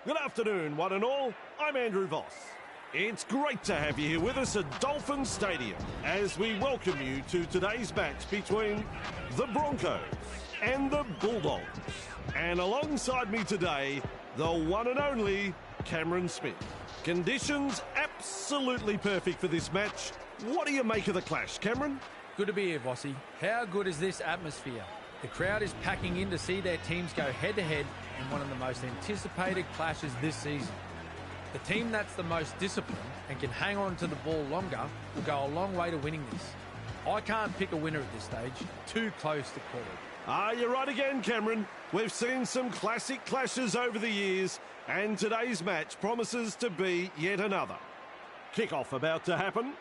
Good afternoon, one and all. I'm Andrew Voss. It's great to have you here with us at Dolphin Stadium as we welcome you to today's match between the Broncos and the Bulldogs. And alongside me today, the one and only Cameron Smith. Conditions absolutely perfect for this match. What do you make of the clash, Cameron? Good to be here, Vossi. How good is this atmosphere? The crowd is packing in to see their teams go head-to-head in one of the most anticipated clashes this season. The team that's the most disciplined and can hang on to the ball longer will go a long way to winning this. I can't pick a winner at this stage. Too close to call. You're right again, Cameron. We've seen some classic clashes over the years, and today's match promises to be yet another. Kick-off about to happen.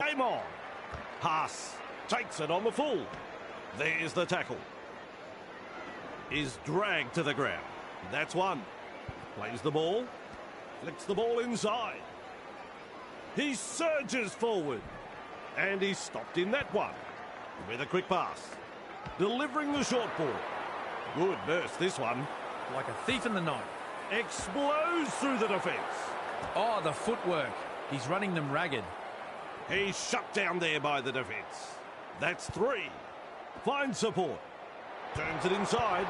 Game on. Haas takes it on the full. There's the tackle. Is dragged to the ground. That's one. Plays the ball. Flicks the ball inside. He surges forward. And he's stopped in that one. With a quick pass. Delivering the short ball. Good burst, this one. Like a thief in the night. Explodes through the defence. Oh, the footwork. He's running them ragged. He's shut down there by the defence. That's three. Finds support. Turns it inside.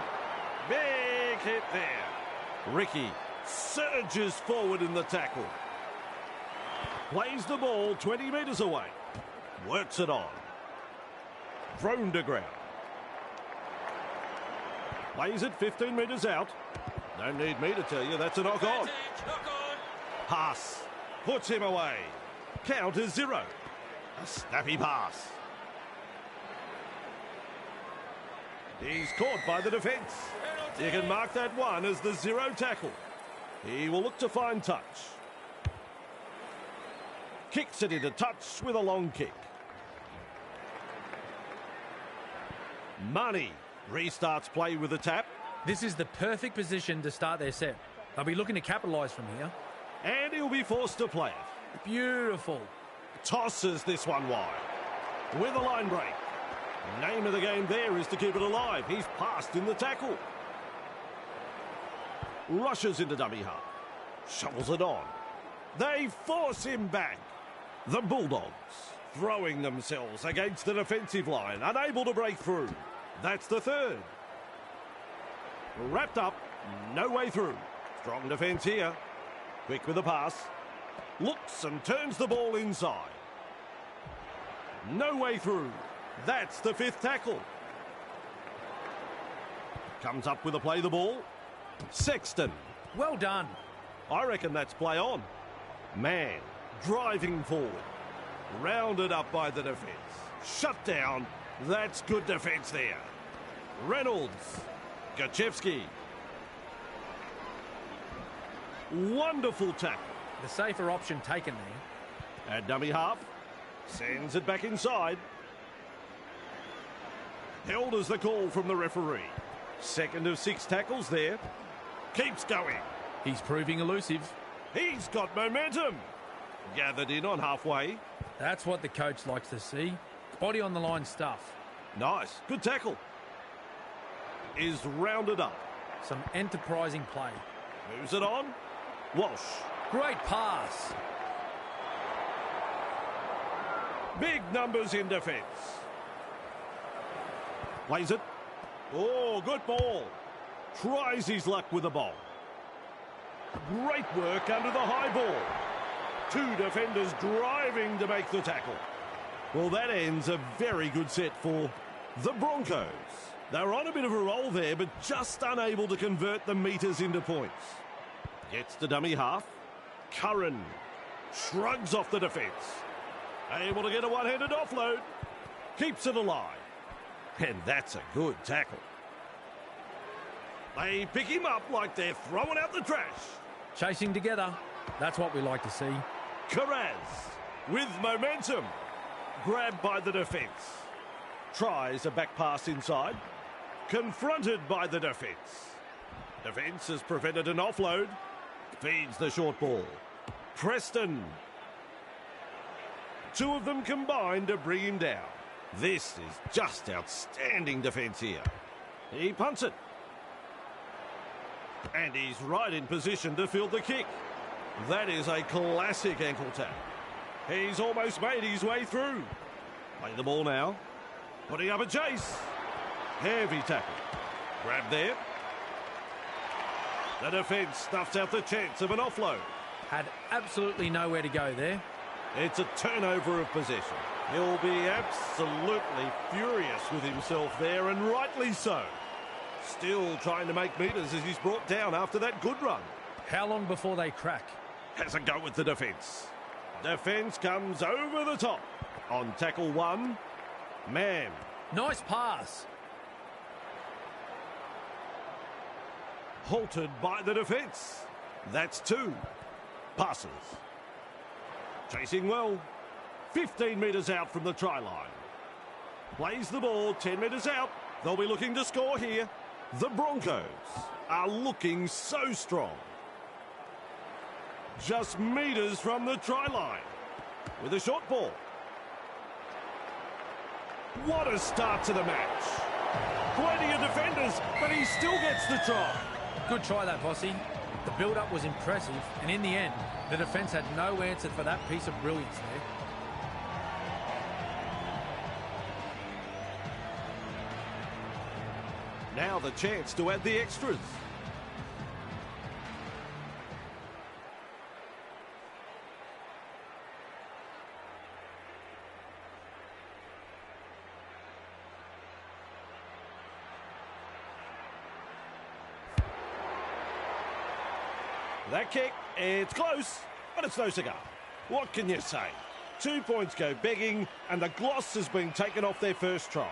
Big hit there. Ricky surges forward in the tackle. Plays the ball 20 metres away. Works it on. Thrown to ground. Plays it 15 metres out. Don't need me to tell you that's a knock on. Haas puts him away. Count is 0. A snappy pass. He's caught by the defence. You can mark that one as the 0 tackle. He will look to find touch. Kicks it into touch with a long kick. Money restarts play with a tap. This is the perfect position to start their set. They'll be looking to capitalise from here. And he'll be forced to play it. Beautiful. Tosses this one wide. With a line break. Name of the game there is to keep it alive. He's passed in the tackle. Rushes into dummy half. Shovels it on. They force him back. The Bulldogs throwing themselves against the defensive line. Unable to break through. That's the third. Wrapped up. No way through. Strong defence here. Quick with the pass. Looks and turns the ball inside. No way through. That's the 5th tackle. Comes up with a play the ball. Sexton. Well done. I reckon that's play on. Man, driving forward. Rounded up by the defence. Shut down. That's good defence there. Reynolds. Gachevsky. Wonderful tackle. The safer option taken there. At dummy half. Sends it back inside. Held as the call from the referee. Second of 6 tackles there. Keeps going. He's proving elusive. He's got momentum. Gathered in on halfway. That's what the coach likes to see. Body on the line stuff. Nice. Good tackle. Is rounded up. Some enterprising play. Moves it on. Walsh. Great pass. Big numbers in defence. Plays it. Oh, good ball. Tries his luck with the ball. Great work under the high ball. 2 defenders driving to make the tackle. Well, that ends a very good set for the Broncos. They're on a bit of a roll there, but just unable to convert the metres into points. Gets the dummy half. Curran shrugs off the defence. Able to get a one-handed offload. Keeps it alive. And that's a good tackle. They pick him up like they're throwing out the trash. Chasing together. That's what we like to see. Carraz with momentum. Grabbed by the defence. Tries a back pass inside. Confronted by the defence. Defence has prevented an offload. Feeds the short ball. Preston. Two of them combined to bring him down. This is just outstanding defence here. He punts it. And he's right in position to field the kick. That is a classic ankle tap. He's almost made his way through. Play the ball now. Putting up a chase. Heavy tackle. Grab there. The defence stuffs out the chance of an offload. Had absolutely nowhere to go there. It's a turnover of possession. He'll be absolutely furious with himself there, and rightly so. Still trying to make metres as he's brought down after that good run. How long before they crack? Has a go with the defence. Defence comes over the top. On tackle one, Mann. Nice pass. Halted by the defence. That's two. Passes. Chasing well. 15 metres out from the try line. Plays the ball 10 metres out. They'll be looking to score here. The Broncos are looking so strong. Just metres from the try line. With a short ball. What a start to the match. Plenty of defenders, but he still gets the try. Good try that, Bossy. The build-up was impressive, and in the end, the defence had no answer for that piece of brilliance there. Now the chance to add the extras. That kick, it's close, but it's no cigar. What can you say? 2 points go begging, and the gloss has been taken off their first try.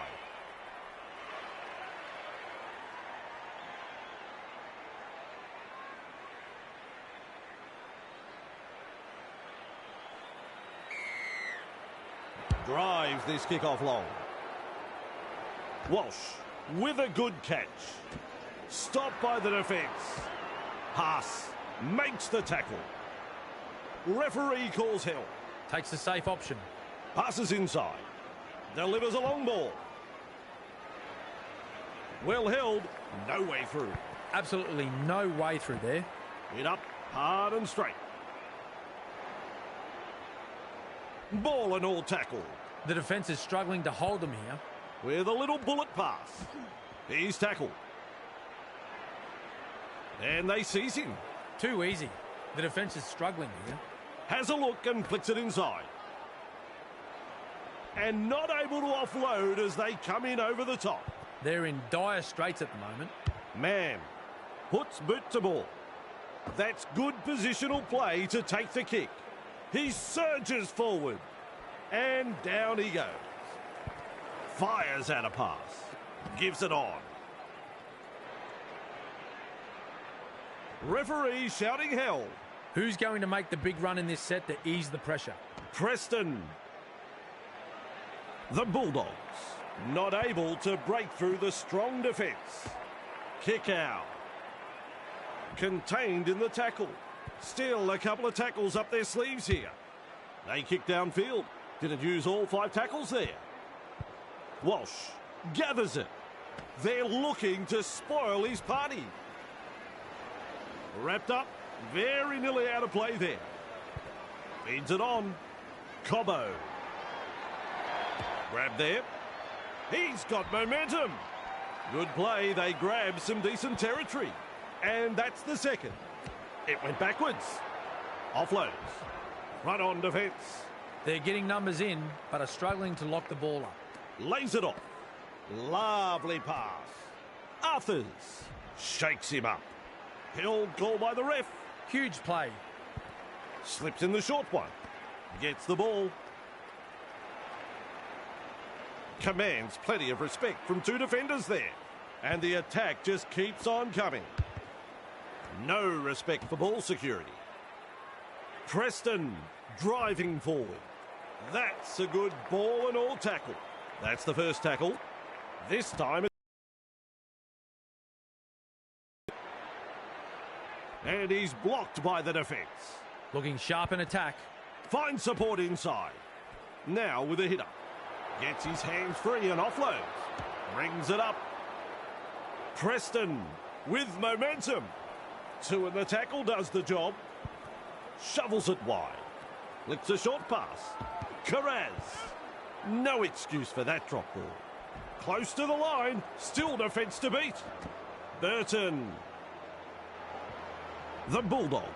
Drives this kick-off long. Walsh with a good catch. Stopped by the defence. Pass. Makes the tackle. Referee calls help. Takes the safe option. Passes inside. Delivers a long ball. Well held. No way through. Absolutely no way through there. Hit up hard and straight. Ball and all tackle. The defence is struggling to hold them here. With a little bullet pass. He's tackled. And they seize him. Too easy. The defence is struggling here. Has a look and flicks it inside. And not able to offload as they come in over the top. They're in dire straits at the moment. Mann puts boot to ball. That's good positional play to take the kick. He surges forward. And down he goes. Fires out a pass. Gives it on. Referee shouting hell. Who's going to make the big run in this set to ease the pressure? Preston. The Bulldogs not able to break through the strong defence. Kick out. Contained in the tackle. Still a couple of tackles up their sleeves here. They kick downfield. Didn't use all 5 tackles there. Walsh gathers it. They're looking to spoil his party. Wrapped up, very nearly out of play there. Feeds it on. Cobbo. Grab there. He's got momentum. Good play. They grab some decent territory. And that's the second. It went backwards. Offloads. Run on defence. They're getting numbers in, but are struggling to lock the ball up. Lays it off. Lovely pass. Arthurs shakes him up. Held goal by the ref. Huge play. Slips in the short one. Gets the ball. Commands plenty of respect from 2 defenders there. And the attack just keeps on coming. No respect for ball security. Preston driving forward. That's a good ball and all tackle. That's the first tackle. This time and he's blocked by the defence. Looking sharp in attack. Finds support inside. Now with a hitter. Gets his hands free and offloads. Brings it up. Preston with momentum. 2 in the tackle does the job. Shovels it wide. Flicks a short pass. Carraz. No excuse for that drop ball. Close to the line. Still defence to beat. Burton. The Bulldogs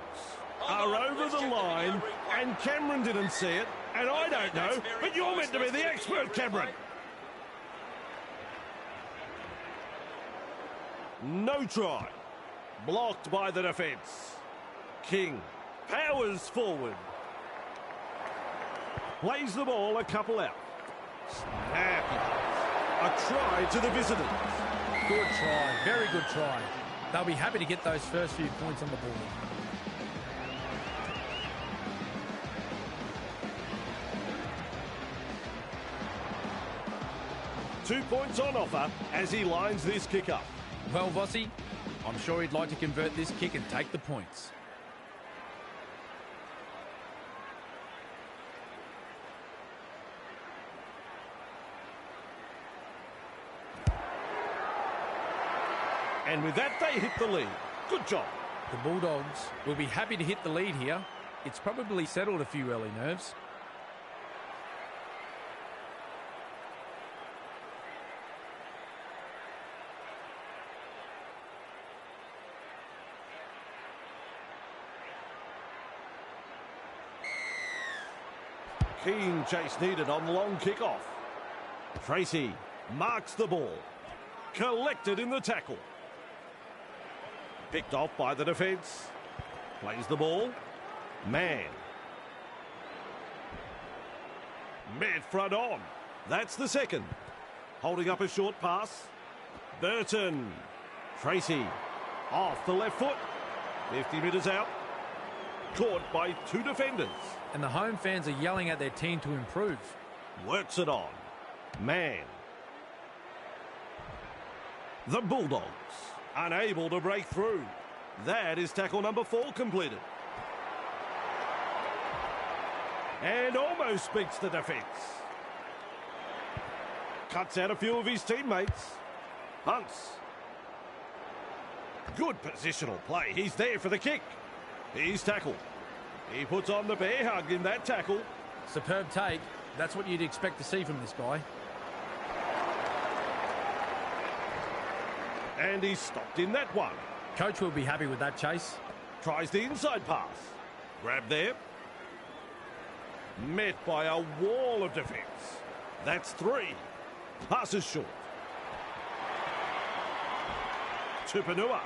are over the line, and Cameron didn't see it, and I don't know, but you're meant to be the expert, Cameron. No try. Blocked by the defence. King powers forward. Plays the ball a couple out. Snappy. A try to the visitors. Good try. Very good try. They'll be happy to get those first few points on the board. Two points on offer as he lines this kick up. Well, Vossi, I'm sure he'd like to convert this kick and take the points. And with that, they hit the lead. Good job. The Bulldogs will be happy to hit the lead here. It's probably settled a few early nerves. Keen chase needed on the long kick-off. Tracy marks the ball. Collected in the tackle. Picked off by the defence. Plays the ball. Man. Mid front on. That's the second. Holding up a short pass. Burton. Tracy. Off the left foot. 50 metres out. Caught by 2 defenders. And the home fans are yelling at their team to improve. Works it on. Man. The Bulldogs unable to break through. That is tackle number 4 completed. And almost beats the defence. Cuts out a few of his teammates. Hunts. Good positional play. He's there for the kick. He's tackled. He puts on the bear hug in that tackle. Superb take. That's what you'd expect to see from this guy. And he's stopped in that one. Coach will be happy with that chase. Tries the inside pass. Grab there. Met by a wall of defence. That's 3. Passes short. Tupanua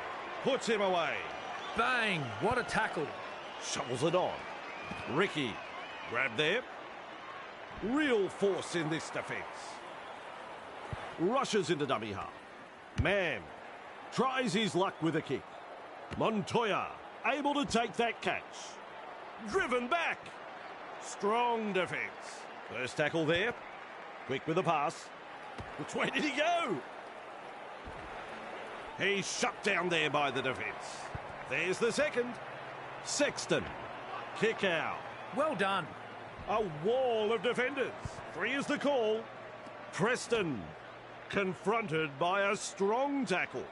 puts him away. Bang! What a tackle. Shovels it on. Ricky. Grab there. Real force in this defence. Rushes into dummy half. Mann tries his luck with a kick. Montoya able to take that catch. Driven back. Strong defence. First tackle there. Quick with the pass. Which way did he go? He's shut down there by the defence. There's the second. Sexton. Kick out. Well done. A wall of defenders. 3 is the call. Preston confronted by a strong tackle.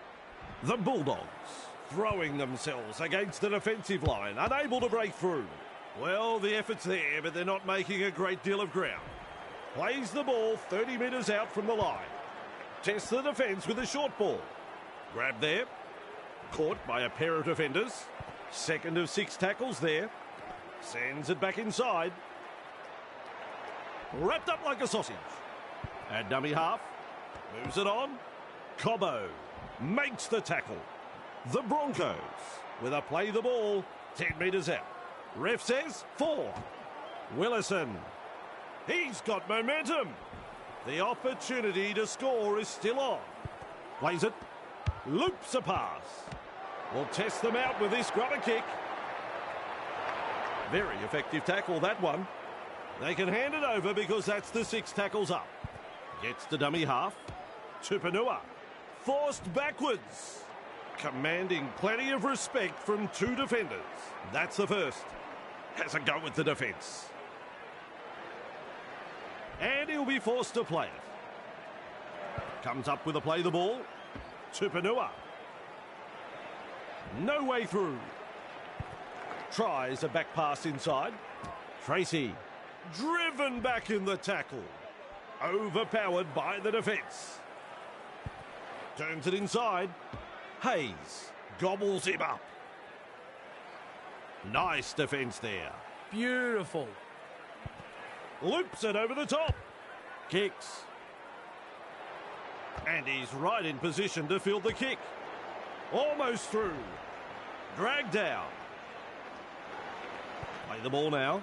The Bulldogs throwing themselves against the defensive line, unable to break through. Well, the effort's there, but they're not making a great deal of ground. Plays the ball 30 metres out from the line. Tests the defence with a short ball. Grab there. Caught by a pair of defenders. Second of 6 tackles there. Sends it back inside. Wrapped up like a sausage. At dummy half. Moves it on. Cobbo makes the tackle. The Broncos with a play the ball 10 metres out. Ref says 4. Willison. He's got momentum. The opportunity to score is still on. Plays it. Loops a pass. Will test them out with this grubber kick. Very effective tackle, that one. They can hand it over because that's the 6 tackles up. Gets to dummy half. Tupanua. Forced backwards. Commanding plenty of respect from 2 defenders. That's the first. Has a go with the defence. And he'll be forced to play it. Comes up with a play the ball. Tupanua. No way through. Tries a back pass inside. Tracy. Driven back in the tackle. Overpowered by the defence. Turns it inside. Hayes gobbles him up. Nice defence there. Beautiful. Loops it over the top. Kicks. And he's right in position to field the kick. Almost through. Dragged down. Play the ball now.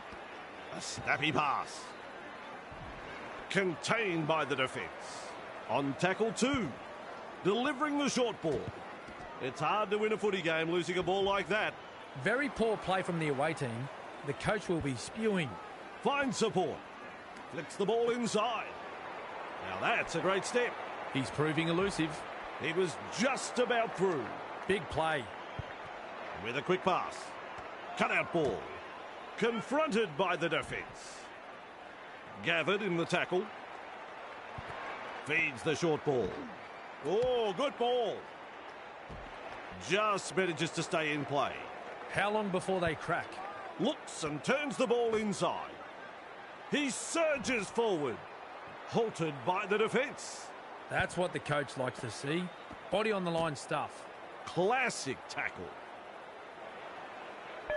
A snappy pass. Contained by the defence. On tackle 2. Delivering the short ball. It's hard to win a footy game losing a ball like that. Very poor play from the away team. The coach will be spewing. Finds support. Flicks the ball inside. Now that's a great step. He's proving elusive. He was just about through. Big play. With a quick pass. Cut out ball. Confronted by the defence. Gathered in the tackle. Feeds the short ball. Oh, good ball. Just manages to stay in play. How long before they crack? Looks and turns the ball inside. He surges forward. Halted by the defence. That's what the coach likes to see. Body on the line stuff. Classic tackle.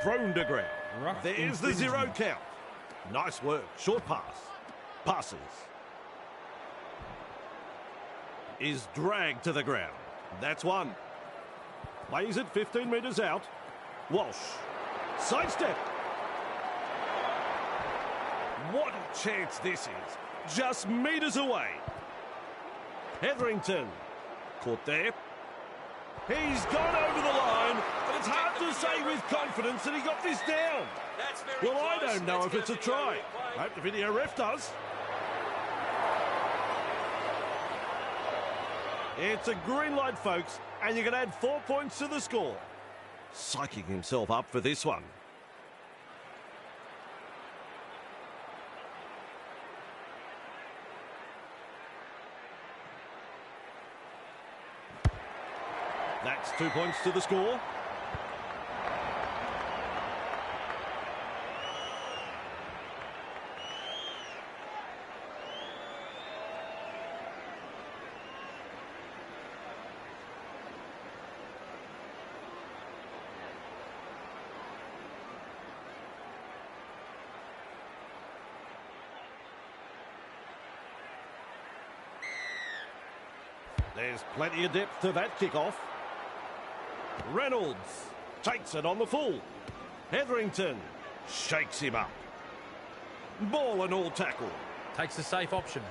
Thrown to ground. Rough There's the infringement. 0 count. Nice work. Short pass. Passes. Is dragged to the ground. That's one. Plays it 15 metres out. Walsh. Sidestep. What a chance this is. Just metres away. Hetherington. Caught there. He's gone over the line, but it's hard to say with confidence that he got this down. Well, I don't know if it's a try. I hope the video ref does. It's a green light, folks, and you can add 4 points to the score. Psyching himself up for this one. That's 2 points to the score. There's plenty of depth to that kickoff. Reynolds takes it on the full. Hetherington shakes him up. Ball and all tackle. Takes a safe option.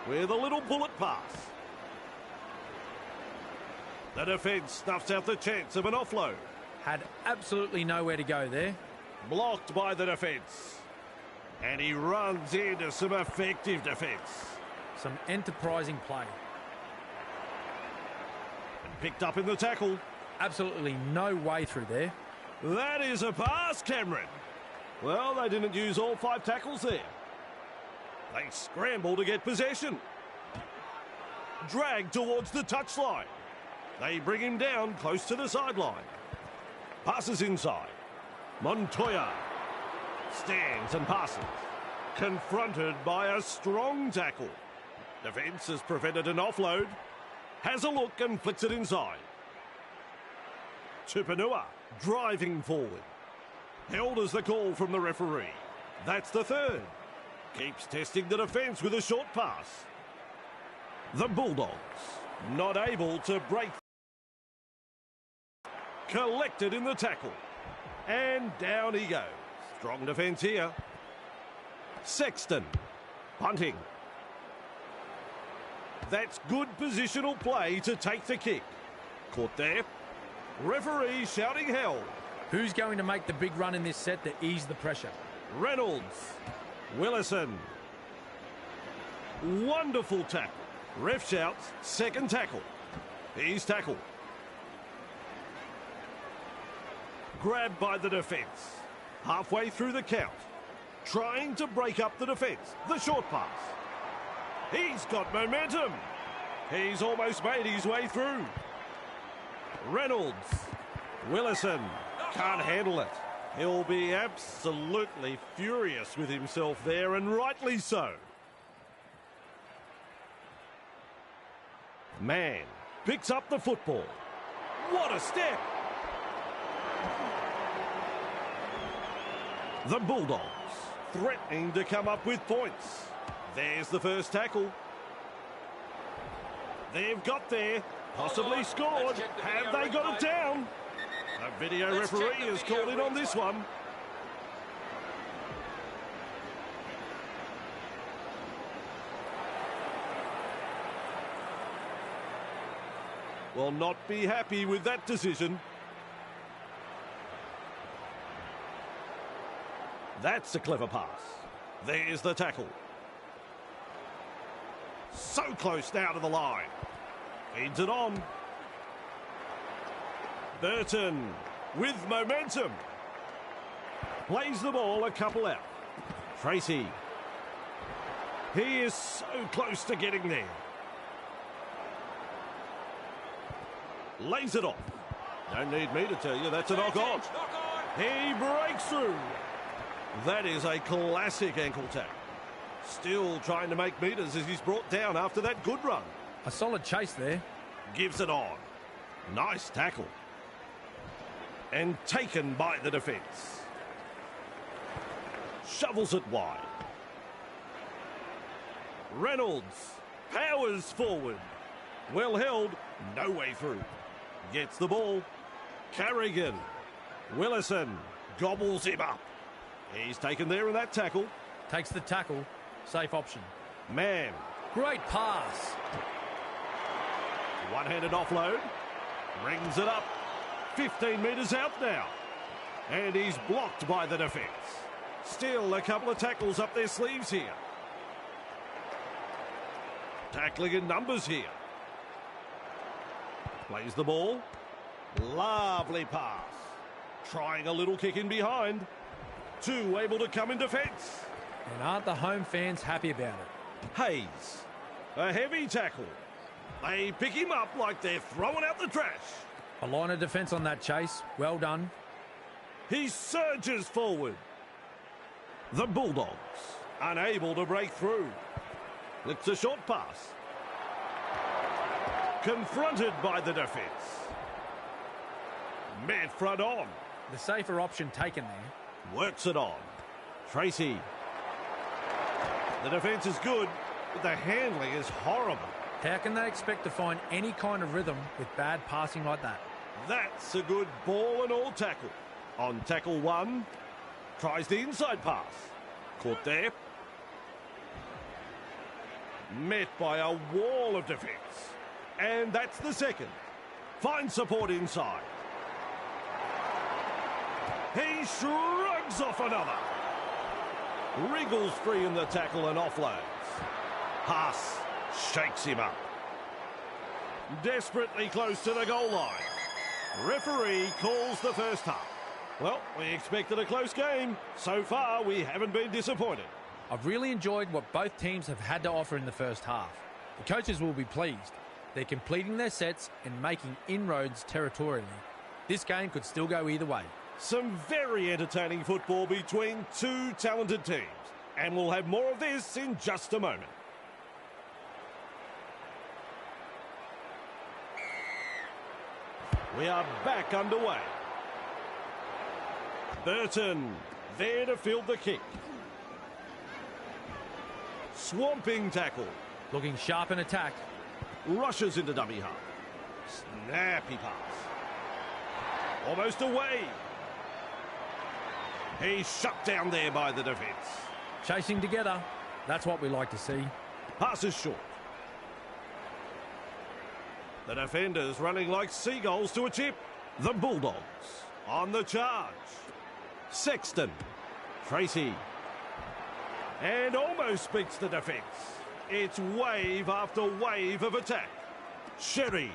With a little bullet pass. The defence snuffs out the chance of an offload. Had absolutely nowhere to go there. Blocked by the defence. And he runs into some effective defence. Some enterprising play. Picked up in the tackle. Absolutely no way through there. That is a pass, Cameron. Well, they didn't use all 5 tackles there. They scramble to get possession. Drag towards the touchline. They bring him down close to the sideline. Passes inside. Montoya stands and passes. Confronted by a strong tackle. Defence has prevented an offload. Has a look and flicks it inside. Tupanua driving forward. Held as the call from the referee. That's the third. Keeps testing the defence with a short pass. The Bulldogs not able to break. Collected in the tackle. And down he goes. Strong defence here. Sexton punting. That's good positional play to take the kick. Caught there. Referee shouting held. Who's going to make the big run in this set to ease the pressure? Reynolds. Willison. Wonderful tackle. Ref shouts second tackle. He's tackled. Grabbed by the defence. Halfway through the count. Trying to break up the defence. The short pass. He's got momentum. He's almost made his way through. Reynolds. Willison can't handle it. He'll be absolutely furious with himself there, and rightly so. Mann picks up the football. What a step! The Bulldogs threatening to come up with points. There's the first tackle. They've got there, possibly scored. Have they got it down? The video referee is called in on this one. Will not be happy with that decision. That's a clever pass. There's the tackle. So close now to the line. Feeds it on. Burton with momentum. Plays the ball a couple out. Tracy. He is so close to getting there. Lays it off. Don't need me to tell you, that's a knock on. He breaks through. That is a classic ankle tap. Still trying to make metres as he's brought down after that good run. A solid chase there. Gives it on. Nice tackle. And taken by the defence. Shovels it wide. Reynolds powers forward. Well held, no way through. Gets the ball. Carrigan. Willison gobbles him up. He's taken there in that tackle. Takes the tackle. Safe option. Mann. Great pass. One-handed offload. Brings it up. 15 metres out now. And he's blocked by the defence. Still a couple of tackles up their sleeves here. Tackling in numbers here. Plays the ball. Lovely pass. Trying a little kick in behind. Two able to come in defence. And aren't the home fans happy about it? Hayes. A heavy tackle. They pick him up like they're throwing out the trash. A line of defence on that chase. Well done. He surges forward. The Bulldogs unable to break through. It's a short pass. Confronted by the defence. Met front on. The safer option taken there. Works it on. Tracy. The defence is good, but the handling is horrible. How can they expect to find any kind of rhythm with bad passing like that? That's a good ball and all tackle. On tackle one, tries the inside pass. Caught there. Met by a wall of defence. And that's the second. Finds support inside. He shrugs off another. Wriggles free in the tackle and offloads. Haas shakes him up. Desperately close to the goal line. Referee calls the first half. Well, we expected a close game. So far, we haven't been disappointed. I've really enjoyed what both teams have had to offer in the first half. The coaches will be pleased. They're completing their sets and making inroads territorially. This game could still go either way. Some very entertaining football between two talented teams. And we'll have more of this in just a moment. We are back underway. Burton there to field the kick. Swamping tackle. Looking sharp in attack. Rushes into dummy half. Snappy pass. Almost away. He's shut down there by the defence. Chasing together. That's what we like to see. Pass is short. The defenders running like seagulls to a chip. The Bulldogs on the charge. Sexton. Tracy. And almost beats the defence. It's wave after wave of attack. Sherry.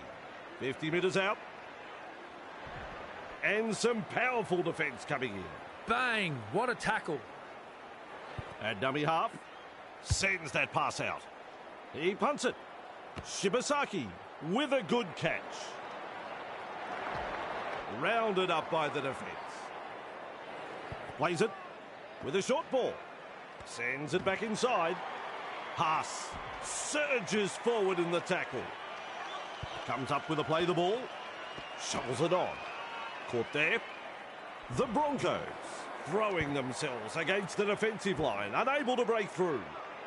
50 metres out. And some powerful defence coming in. Bang! What a tackle. At dummy half. Sends that pass out. He punts it. Shibasaki with a good catch. Rounded up by the defence. Plays it with a short ball. Sends it back inside. Haas surges forward in the tackle. Comes up with a play the ball. Shovels it on. Caught there. The Broncos throwing themselves against the defensive line. Unable to break through.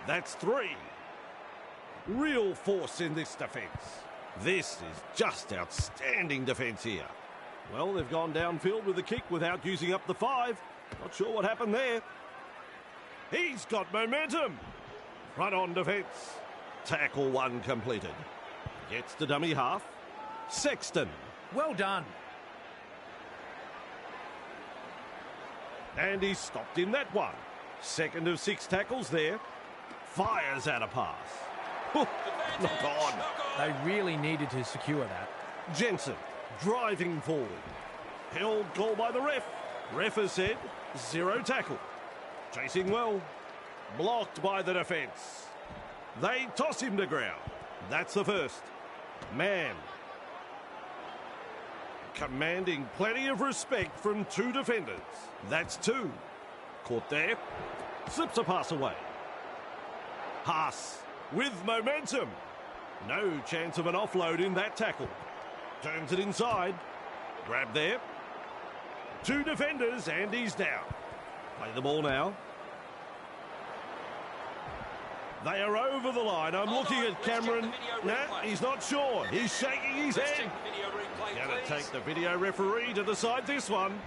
That's 3. Real force in this defence. This is just outstanding defence here. Well, they've gone downfield with the kick without using up the 5. Not sure what happened there. He's got momentum. Front on defence. Tackle 1 completed. Gets to dummy half. Sexton. Well done. And he's stopped in that one. Second of 6 tackles there. Fires out a pass. Oh, not on. They really needed to secure that. Jensen driving forward. Held call by the ref. Ref has said 0 tackle. Chasing well. Blocked by the defence. They toss him to ground. That's the first. Man. Commanding plenty of respect from 2 defenders. That's 2. Caught there. Slips a pass away. Haas with momentum. No chance of an offload in that tackle. Turns it inside. Grab there. 2 defenders and he's down. Play the ball now. They are over the line. I'm looking at Cameron. No, he's not sure. He's shaking his head. Going to take the video referee to decide this one.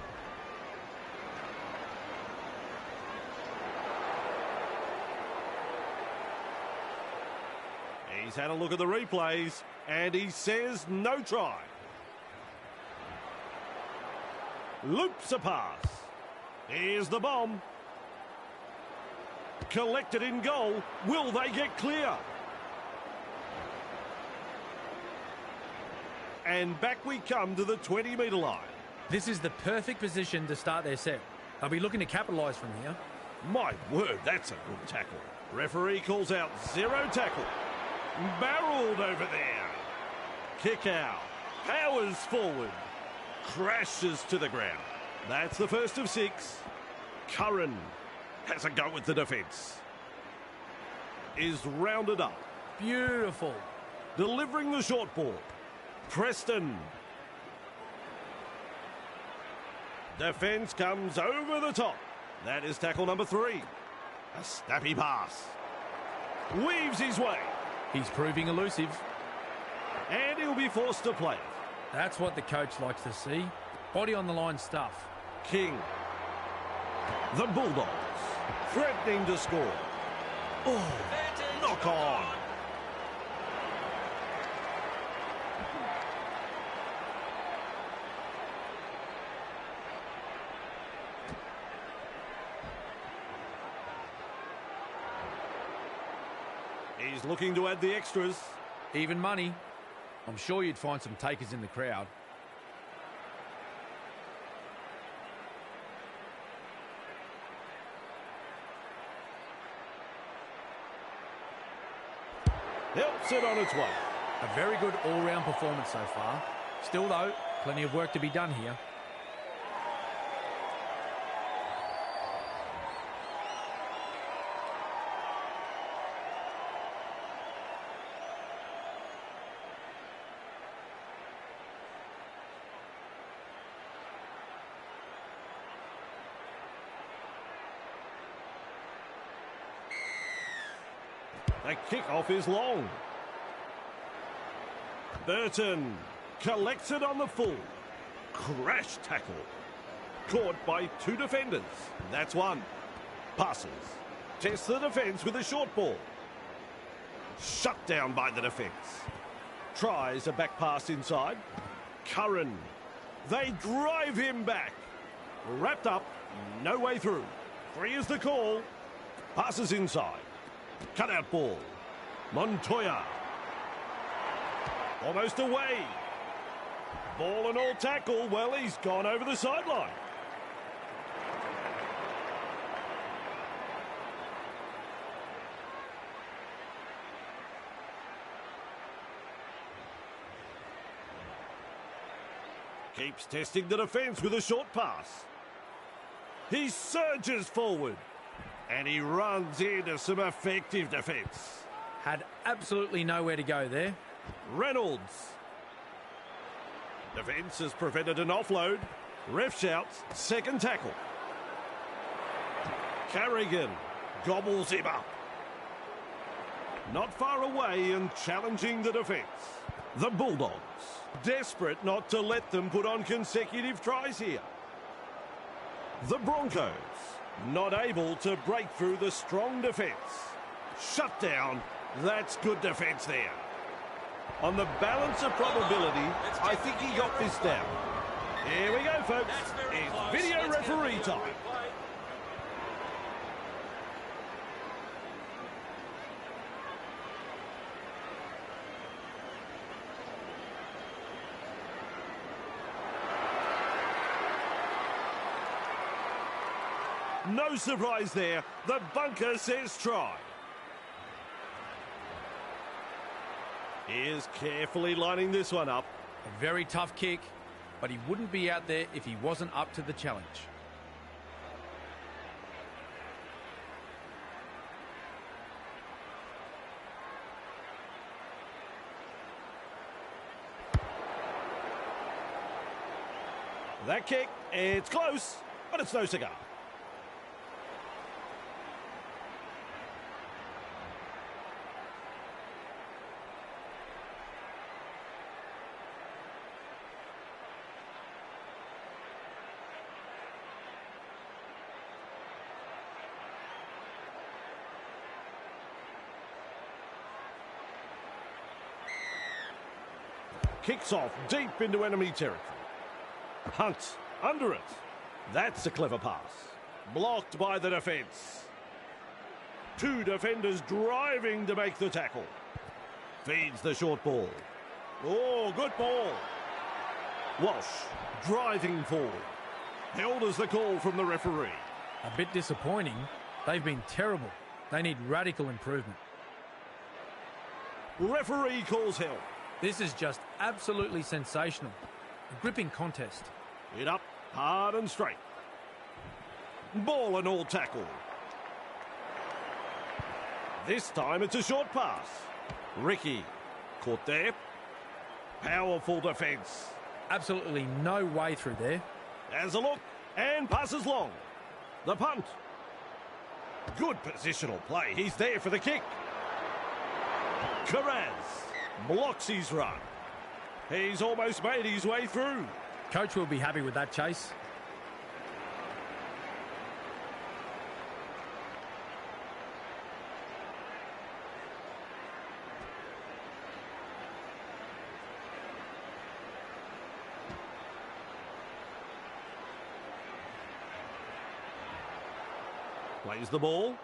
He's had a look at the replays and he says no try. Loops a pass. Here's the bomb. Collected in goal. Will they get clear? And back we come to the 20-metre line. This is the perfect position to start their set. They'll be looking to capitalise from here. My word, that's a good tackle. Referee calls out 0 tackle. Barreled over there. Kick out. Powers forward. Crashes to the ground. That's the first of 6. Curran has a go with the defence. Is rounded up. Beautiful. Delivering the short ball. Preston. Defence comes over the top. That is tackle number 3. A snappy pass. Weaves his way. He's proving elusive. And he'll be forced to play. That's what the coach likes to see. Body on the line stuff. King. The Bulldogs. Threatening to score. Oh, knock on. He's looking to add the extras. Even money. I'm sure you'd find some takers in the crowd. Helps it on its way. A very good all-round performance so far. Still, though, plenty of work to be done here. The kick-off is long. Burton collects it on the full. Crash tackle. Caught by 2 defenders. That's 1. Passes. Tests the defence with a short ball. Shut down by the defence. Tries a back pass inside. Curran. They drive him back. Wrapped up. No way through. 3 is the call. Passes inside. Cutout ball. Montoya. Almost away. Ball and all tackle. Well, he's gone over the sideline. Keeps testing the defence with a short pass. He surges forward. And he runs into some effective defence. Had absolutely nowhere to go there. Reynolds. Defence has prevented an offload. Ref shouts, second tackle. Carrigan gobbles him up. Not far away and challenging the defence. The Bulldogs, desperate not to let them put on consecutive tries here. The Broncos, not able to break through the strong defence. Shut down. That's good defence there. On the balance of probability, I think he got this down. Here we go, folks. It's video referee time. No surprise there. The bunker says try. He is carefully lining this one up. A very tough kick, but he wouldn't be out there if he wasn't up to the challenge. That kick, it's close, but it's no cigar. Kicks off deep into enemy territory. Hunt under it. That's a clever pass. Blocked by the defence. Two defenders driving to make the tackle. Feeds the short ball. Oh, good ball. Walsh driving forward. Held as the call from the referee. A bit disappointing. They've been terrible. They need radical improvement. Referee calls held. This is just absolutely sensational. A gripping contest. Hit up, hard and straight. Ball and all tackle. This time it's a short pass. Ricky caught there. Powerful defence. Absolutely no way through there. Has a look and passes long. The punt. Good positional play. He's there for the kick. Carraz blocks his run. He's almost made his way through. Coach will be happy with that chase. Plays the ball.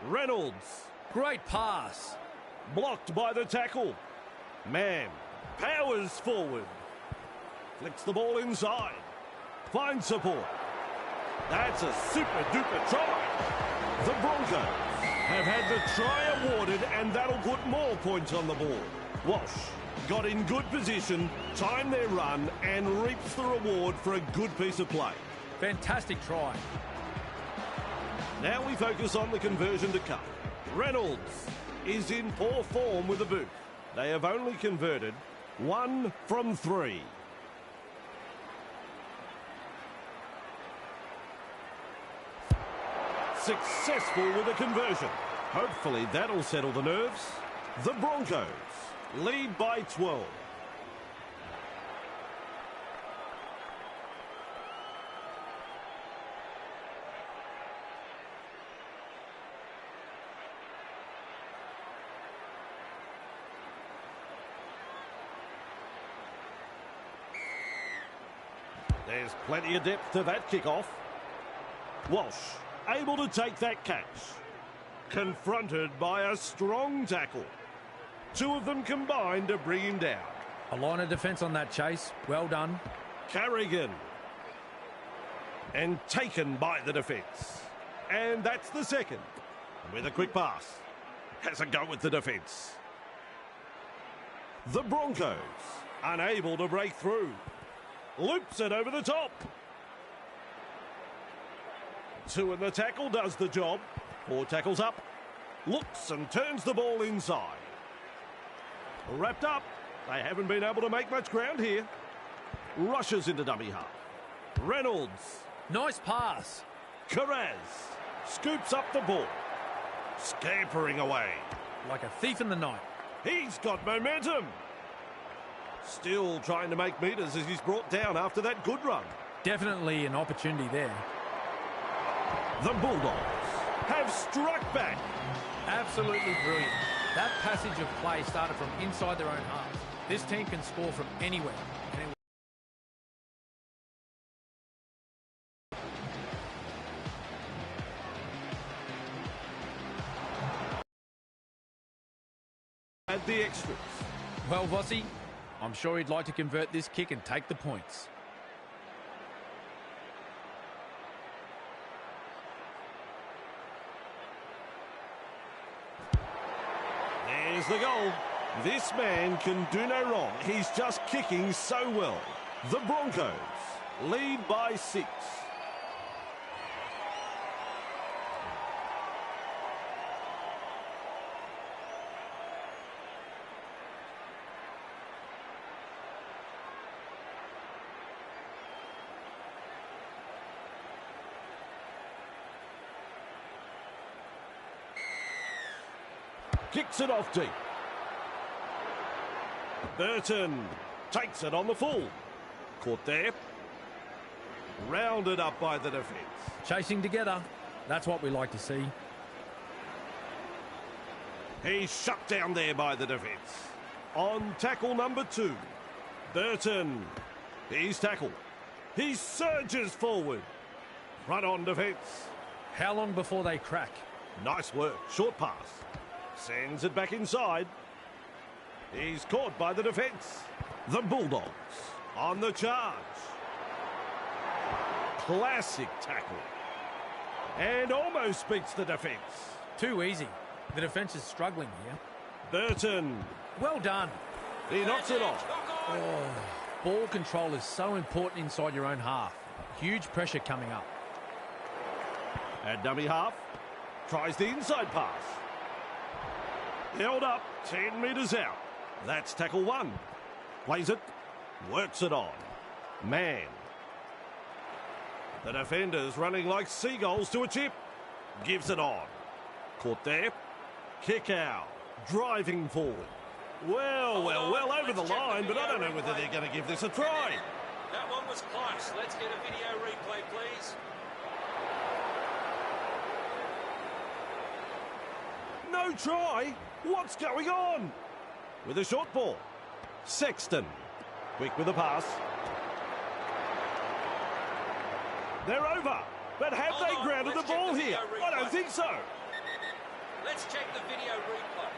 Reynolds. Great pass. Blocked by the tackle. Mann powers forward. Flicks the ball inside. Finds support. That's a super duper try. The Broncos have had the try awarded, and that'll put more points on the board. Walsh got in good position, timed their run, and reaps the reward for a good piece of play. Fantastic try. Now we focus on the conversion to come. Reynolds is in poor form with the boot. They have only converted 1 from 3. Successful with a conversion. Hopefully that'll settle the nerves. The Broncos lead by 12. There's plenty of depth to that kickoff. Walsh able to take that catch. Confronted by a strong tackle. Two of them combined to bring him down. A line of defence on that chase. Well done. Carrigan. And taken by the defence. And that's the second. With a quick pass. Has a go with the defence. The Broncos unable to break through. Loops it over the top. 2 in the tackle does the job. 4 tackles up. Looks and turns the ball inside. Wrapped up. They haven't been able to make much ground here. Rushes into dummy half. Reynolds. Nice pass. Carraz scoops up the ball. Scampering away. Like a thief in the night. He's got momentum. Still trying to make metres as he's brought down after that good run. Definitely an opportunity there. The Bulldogs have struck back. Absolutely brilliant. That passage of play started from inside their own half. This team can score from anywhere. At the extras. Well, Vossi, I'm sure he'd like to convert this kick and take the points. There's the goal. This man can do no wrong. He's just kicking so well. The Broncos lead by 6. Kicks it off deep. Burton takes it on the full. Caught there. Rounded up by the defence. Chasing together. That's what we like to see. He's shut down there by the defence. On tackle number 2. Burton. He's tackled. He surges forward. Front on defence. How long before they crack? Nice work. Short pass. Sends it back inside. He's caught by the defence. The Bulldogs on the charge. Classic tackle. And almost beats the defence. Too easy. The defence is struggling here. Burton. Well done. He knocks it off. Oh, ball control is so important inside your own half. Huge pressure coming up. At dummy half. Tries the inside pass. Held up 10 metres out. That's tackle 1. Plays it. Works it on. Man. The defenders running like seagulls to a chip. Gives it on. Caught there. Kick out. Driving forward. Well, over the line, but I don't know whether they're going to give this a try. That one was close. Let's get a video replay, please. No try? What's going on? With a short ball. Sexton. Quick with a pass. They're over. But have they grounded the ball here? I don't think so. Let's check the video replay.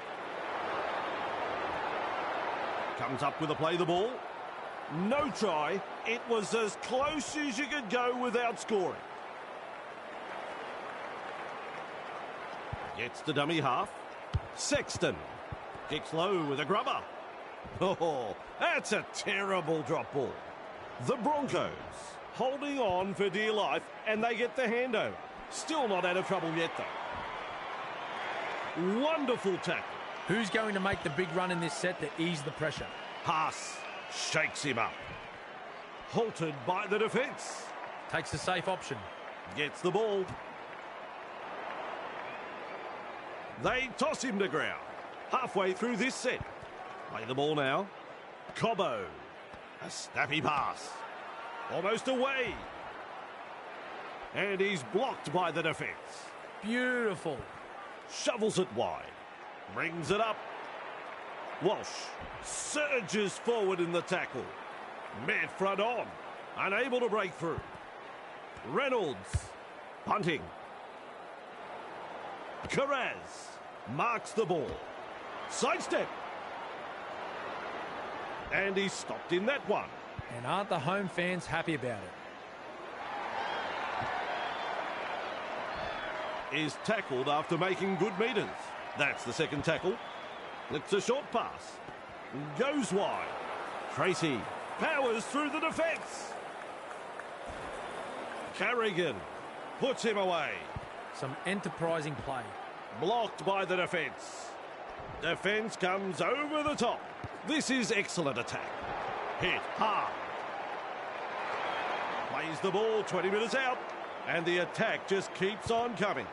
Comes up with a play the ball. No try. It was as close as you could go without scoring. Gets the dummy half. Sexton. Kicks low with a grubber. Oh, that's a terrible drop ball. The Broncos holding on for dear life, and they get the handover. Still not out of trouble yet, though. Wonderful tackle. Who's going to make the big run in this set to ease the pressure? Haas shakes him up. Halted by the defence. Takes the safe option. Gets the ball. They toss him to ground. Halfway through this set. Play the ball now. Cobbo. A snappy pass. Almost away. And he's blocked by the defence. Beautiful. Shovels it wide. Brings it up. Walsh surges forward in the tackle. Met front on. Unable to break through. Reynolds. Punting. Carraz marks the ball. Sidestep. And he's stopped in that one. And aren't the home fans happy about it? Is tackled after making good metres. That's the second tackle. Flips a short pass. Goes wide. Tracy powers through the defence. Carrigan puts him away. Some enterprising play. Blocked by the defence. Defence comes over the top. This is excellent attack. Hit hard. Plays the ball 20 metres out. And the attack just keeps on coming.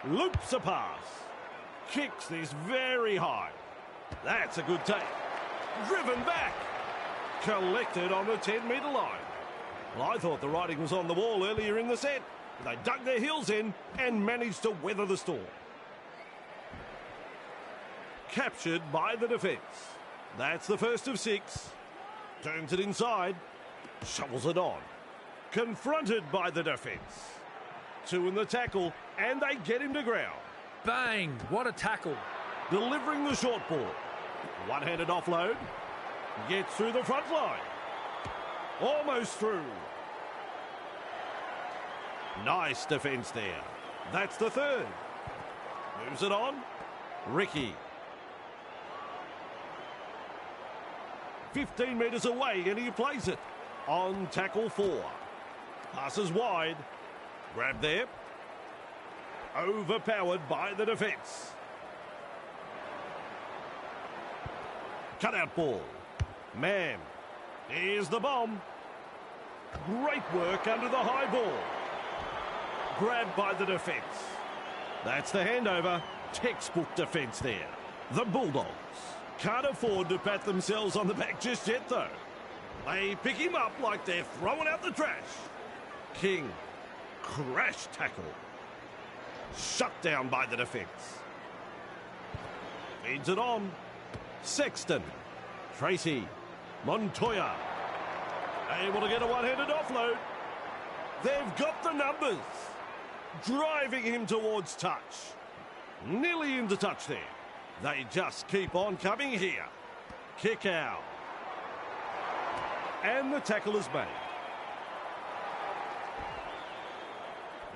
Loops a pass. Kicks this very high. That's a good take. Driven back. Collected on the 10-metre line. Well, I thought the writing was on the wall earlier in the set. They dug their heels in and managed to weather the storm. Captured by the defence. That's the first of 6. Turns it inside. Shovels it on. Confronted by the defence. 2 in the tackle, and they get him to ground. Bang! What a tackle. Delivering the short ball. One-handed offload. Gets through the front line. Almost through. Nice defence there. That's the third. Moves it on. Ricky. 15 metres away and he plays it. On tackle 4. Passes wide. Grab there. Overpowered by the defence. Cutout ball. Man. Here's the bomb. Great work under the high ball. Grabbed by the defence. That's the handover. Textbook defence there. The Bulldogs can't afford to pat themselves on the back just yet, though. They pick him up like they're throwing out the trash. King. Crash tackle. Shut down by the defence. Feeds it on. Sexton. Tracy. Montoya. Able to get a one-handed offload. They've got the numbers. Driving him towards touch. Nearly into touch there. They just keep on coming here. Kick out. And the tackle is made.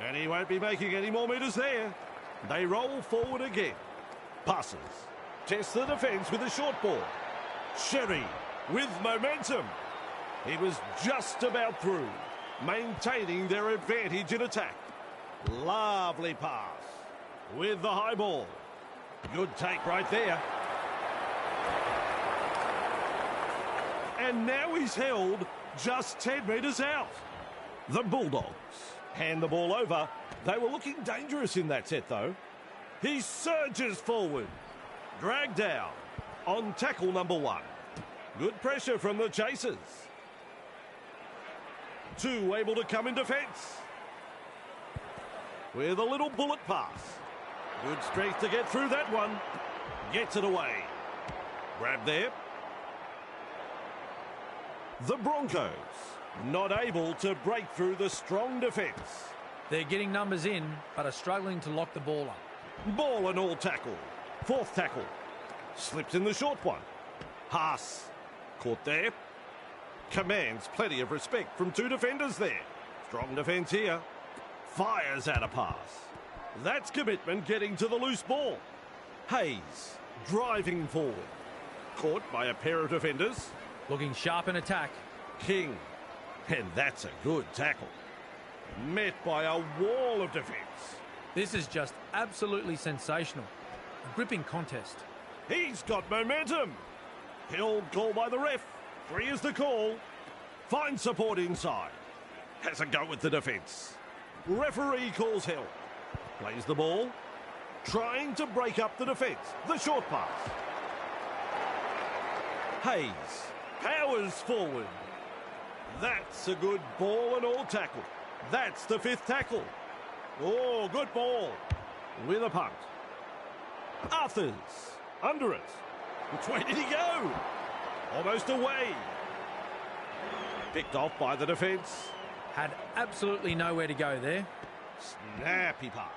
And he won't be making any more metres there. They roll forward again. Passes. Tests the defence with a short ball. Sherry with momentum. He was just about through, maintaining their advantage in attack. Lovely pass with the high ball. Good take right there. And now he's held just 10 metres out. The Bulldogs hand the ball over. They were looking dangerous in that set, though. He surges forward. Dragged down on tackle number 1. Good pressure from the chasers. 2 able to come in defence. With a little bullet pass. Good strength to get through that one. Gets it away. Grab there. The Broncos not able to break through the strong defence. They're getting numbers in, but are struggling to lock the ball up. Ball and all tackle. 4th tackle. Slips in the short one. Pass. Caught there. Commands plenty of respect from 2 defenders there. Strong defence here. Fires out a pass. That's commitment getting to the loose ball. Hayes driving forward. Caught by a pair of defenders. Looking sharp in attack. King. And that's a good tackle. Met by a wall of defence. This is just absolutely sensational. A gripping contest. He's got momentum. Held call by the ref. 3 is the call. Finds support inside. Has a go with the defence. Referee calls held. Plays the ball. Trying to break up the defence. The short pass. Hayes powers forward. That's a good ball and all tackle. That's the 5th tackle. Oh, good ball. With a punt. Arthurs under it. Which way did he go? Almost away. Picked off by the defence. Had absolutely nowhere to go there. Snappy pass.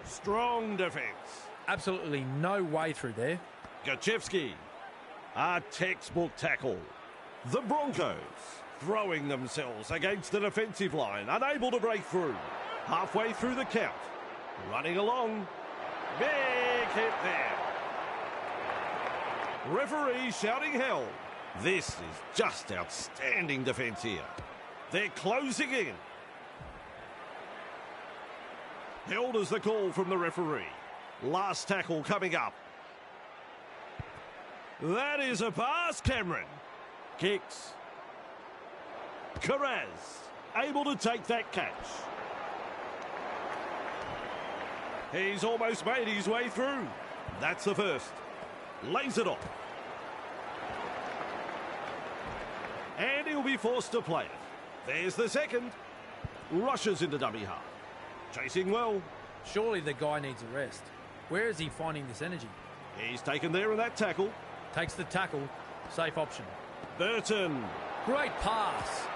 Strong defence. Absolutely no way through there. Gachevsky. A textbook tackle. The Broncos throwing themselves against the defensive line, unable to break through. Halfway through the count. Running along. Big hit there. Referee shouting hell. This is just outstanding defence here. They're closing in. Held as the call from the referee. Last tackle coming up. That is a pass, Cameron. Kicks. Carraz able to take that catch. He's almost made his way through. That's the first. Lays it off. And he'll be forced to play it. There's the second. Rushes into dummy half. Chasing well. Surely the guy needs a rest. Where is he finding this energy? He's taken there in that tackle. Takes the tackle. Safe option. Burton. Great pass.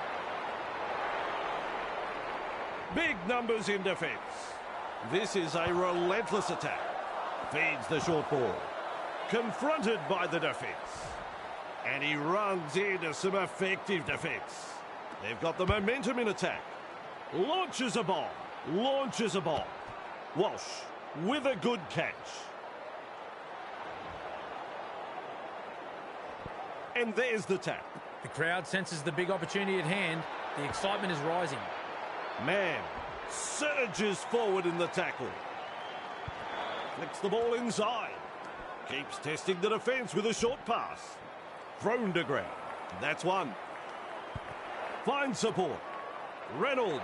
Big numbers in defence. This is a relentless attack. Feeds the short ball. Confronted by the defence. And he runs into some effective defence. They've got the momentum in attack. Launches a bomb. Launches a bomb. Walsh with a good catch. And there's the tap. The crowd senses the big opportunity at hand. The excitement is rising. Man surges forward in the tackle. Flicks the ball inside. Keeps testing the defence with a short pass. Thrown to ground. That's one. Finds support. Reynolds.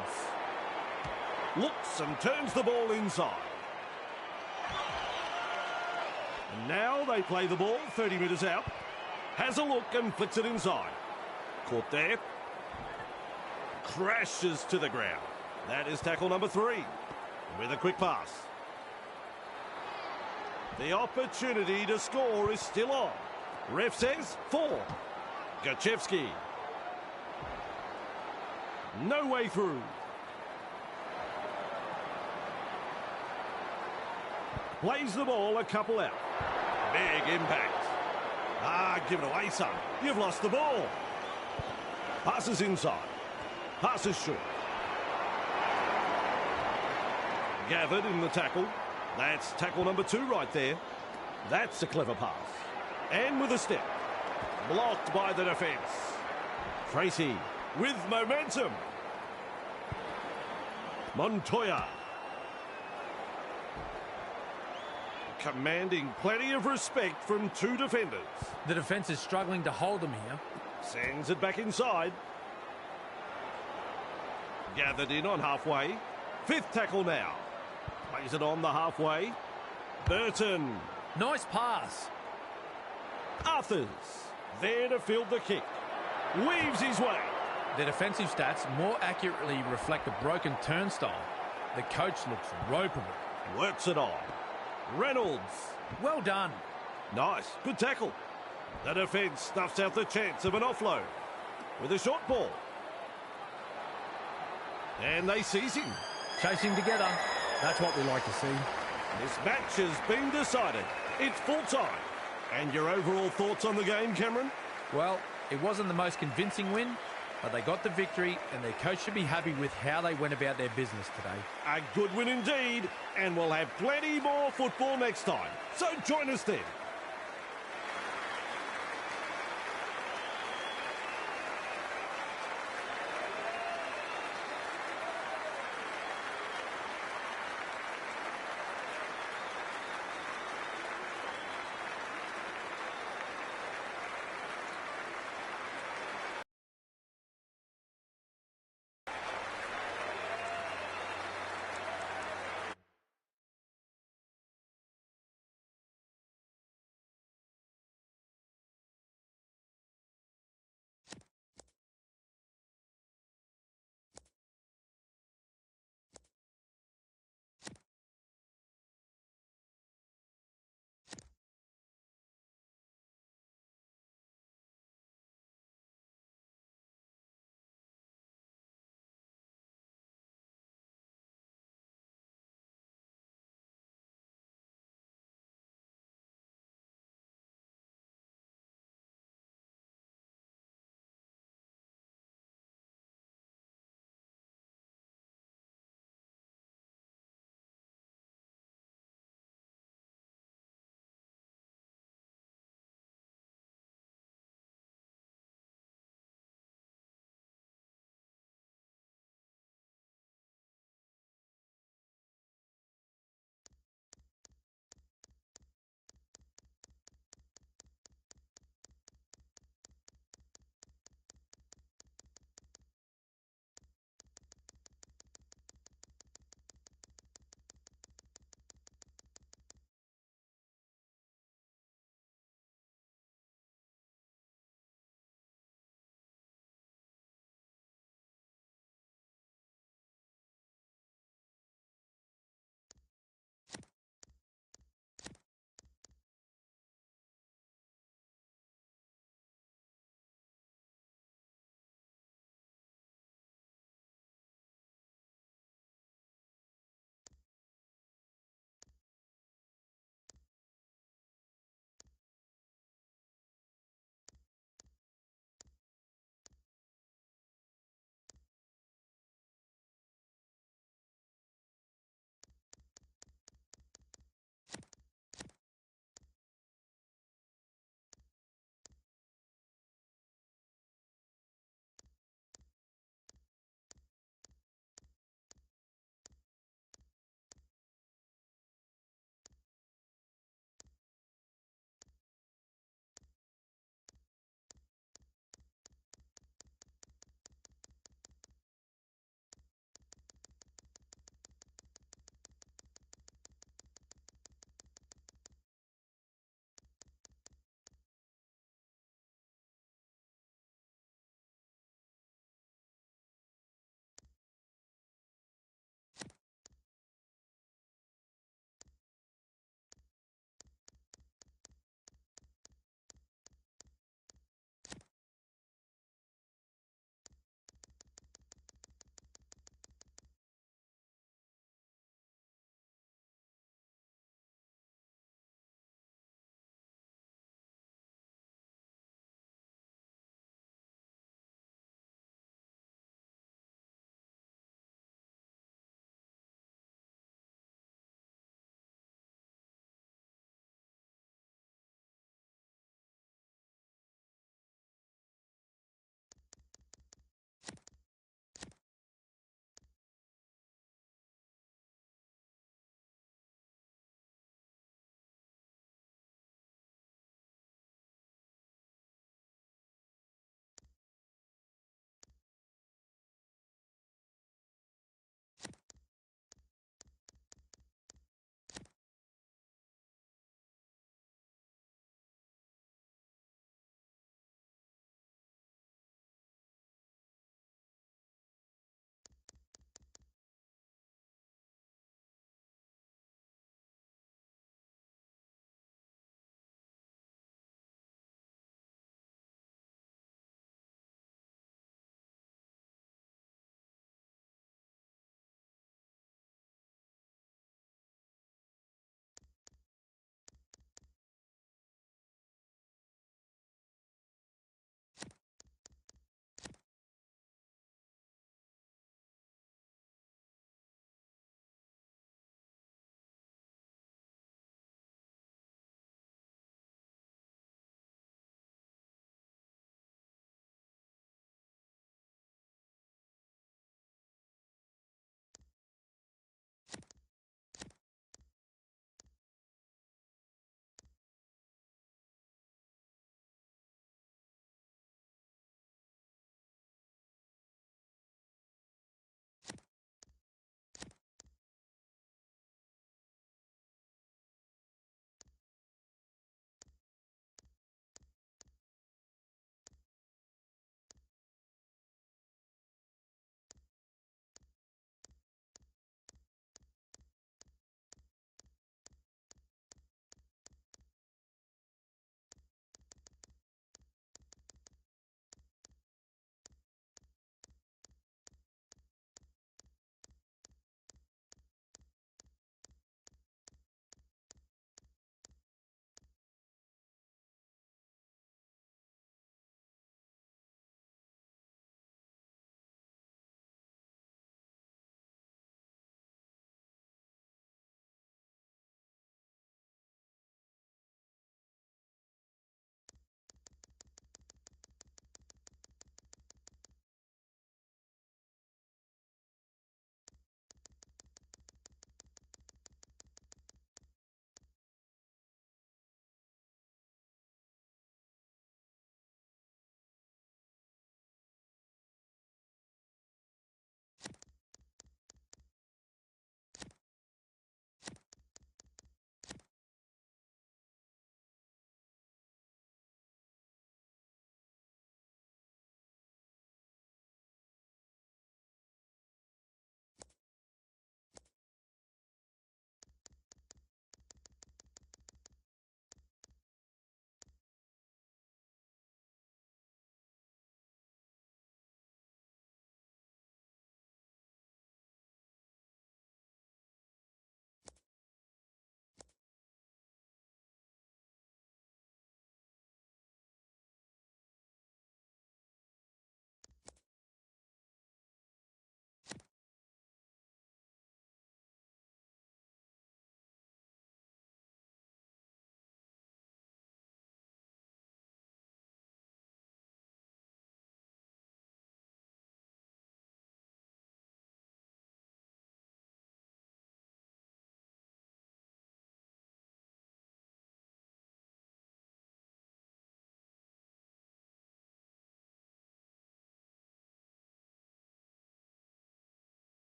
Looks and turns the ball inside. And now they play the ball 30 metres out. Has a look and flicks it inside. Caught there. Crashes to the ground. That is tackle number 3. With a quick pass. The opportunity to score is still on. Ref says 4. Gachevsky. No way through. Plays the ball a couple out. Big impact. Give it away, son. You've lost the ball. Passes inside. Passes short. Gathered in the tackle. That's tackle number 2 right there. That's a clever pass. And with a step. Blocked by the defence. Tracy with momentum. Montoya. Commanding plenty of respect from 2 defenders. The defence is struggling to hold them here. Sends it back inside. Gathered in on halfway. 5th tackle now. Plays it on the halfway. Burton. Nice pass. Arthurs. There to field the kick. Weaves his way. The defensive stats more accurately reflect a broken turnstile. The coach looks ropeable. Works it on. Reynolds. Well done. Nice. Good tackle. The defence stuffs out the chance of an offload with a short ball. And they seize him. Chasing together. That's what we like to see. This match has been decided. It's full time. And your overall thoughts on the game, Cameron? Well, it wasn't the most convincing win, but they got the victory and their coach should be happy with how they went about their business today. A good win indeed, and we'll have plenty more football next time. So join us then.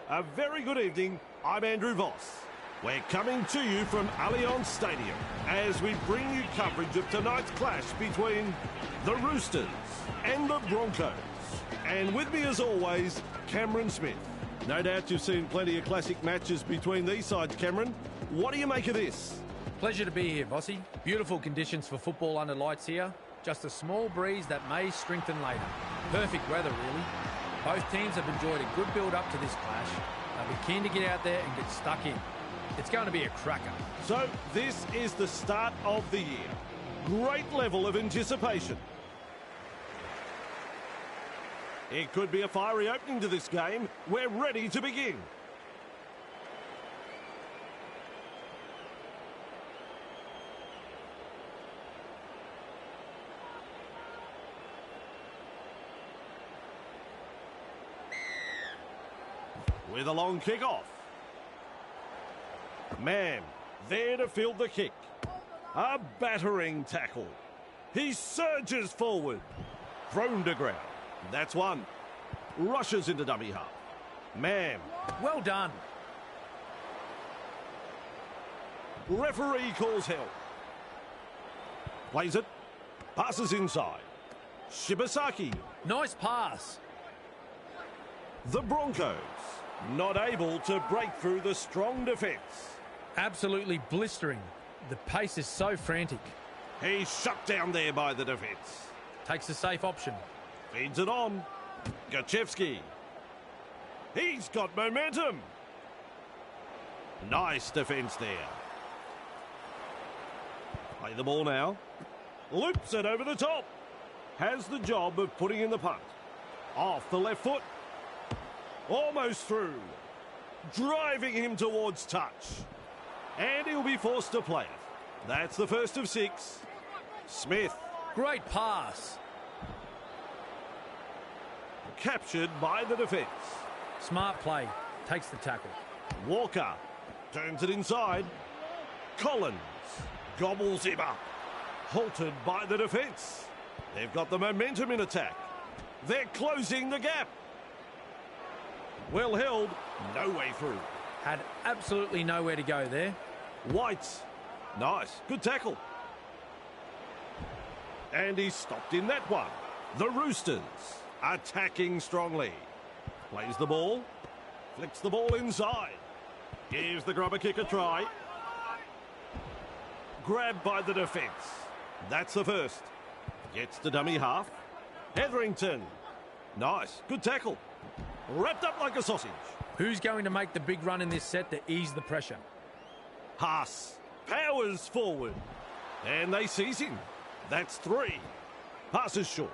A very good evening. I'm Andrew Voss. We're coming to you from Allianz Stadium as we bring you coverage of tonight's clash between the Roosters and the Broncos. And with me as always, Cameron Smith. No doubt you've seen plenty of classic matches between these sides, Cameron. What do you make of this? Pleasure to be here, Vossi. Beautiful conditions for football under lights here. Just a small breeze that may strengthen later. Perfect weather, really. Both teams have enjoyed a good build-up to this clash. They'll be keen to get out there and get stuck in. It's going to be a cracker. So, this is the start of the year. Great level of anticipation. It could be a fiery opening to this game. We're ready to begin. With a long kick-off. Man, there to field the kick. A battering tackle. He surges forward. Thrown to ground. That's one. Rushes into dummy half. Man. Well done. Referee calls help. Plays it. Passes inside. Shibasaki. Nice pass. The Broncos not able to break through the strong defence. Absolutely blistering. The pace is so frantic. He's shut down there by the defence. Takes a safe option. Feeds it on. Gachevsky. He's got momentum. Nice defence there. Play the ball now. Loops it over the top. Has the job of putting in the punt. Off the left foot. Almost through. Driving him towards touch. And he'll be forced to play it. That's the first of 6. Smith. Great pass. Captured by the defence. Smart play. Takes the tackle. Walker. Turns it inside. Collins. Gobbles him up. Halted by the defence. They've got the momentum in attack. They're closing the gap. Well held. No way through. Had absolutely nowhere to go there. White. Nice. Good tackle. And he's stopped in that one. The Roosters attacking strongly. Plays the ball. Flicks the ball inside. Gives the grubber kick a try. Grabbed by the defence. That's the first. Gets to dummy half. Hetherington. Nice. Good tackle. Wrapped up like a sausage. Who's going to make the big run in this set to ease the pressure? Haas powers forward. And they seize him. That's 3. Passes short.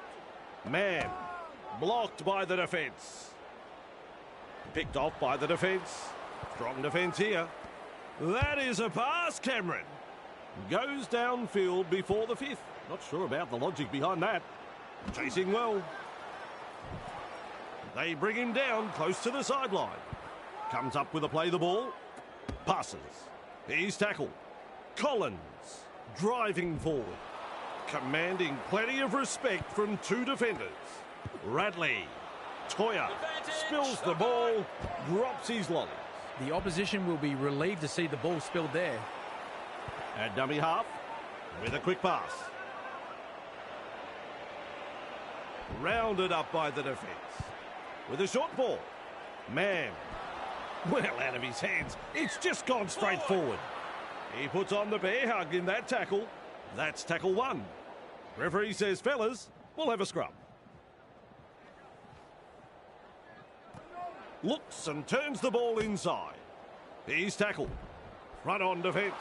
Man. Blocked by the defence. Picked off by the defence. Strong defence here. That is a pass, Cameron. Goes downfield before the 5th. Not sure about the logic behind that. Chasing well. They bring him down close to the sideline. Comes up with a play the ball. Passes. He's tackled. Collins driving forward. Commanding plenty of respect from 2 defenders. Radley. Toya spills the ball. Drops his lollies. The opposition will be relieved to see the ball spilled there. At dummy half with a quick pass. Rounded up by the defence. With a short ball. Man. Well out of his hands. It's just gone straight forward. He puts on the bear hug in that tackle. That's tackle 1. Referee says, fellas, we'll have a scrum. Looks and turns the ball inside. He's tackled. Front on defence.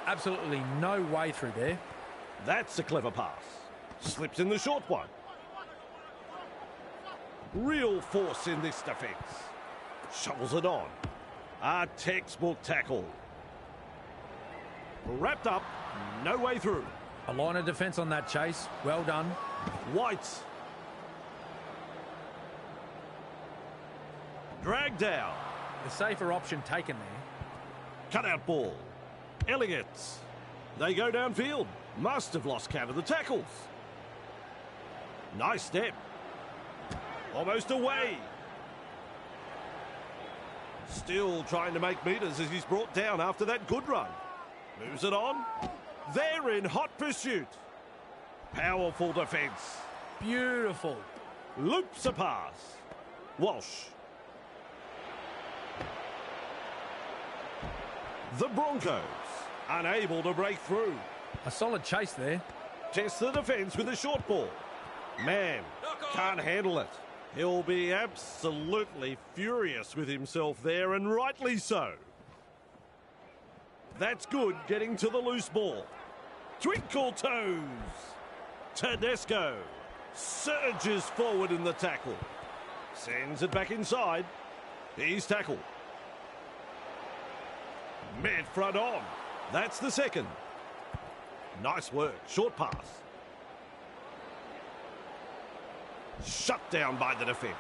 Absolutely no way through there. That's a clever pass. Slips in the short one. Real force in this defence. Shovels it on. A textbook tackle. Wrapped up. No way through. A line of defence on that chase. Well done. White. Dragged down. The safer option taken there. Cutout ball. Elliott. They go downfield. Must have lost count of the tackles. Nice step. Almost away. Still trying to make metres as he's brought down after that good run. Moves it on. They're in hot pursuit. Powerful defence. Beautiful. Loops a pass. Walsh. The Broncos unable to break through. A solid chase there. Test the defence with a short ball. Man, can't handle it. He'll be absolutely furious with himself there, and rightly so. That's good, getting to the loose ball. Twinkle toes. Tedesco surges forward in the tackle. Sends it back inside. He's tackled. Mid front on. That's the second. Nice work. Short pass. Shut down by the defence.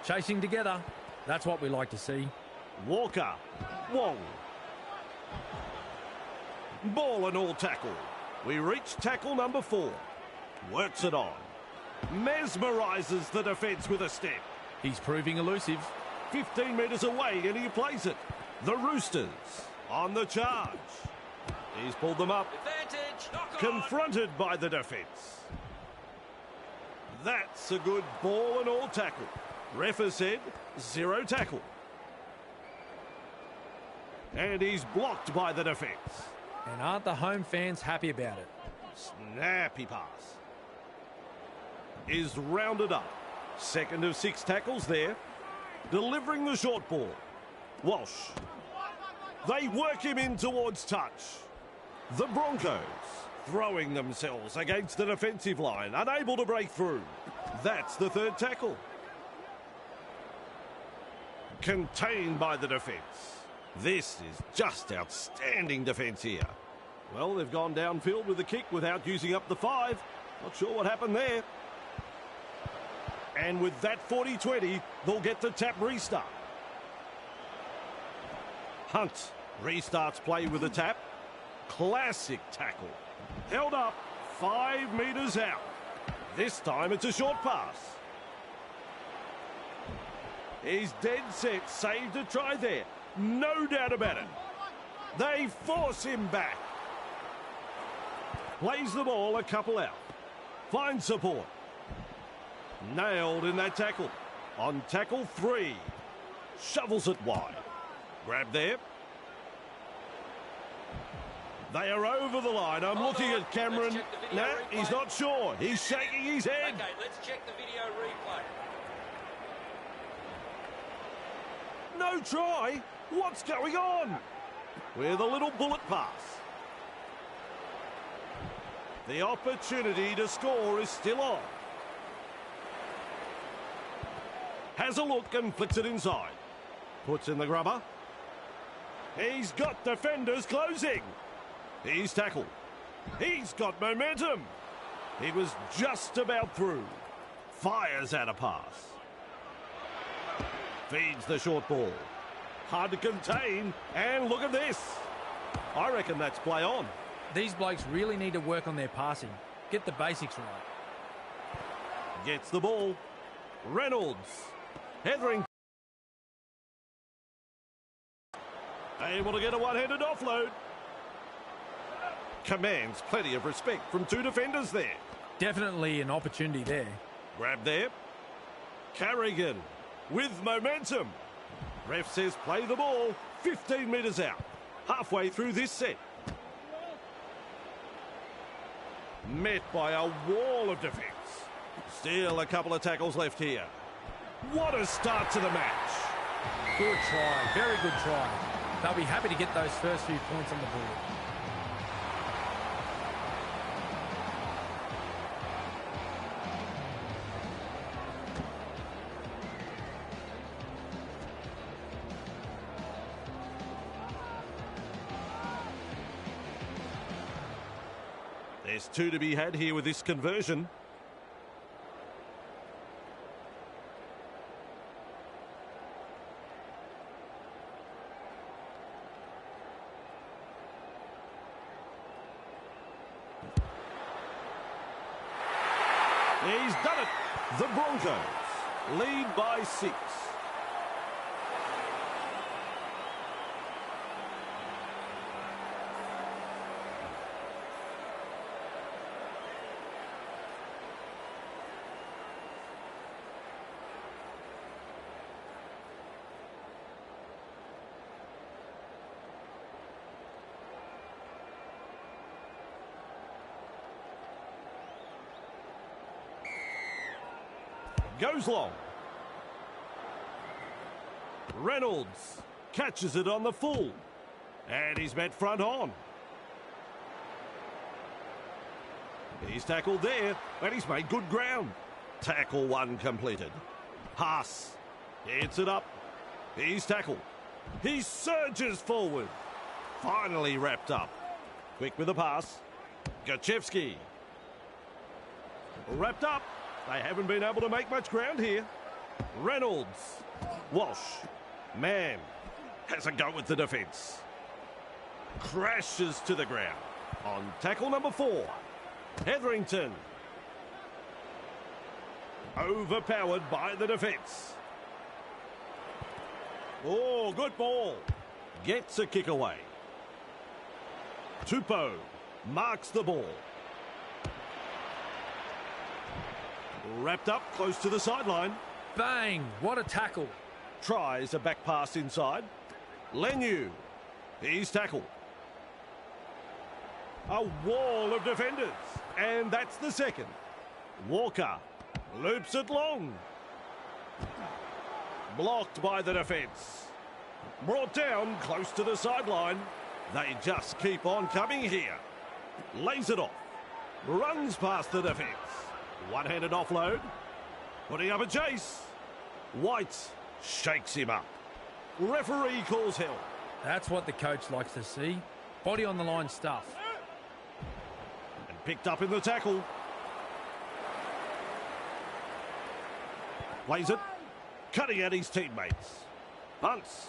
Chasing together. That's what we like to see. Walker. Wong. Ball and all tackle. We reach tackle number 4. Works it on. Mesmerises the defence with a step. He's proving elusive. 15 metres away and he plays it. The Roosters on the charge. He's pulled them up. Advantage. Knock on. Confronted by the defence. That's a good ball and all tackle. Ref has said 0 tackle. And he's blocked by the defence. And aren't the home fans happy about it? Snappy pass. Is rounded up. Second of 6 tackles there. Delivering the short ball. Walsh. They work him in towards touch. The Broncos throwing themselves against the defensive line, unable to break through. That's the 3rd tackle. Contained by the defence. This is just outstanding defence here. Well, they've gone downfield with the kick without using up the 5. Not sure what happened there. And with that 40-20, they'll get the tap restart. Hunt restarts play with a tap. Classic tackle. Held up 5 metres out. This time it's a short pass. He's dead set. Saved a try there. No doubt about it. They force him back. Plays the ball a couple out. Finds support. Nailed in that tackle. On tackle 3. Shovels it wide. Grab there. They are over the line. I'm looking at Cameron. No, he's not sure. He's shaking his head. Okay, let's check the video replay. No try. What's going on? With a little bullet pass. The opportunity to score is still on. Has a look and flicks it inside. Puts in the grubber. He's got defenders closing. He's tackled. He's got momentum. He was just about through. Fires out a pass. Feeds the short ball. Hard to contain. And look at this. I reckon that's play on. These blokes really need to work on their passing. Get the basics right. Gets the ball. Reynolds. Hetherington. Able to get a one-handed offload. Commands plenty of respect from 2 defenders there. Definitely an opportunity there. Grab there. Carrigan with momentum. Ref says play the ball 15 metres out. Halfway through this set. Met by a wall of defence. Still a couple of tackles left here. What a start to the match. Good try. Very good try. They'll be happy to get those first few points on the board. There's 2 to be had here with this conversion. He's done it. The Broncos lead by 6. Goes long. Reynolds catches it on the full. And he's met front on. He's tackled there, and he's made good ground. Tackle one completed. Haas hits it up. He's tackled. He surges forward. Finally wrapped up. Quick with the pass. Gachevsky. Wrapped up. They haven't been able to make much ground here. Reynolds. Walsh. Mann has a go with the defence. Crashes to the ground. On tackle number 4. Hetherington. Overpowered by the defence. Oh, good ball. Gets a kick away. Tupou marks the ball. Wrapped up close to the sideline. Bang! What a tackle. Tries a back pass inside. Lenu. He's tackled. A wall of defenders. And that's the second. Walker loops it long. Blocked by the defence. Brought down close to the sideline. They just keep on coming here. Lays it off. Runs past the defence. One-handed offload. Putting up a chase. White shakes him up. Referee calls help. That's what the coach likes to see. Body on the line stuff. And picked up in the tackle. Plays it. Cutting at his teammates. Hunts.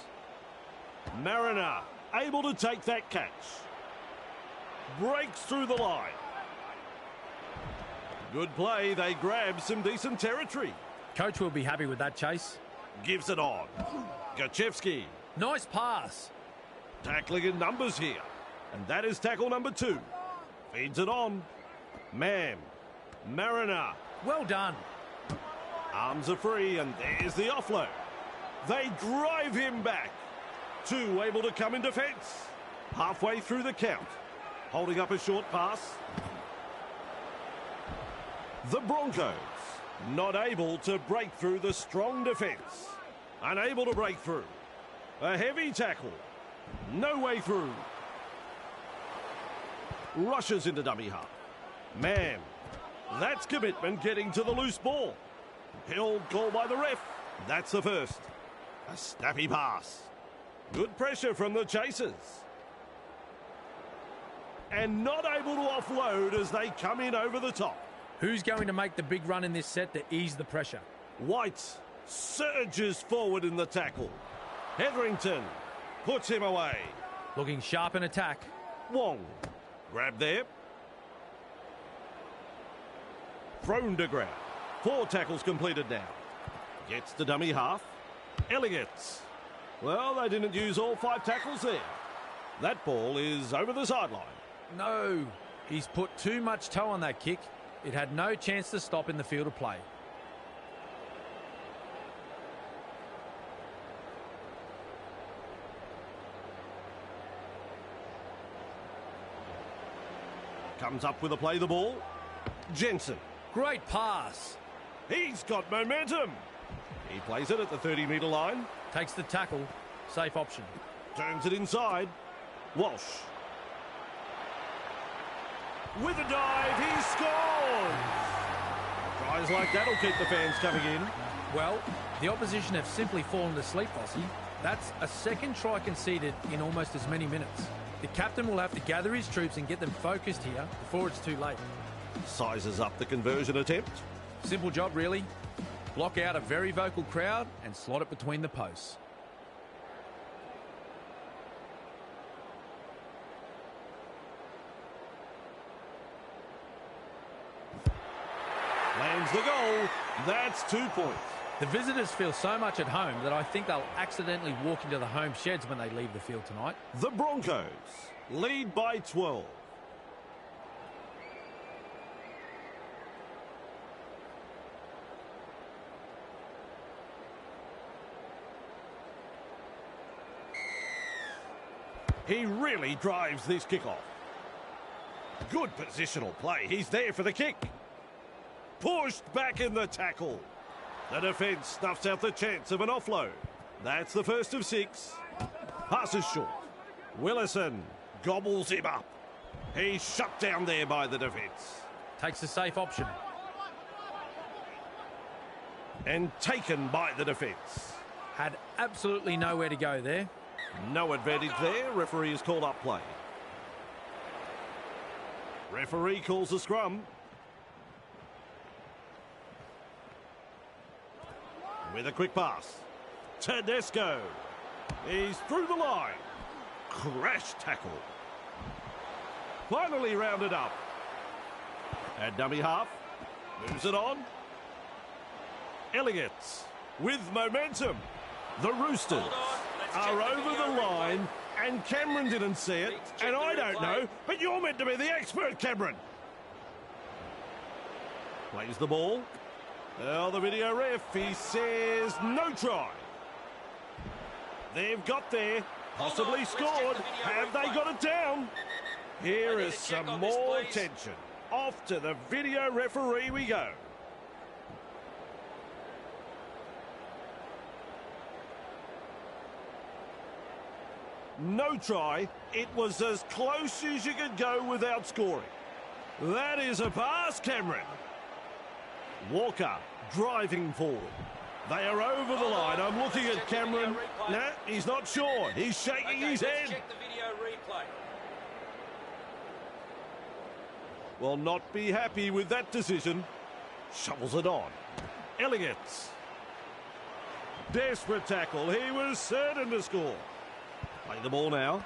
Mariner able to take that catch. Breaks through the line. Good play. They grab some decent territory. Coach will be happy with that chase. Gives it on. Gachevsky. Nice pass. Tackling in numbers here. And that is tackle number 2. Feeds it on. Mann. Mariner. Well done. Arms are free, and there's the offload. They drive him back. 2 able to come in defence. Halfway through the count. Holding up a short pass. The Broncos not able to break through the strong defence. Unable to break through. A heavy tackle. No way through. Rushes into dummy half. Mann. That's commitment getting to the loose ball. Held call by the ref. That's the first. A snappy pass. Good pressure from the chasers. And not able to offload as they come in over the top. Who's going to make the big run in this set to ease the pressure? White surges forward in the tackle. Hetherington puts him away. Looking sharp in attack. Wong. Grab there. Thrown to ground. 4 tackles completed now. Gets the dummy half. Elliott. Well, they didn't use all 5 tackles there. That ball is over the sideline. No, he's put too much toe on that kick. It had no chance to stop in the field of play. Comes up with a play the ball. Jensen. Great pass. He's got momentum. He plays it at the 30-metre line. Takes the tackle. Safe option. Turns it inside. Walsh. With a dive, he scores! Tries like that will keep the fans coming in. Well, the opposition have simply fallen asleep, Vossi. That's a second try conceded in almost as many minutes. The captain will have to gather his troops and get them focused here before it's too late. Sizes up the conversion attempt. Simple job, really. Block out a very vocal crowd and slot it between the posts. Lands the goal. That's 2 points. The visitors feel so much at home that I think they'll accidentally walk into the home sheds when they leave the field tonight. The Broncos lead by 12. He really drives this kickoff. Good positional play. He's there for the kick. Pushed back in the tackle. The defence snuffs out the chance of an offload. That's the first of 6. Passes short. Willison gobbles him up. He's shut down there by the defence. Takes the safe option. And taken by the defence. Had absolutely nowhere to go there. No advantage there. Referee has called up play. Referee calls a scrum. With a quick pass. Tedesco. He's through the line. Crash tackle. Finally rounded up. At dummy half. Moves it on. Elliott with momentum. The Roosters are over the line, and Cameron didn't see it, and I don't know, but you're meant to be the expert, Cameron. Plays the ball. Well, the video ref, he says no try. They've got there, possibly scored. Have they got it down? Here is some more tension. Off to the video referee we go. No try. It was as close as you could go without scoring. That is a pass, Cameron. Walker driving forward. They are over the line. I'm looking at Cameron. No, he's not sure. He's shaking his head. Check the video replay. Will not be happy with that decision. Shovels it on. Elliott. Desperate tackle. He was certain to score. Play the ball now.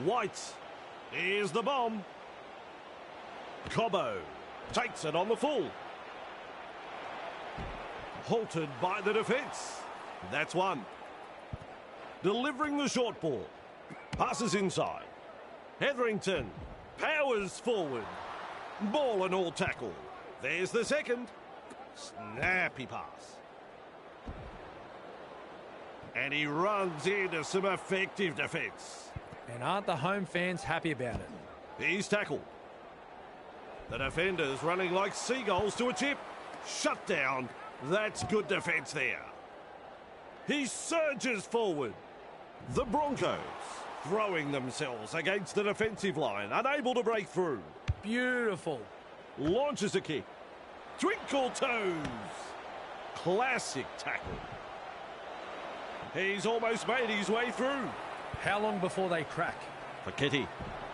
White. Here's the bomb. Cobbo takes it on the full. Halted by the defence. That's one. Delivering the short ball. Passes inside. Hetherington powers forward. Ball and all tackle. There's the second. Snappy pass. And he runs into some effective defence. And aren't the home fans happy about it? He's tackled. The defenders running like seagulls to a chip. Shut down. That's good defence there. He surges forward. The Broncos throwing themselves against the defensive line, unable to break through. Beautiful. Launches a kick. Twinkle toes. Classic tackle. He's almost made his way through. How long before they crack? Paquetti.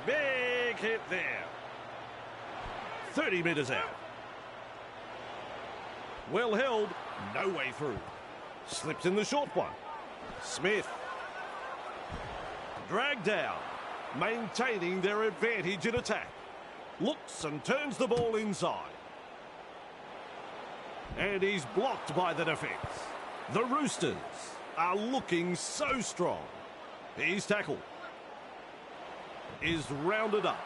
Big hit there. 30 metres out. Well held. No way through. Slips in the short one. Smith. Dragged down. Maintaining their advantage in attack. Looks and turns the ball inside. And he's blocked by the defence. The Roosters are looking so strong. He's tackled. Is rounded up.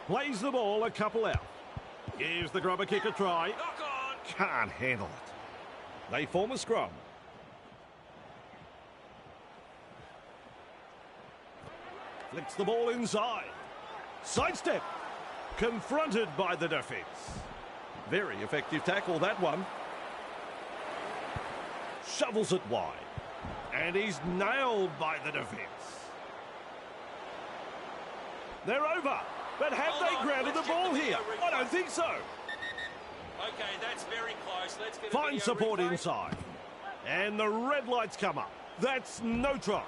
Plays the ball a couple out. Gives the grubber kick a try. Knock on. Can't handle it. They form a scrum. Flicks the ball inside. Sidestep. Confronted by the defence. Very effective tackle, that one. Shovels it wide. And he's nailed by the defence. They're over. But have they grounded the ball here? I don't think so. Okay, that's very close. Let's get a Fine video support replay. inside. And the red lights come up. That's no try.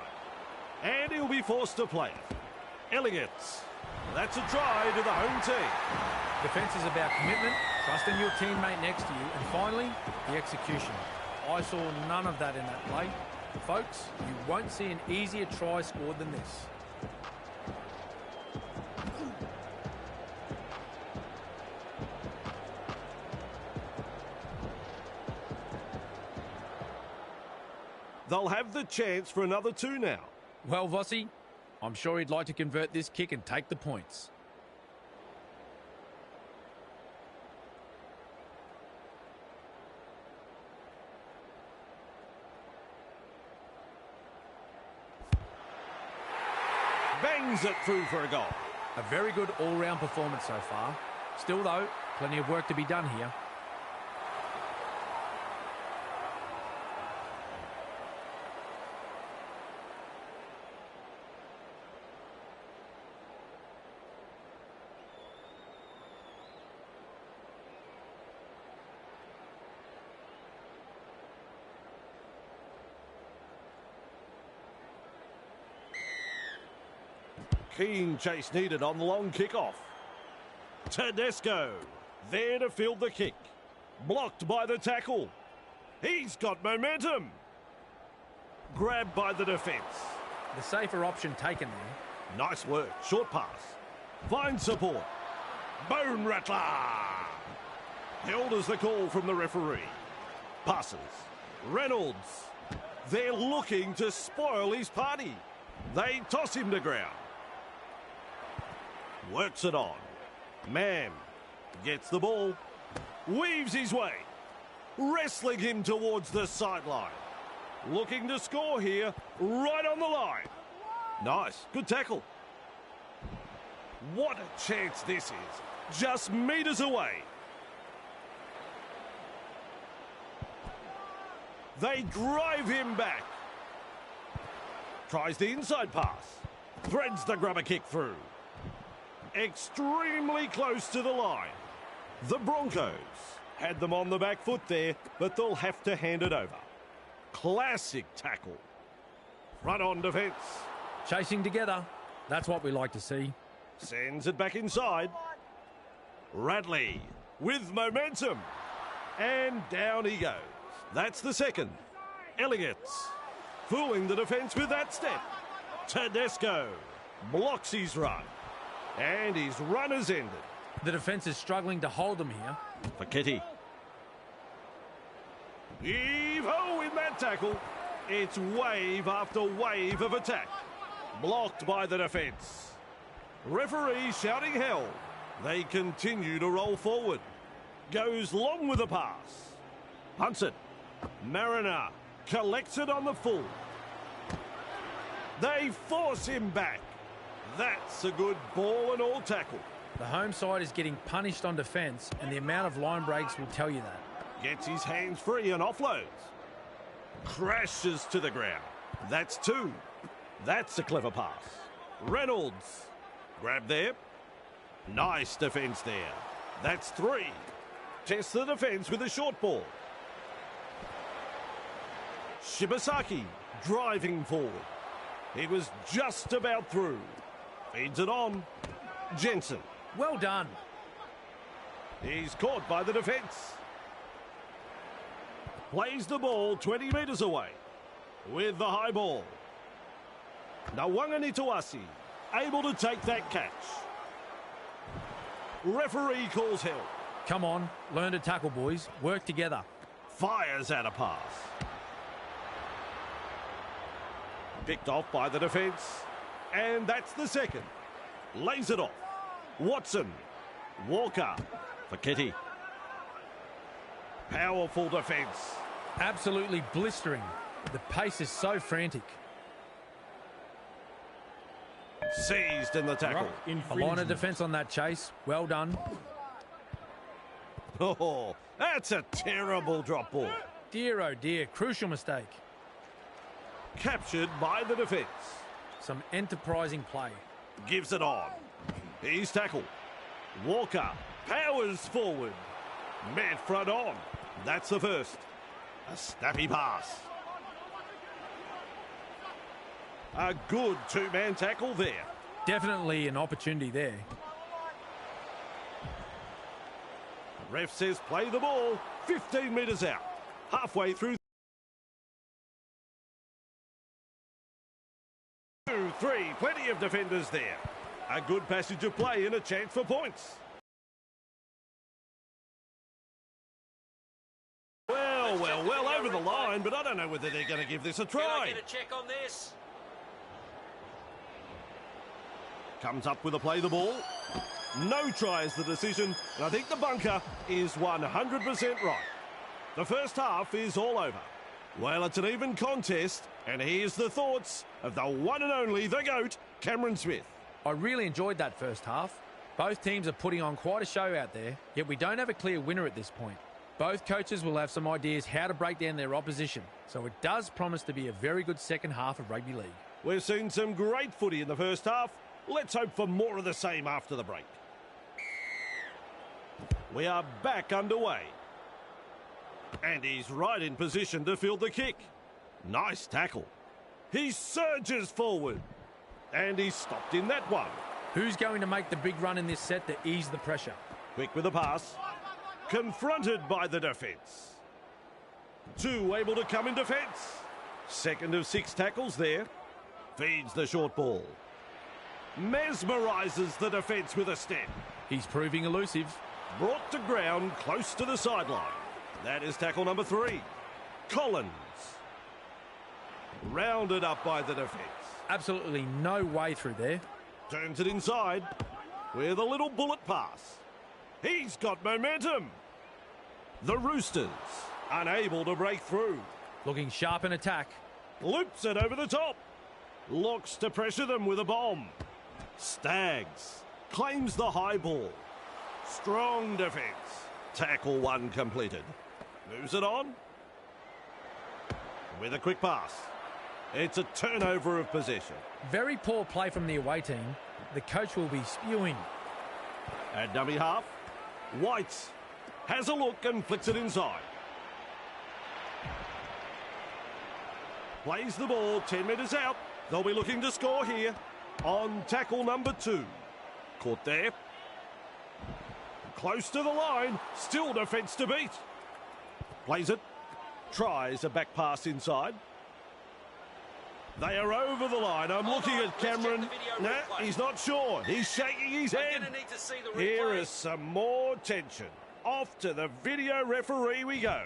And he'll be forced to play it. Elliott. That's a try to the home team. Defence is about commitment, trusting your teammate next to you, and finally, the execution. I saw none of that in that play. Folks, you won't see an easier try scored than this. They'll have the chance for another 2 now. Well, Vossi, I'm sure he'd like to convert this kick and take the points. Bangs it through for a goal. A very good all-round performance so far. Still, though, plenty of work to be done here. Keen chase needed on the long kick-off. Tedesco there to field the kick. Blocked by the tackle. He's got momentum. Grabbed by the defence. The safer option taken there. Nice work. Short pass. Finds support. Bone rattler. Held as the call from the referee. Passes. Reynolds. They're looking to spoil his party. They toss him to ground. Works it on. Mann gets the ball. Weaves his way. Wrestling him towards the sideline. Looking to score here. Right on the line. Nice. Good tackle. What a chance this is. Just metres away. They drive him back. Tries the inside pass. Threads the grubber kick through. Extremely close to the line. The Broncos had them on the back foot there, but they'll have to hand it over. Classic tackle. Front on defence. Chasing together. That's what we like to see. Sends it back inside. Radley with momentum. And down he goes. That's the second. Elliott's fooling the defence with that step. Tedesco blocks his run. And his run has ended. The defence is struggling to hold them here. For Kitty. Heave-ho in that tackle. It's wave after wave of attack. Blocked by the defence. Referee shouting hell. They continue to roll forward. Goes long with the pass. Hunts it. Mariner collects it on the full. They force him back. That's a good ball and all tackle. The home side is getting punished on defence, and the amount of line breaks will tell you that. Gets his hands free and offloads. Crashes to the ground. That's two. That's a clever pass. Reynolds. Grab there. Nice defence there. That's three. Tests the defence with a short ball. Shibasaki driving forward. He was just about through. Feeds it on. Jensen. Well done. He's caught by the defence. Plays the ball 20 metres away. With the high ball. Nwanganituasi able to take that catch. Referee calls help. Come on, learn to tackle, boys. Work together. Fires out a pass. Picked off by the defence. And that's the second. Lays it off. Watson. Walker. For Kitty. Powerful defence. Absolutely blistering. The pace is so frantic. Seized in the tackle. A line of defence on that chase. Well done. Oh, that's a terrible drop ball. Dear, oh dear. Crucial mistake. Captured by the defence. Some enterprising play. Gives it on. He's tackled. Walker powers forward. Met front on. That's the first. A snappy pass. A good two-man tackle there. Definitely an opportunity there. Ref says play the ball 15 metres out. Halfway through. 2-3, plenty of defenders there. A good passage of play and a chance for points. Well, over the line, but I don't know whether they're going to give this a try. Can I get a check on this? Comes up with a play the ball. No try is the decision, and I think the bunker is 100% right. The first half is all over. Well, it's an even contest, and here's the thoughts of the one and only, the GOAT, Cameron Smith. I really enjoyed that first half. Both teams are putting on quite a show out there, yet we don't have a clear winner at this point. Both coaches will have some ideas how to break down their opposition, so it does promise to be a very good second half of Rugby League. We've seen some great footy in the first half. Let's hope for more of the same after the break. We are back underway. And he's right in position to field the kick. Nice tackle. He surges forward. And he's stopped in that one. Who's going to make the big run in this set to ease the pressure? Quick with the pass. Confronted by the defence. Two able to come in defence. Second of 6 tackles there. Feeds the short ball. Mesmerises the defence with a step. He's proving elusive. Brought to ground close to the sideline. That is tackle number 3. Collins. Rounded up by the defence. Absolutely no way through there. Turns it inside with a little bullet pass. He's got momentum. The Roosters unable to break through. Looking sharp in attack. Loops it over the top. Looks to pressure them with a bomb. Stags claims the high ball. Strong defence. Tackle 1 completed. Moves it on. With a quick pass. It's a turnover of possession. Very poor play from the away team. The coach will be spewing. At dummy half, Whites has a look and flicks it inside. Plays the ball 10 metres out. They'll be looking to score here on tackle number 2. Caught there. Close to the line. Still defence to beat. Plays it. Tries a back pass inside. They are over the line. I'm looking at Cameron. No, he's not sure. He's shaking his head. Here is some more tension. Off to the video referee we go.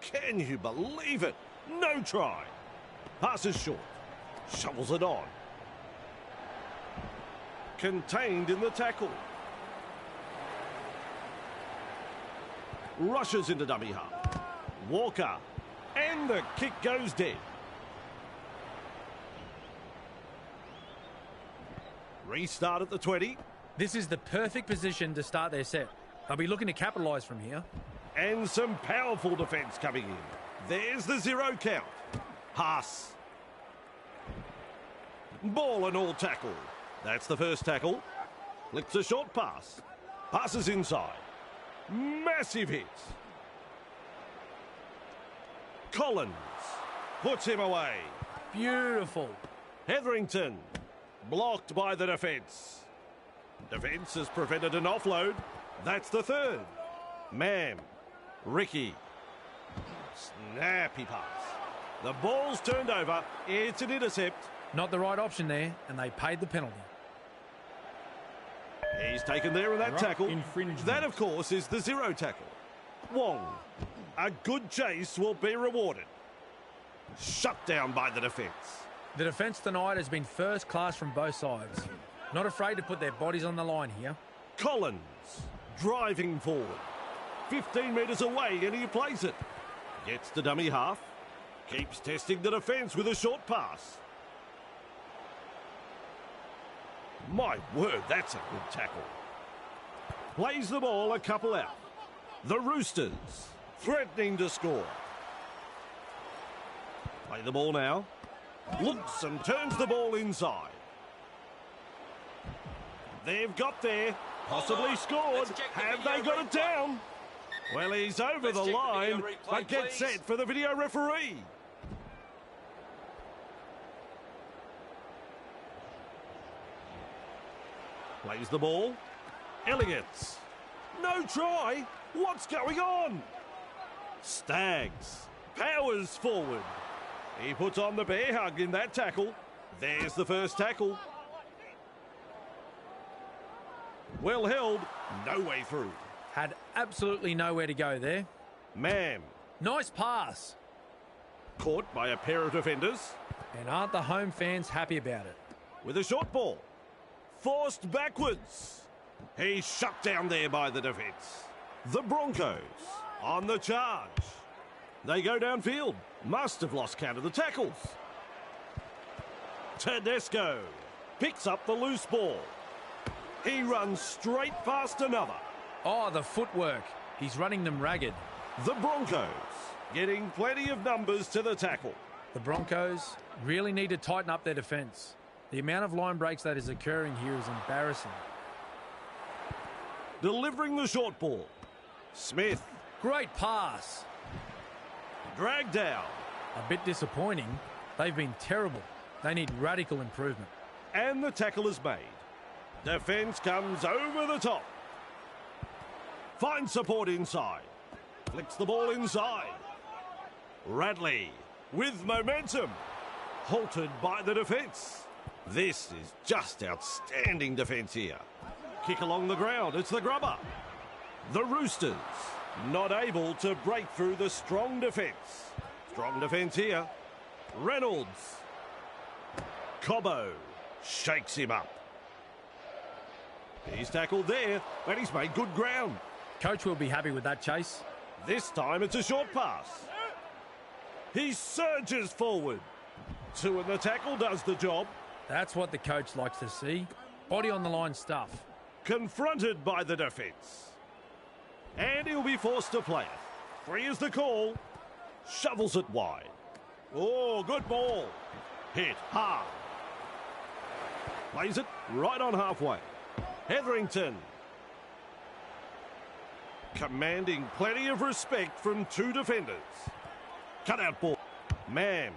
Can you believe it? No try. Passes short. Shovels it on. Contained in the tackle. Rushes into dummy half. Walker. And the kick goes dead. Restart at the 20. This is the perfect position to start their set. They'll be looking to capitalise from here. And some powerful defence coming in. There's the 0 count. Pass. Ball and all tackle. That's the first tackle. Flicks a short pass. Passes inside. Massive hit. Collins puts him away. Beautiful. Hetherington blocked by the defence. Defence has prevented an offload. That's the third. Mam. Ricky. Snappy pass. The ball's turned over. It's an intercept. Not the right option there, and they paid the penalty. He's taken there in that tackle. That, of course, is the 0 tackle. Wong. A good chase will be rewarded. Shut down by the defence. The defence tonight has been first class from both sides. Not afraid to put their bodies on the line here. Collins driving forward. 15 metres away and he plays it. Gets to dummy half. Keeps testing the defence with a short pass. My word, that's a good tackle. Plays the ball a couple out. The Roosters threatening to score. Play the ball now. Looks and turns the ball inside. They've got there. Possibly scored. Have they got it down? Well, he's over the line, but gets set for the video referee. Plays the ball. Elliott. No try. What's going on? Stags powers forward. He puts on the bear hug in that tackle. There's the first tackle. Well held. No way through. Had absolutely nowhere to go there. Mam. Nice pass. Caught by a pair of defenders. And aren't the home fans happy about it? With a short ball. Forced backwards. He's shut down there by the defence. The Broncos on the charge. They go downfield. Must have lost count of the tackles. Tedesco picks up the loose ball. He runs straight past another. Oh, the footwork. He's running them ragged. The Broncos getting plenty of numbers to the tackle. The Broncos really need to tighten up their defence. The amount of line breaks that is occurring here is embarrassing. Delivering the short ball. Smith. Great pass. Dragged down. A bit disappointing. They've been terrible. They need radical improvement. And the tackle is made. Defence comes over the top. Finds support inside. Flicks the ball inside. Radley with momentum. Halted by the defence. This is just outstanding defence here. Kick along the ground. It's the grubber. The Roosters not able to break through the strong defence. Strong defence here. Reynolds. Cobbo shakes him up. He's tackled there, but he's made good ground. Coach will be happy with that chase. This time it's a short pass. He surges forward. Two in the tackle does the job. That's what the coach likes to see. Body on the line stuff. Confronted by the defence. And he'll be forced to play it. Free is the call. Shovels it wide. Oh, good ball. Hit hard. Plays it right on halfway. Hetherington. Commanding plenty of respect from two defenders. Cut out ball. Man.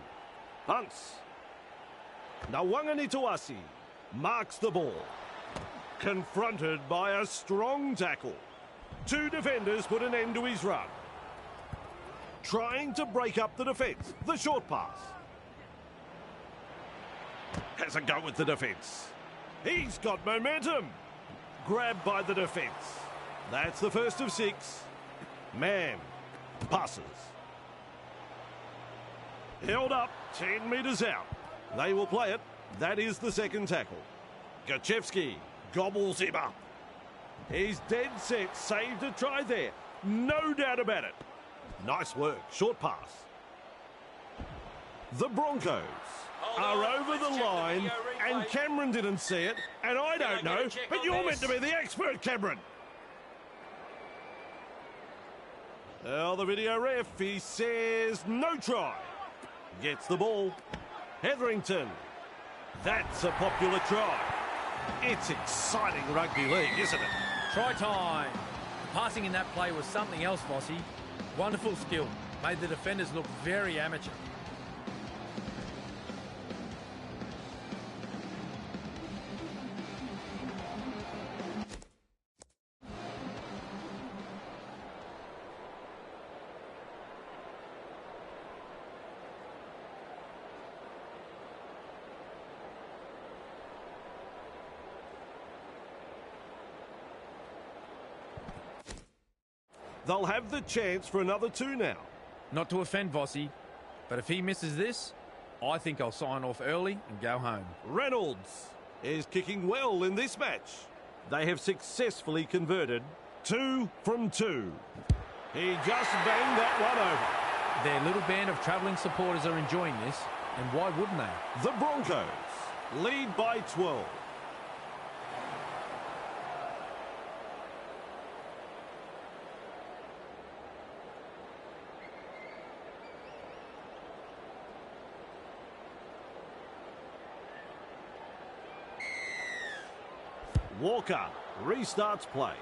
Hunts. Nawangani marks the ball. Confronted by a strong tackle. Two defenders put an end to his run. Trying to break up the defence. The short pass. Has a go with the defence. He's got momentum. Grabbed by the defence. That's the first of 6. Man passes. Held up 10 metres out. They will play it. That is the second tackle. Gachevsky gobbles him up. He's dead set. Saved a try there. No doubt about it. Nice work. Short pass. The Broncos are over the line, and Cameron didn't see it, and I don't know, but you're meant to be the expert, Cameron. Well, the video ref, he says no try. Gets the ball. Hetherington. That's a popular try. It's exciting rugby league, isn't it? Try time. The passing in that play was something else, Vossi. Wonderful skill. Made the defenders look very amateur. They'll have the chance for another 2 now. Not to offend Vossi, but if he misses this, I think I'll sign off early and go home. Reynolds is kicking well in this match. They have successfully converted 2 from 2. He just banged that one over. Their little band of travelling supporters are enjoying this, and why wouldn't they? The Broncos lead by 12. Walker restarts play.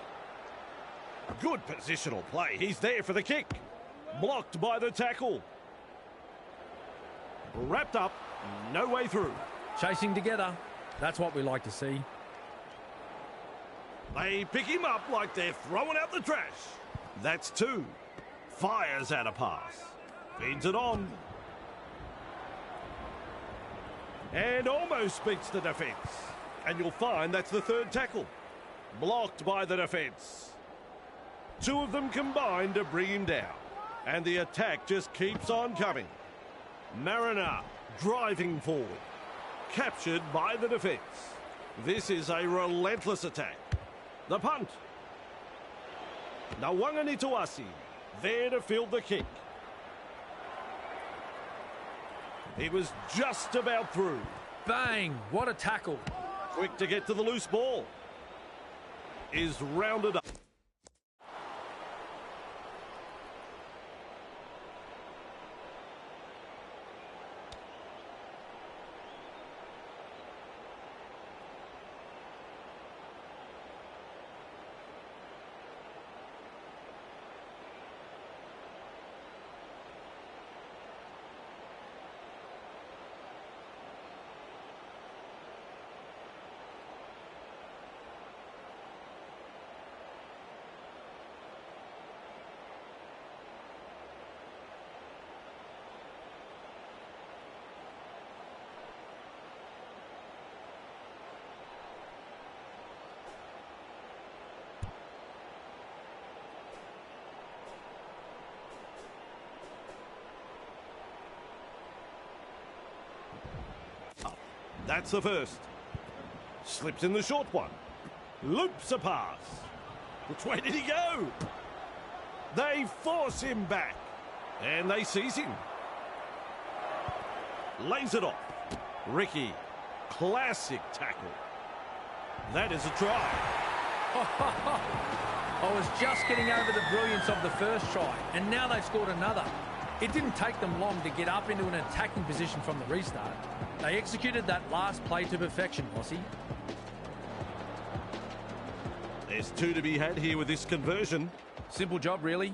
Good positional play. He's there for the kick. Blocked by the tackle. Wrapped up. No way through. Chasing together. That's what we like to see. They pick him up like they're throwing out the trash. That's 2. Fires out a pass. Feeds it on. And almost beats the defence. And you'll find that's the 3rd tackle. Blocked by the defence. 2 of them combined to bring him down. And the attack just keeps on coming. Mariner driving forward. Captured by the defence. This is a relentless attack. The punt. Nawangani there to field the kick. He was just about through. Bang! What a tackle. Quick to get to the loose ball. Is rounded up. That's the first. Slips in the short one. Loops a pass. Which way did he go? They force him back. And they seize him. Lays it off. Ricky. Classic tackle. That is a try. I was just getting over the brilliance of the first try, and now they've scored another. It didn't take them long to get up into an attacking position from the restart. They executed that last play to perfection, Bossy. There's two to be had here with this conversion. Simple job, really.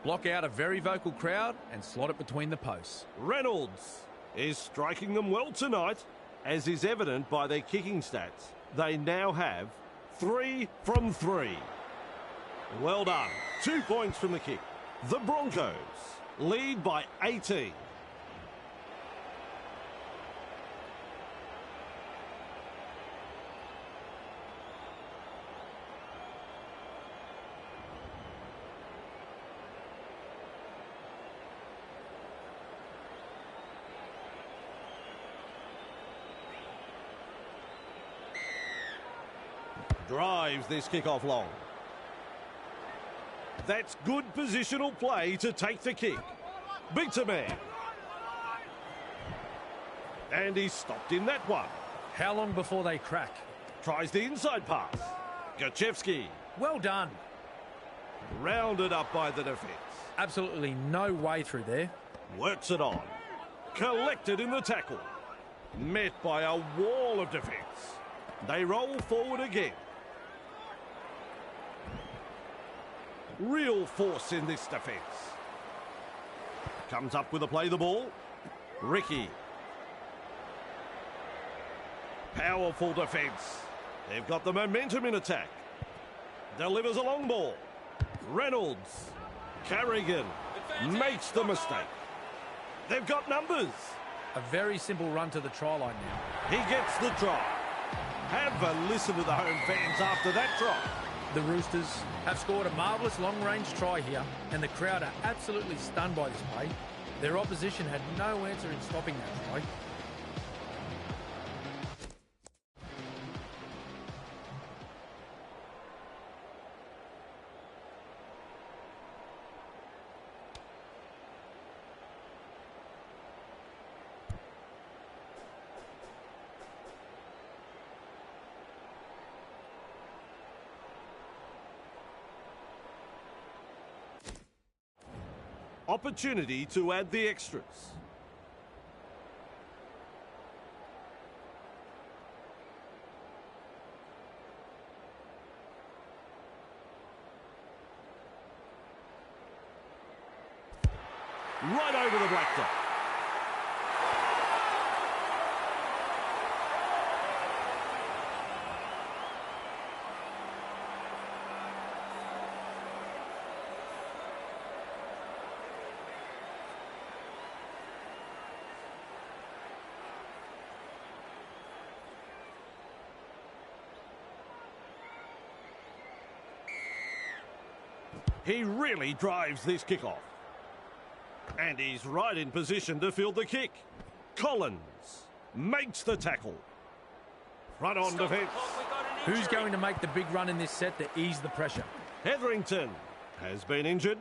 Block out a very vocal crowd and slot it between the posts. Reynolds is striking them well tonight, as is evident by their kicking stats. They now have 3 from 3. Well done. 2 points from the kick. The Broncos lead by 18. Drives this kickoff long. That's good positional play to take the kick. Beats a man. And he's stopped in that one. How long before they crack? Tries the inside pass. Gachevsky. Well done. Rounded up by the defence. Absolutely no way through there. Works it on. Collected in the tackle. Met by a wall of defence. They roll forward again. Real force in this defence. Comes up with a play the ball. Ricky. Powerful defence. They've got the momentum in attack. Delivers a long ball. Reynolds. Carrigan makes the mistake. They've got numbers. A very simple run to the try line now. He gets the try. Have a listen to the home fans after that try. The Roosters have scored a marvellous long-range try here, and the crowd are absolutely stunned by this play. Their opposition had no answer in stopping that try. Opportunity to add the extras. Right over the black dot. He really drives this kickoff. And he's right in position to field the kick. Collins makes the tackle. Front on defence. Who's going to make the big run in this set to ease the pressure? Hetherington has been injured.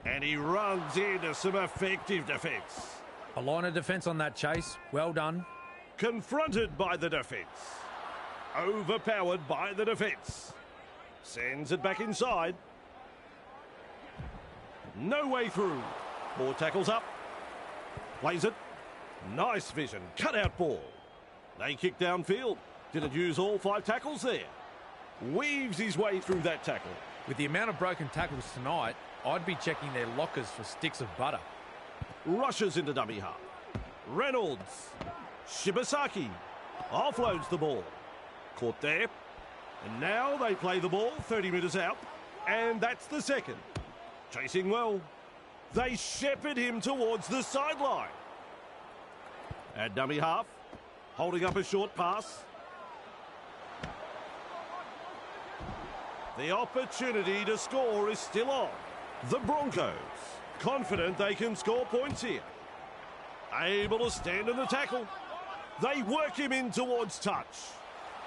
And he runs into some effective defence. A line of defence on that chase. Well done. Confronted by the defence. Overpowered by the defence. Sends it back inside. No way through. 4 tackles up. Plays it. Nice vision. Cut out ball. They kick downfield. Didn't use all 5 tackles there. Weaves his way through that tackle. With the amount of broken tackles tonight, I'd be checking their lockers for sticks of butter. Rushes into dummy half. Reynolds. Shibasaki. Offloads the ball. Caught there. And now they play the ball 30 metres out. And that's the second. Chasing well. They shepherd him towards the sideline. At dummy half. Holding up a short pass. The opportunity to score is still on. The Broncos, confident they can score points here. Able to stand in the tackle. They work him in towards touch.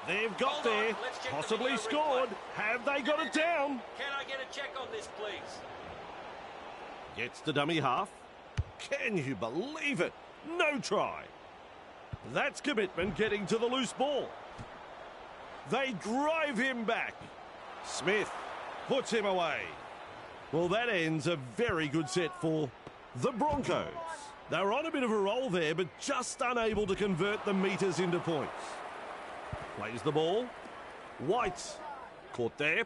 They've got Hold on, there, let's check the possibly video scored. replay. Have they got it down? Can I get a check on this, please? Gets the dummy half. Can you believe it? No try. That's commitment getting to the loose ball. They drive him back. Smith puts him away. Well, that ends a very good set for the Broncos. They're on a bit of a roll there, but just unable to convert the metres into points. Plays the ball. White caught there.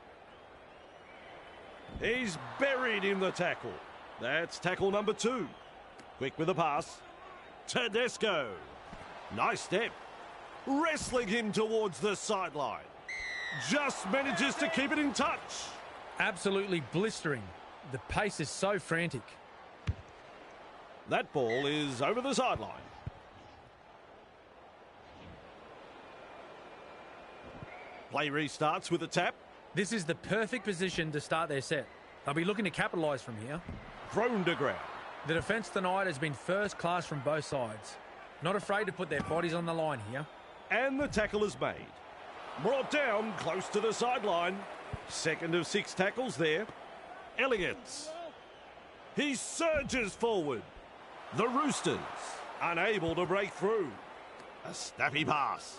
He's buried in the tackle. That's tackle number 2. Quick with the pass. Tedesco. Nice step. Wrestling him towards the sideline. Just manages to keep it in touch. Absolutely blistering. The pace is so frantic. That ball is over the sideline. Play restarts with a tap. This is the perfect position to start their set. They'll be looking to capitalise from here. Thrown to ground. The defence tonight has been first class from both sides. Not afraid to put their bodies on the line here. And the tackle is made. Brought down close to the sideline. Second of 6 tackles there. Elegance. He surges forward. The Roosters unable to break through. A snappy pass.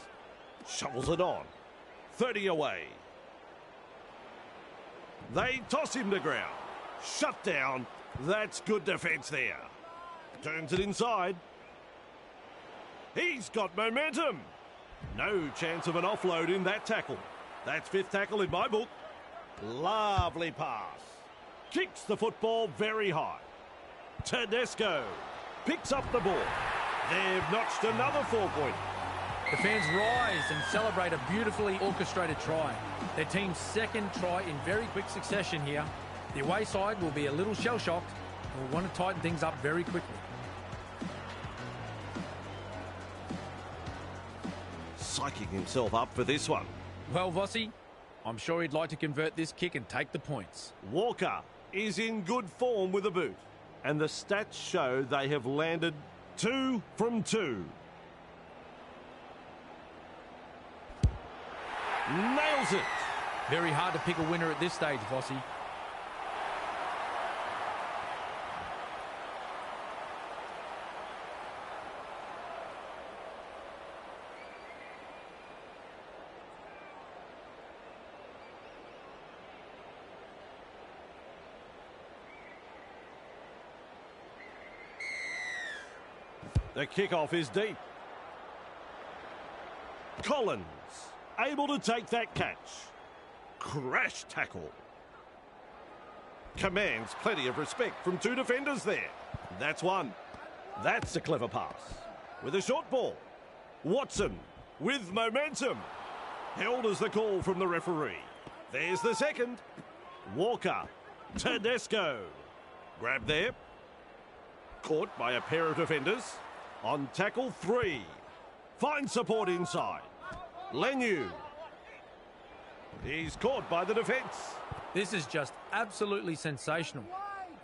Shovels it on. 30 away. They toss him to ground. Shut down. That's good defence there. Turns it inside. He's got momentum. No chance of an offload in that tackle. That's 5th tackle in my book. Lovely pass. Kicks the football very high. Tedesco picks up the ball. They've notched another 4-point. The fans rise and celebrate a beautifully orchestrated try. Their team's second try in very quick succession here. The away side will be a little shell-shocked and will want to tighten things up very quickly. Psyching himself up for this one. Well, Vossi, I'm sure he'd like to convert this kick and take the points. Walker is in good form with a boot. And the stats show they have landed 2 from 2. Nails it. Very hard to pick a winner at this stage, Vossi. The kickoff is deep. Collins able to take that catch. Crash tackle. Commands plenty of respect from 2 defenders there. That's one. That's a clever pass. With a short ball. Watson with momentum. Held as the call from the referee. There's the second. Walker. Tedesco. Grab there. Caught by a pair of defenders. On tackle 3. Finds support inside. Lenu. He's caught by the defence. This is just absolutely sensational.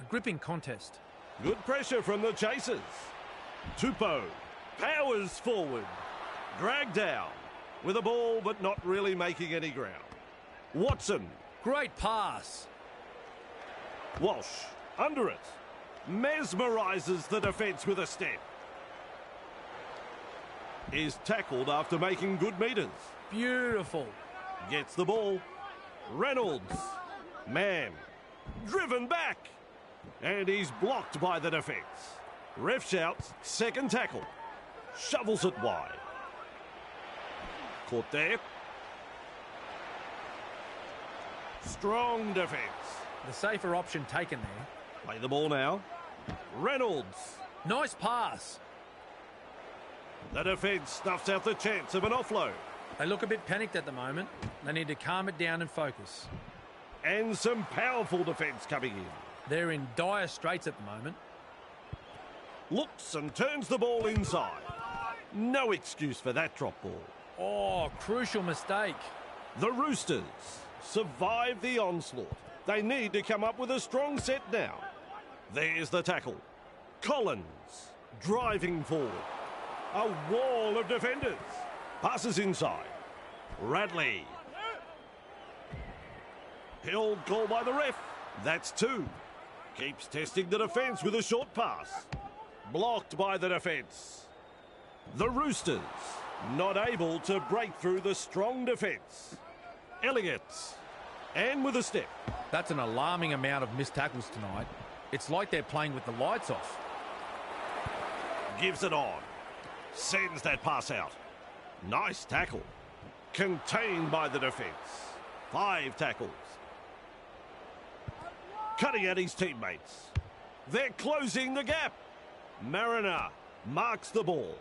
A gripping contest. Good pressure from the chasers. Tupou powers forward. Dragged down with a ball but not really making any ground. Watson. Great pass. Walsh under it. Mesmerises the defence with a step. Is tackled after making good metres. Beautiful. Gets the ball. Reynolds. Man. Driven back. And he's blocked by the defence. Ref shouts, second tackle. Shovels it wide. Caught there. Strong defence. The safer option taken there. Play the ball now. Reynolds. Nice pass. The defence snuffs out the chance of an offload. They look a bit panicked at the moment. They need to calm it down and focus. And some powerful defence coming in. They're in dire straits at the moment. Looks and turns the ball inside. No excuse for that drop ball. Oh, crucial mistake. The Roosters survive the onslaught. They need to come up with a strong set now. There's the tackle. Collins driving forward. A wall of defenders. Passes inside. Radley. Held call by the ref. That's 2. Keeps testing the defence with a short pass. Blocked by the defence. The Roosters not able to break through the strong defence. Elliott. And with a step. That's an alarming amount of missed tackles tonight. It's like they're playing with the lights off. Gives it on. Sends that pass out. Nice tackle. Contained by the defence. 5 tackles. Cutting at his teammates. They're closing the gap. Mariner marks the ball.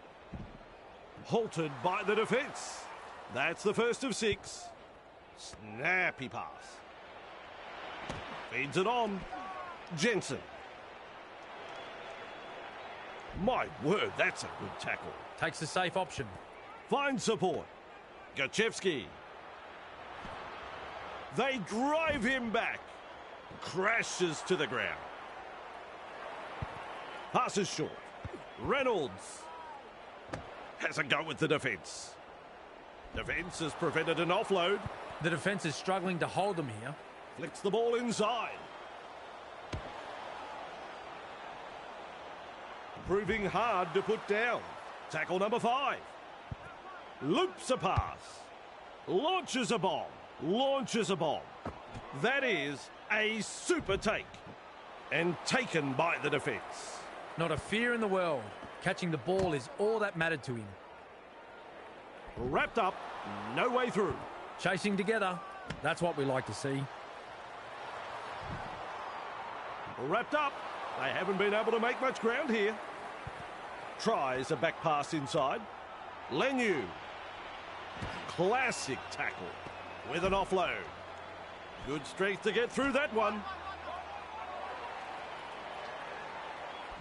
Halted by the defence. That's the first of 6. Snappy pass. Feeds it on. Jensen. My word, that's a good tackle. Takes the safe option. Finds support. Gachevsky. They drive him back. Crashes to the ground. Passes short. Reynolds has a go with the defence. Defence has prevented an offload. The defence is struggling to hold them here. Flicks the ball inside. Proving hard to put down. Tackle number 5. Loops a pass. Launches a bomb. Launches a bomb. That is a super take. And taken by the defence. Not a fear in the world. Catching the ball is all that mattered to him. Wrapped up. No way through. Chasing together. That's what we like to see. Wrapped up. They haven't been able to make much ground here. Tries a back pass inside. Lenu. Classic tackle with an offload. Good strength to get through that one.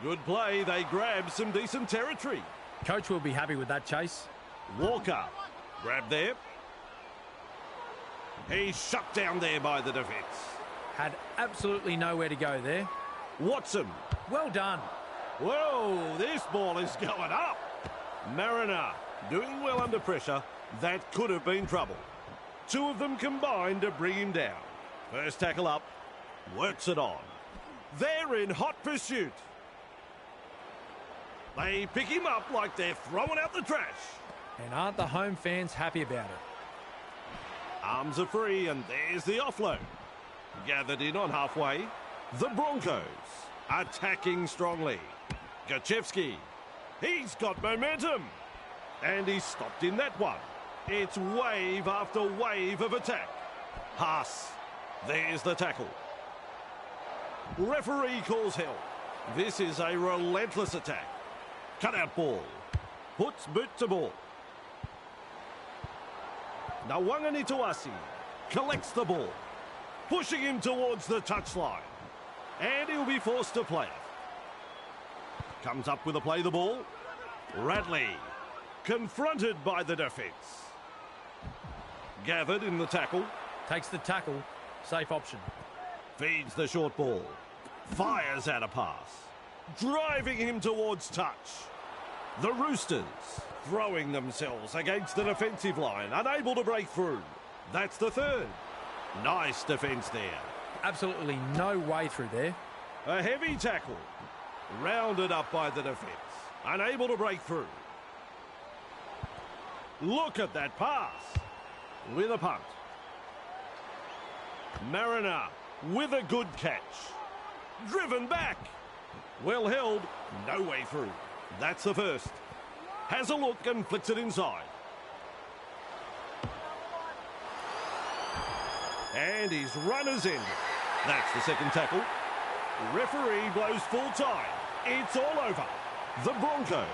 Good play. They grab some decent territory. Coach will be happy with that chase. Walker. Grab there. He's shut down there by the defence. Had absolutely nowhere to go there. Watson. Well done. Whoa, this ball is going up. Mariner doing well under pressure. That could have been trouble. 2 of them combined to bring him down. First tackle up. Works it on. They're in hot pursuit. They pick him up like they're throwing out the trash. And aren't the home fans happy about it? Arms are free and there's the offload. Gathered in on halfway. The Broncos attacking strongly. Gachevsky. He's got momentum. And he's stopped in that one. It's wave after wave of attack. Pass. There's the tackle. Referee calls hell. This is a relentless attack. Cut out ball. Puts boot to ball. Nawanganituasi collects the ball. Pushing him towards the touchline. And he'll be forced to play it. Comes up with a play the ball. Radley. Confronted by the defence. Gathered in the tackle. Takes the tackle. Safe option. Feeds the short ball. Fires out a pass. Driving him towards touch. The Roosters throwing themselves against the defensive line. Unable to break through. That's the 3rd. Nice defence there. Absolutely no way through there. A heavy tackle. Rounded up by the defence. Unable to break through. Look at that pass. With a punt. Mariner with a good catch. Driven back. Well held. No way through. That's the first. Has a look and flicks it inside. And his runner's ended. That's the second tackle. Referee blows full time. It's all over. The Broncos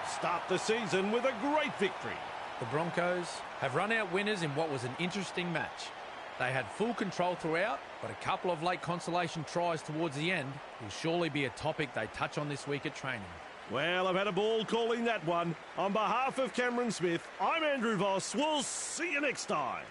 start the season with a great victory. The Broncos have run out winners in what was an interesting match. They had full control throughout, but a couple of late consolation tries towards the end will surely be a topic they touch on this week at training. Well, I've had a ball calling that one. On behalf of Cameron Smith, I'm Andrew Voss. We'll see you next time.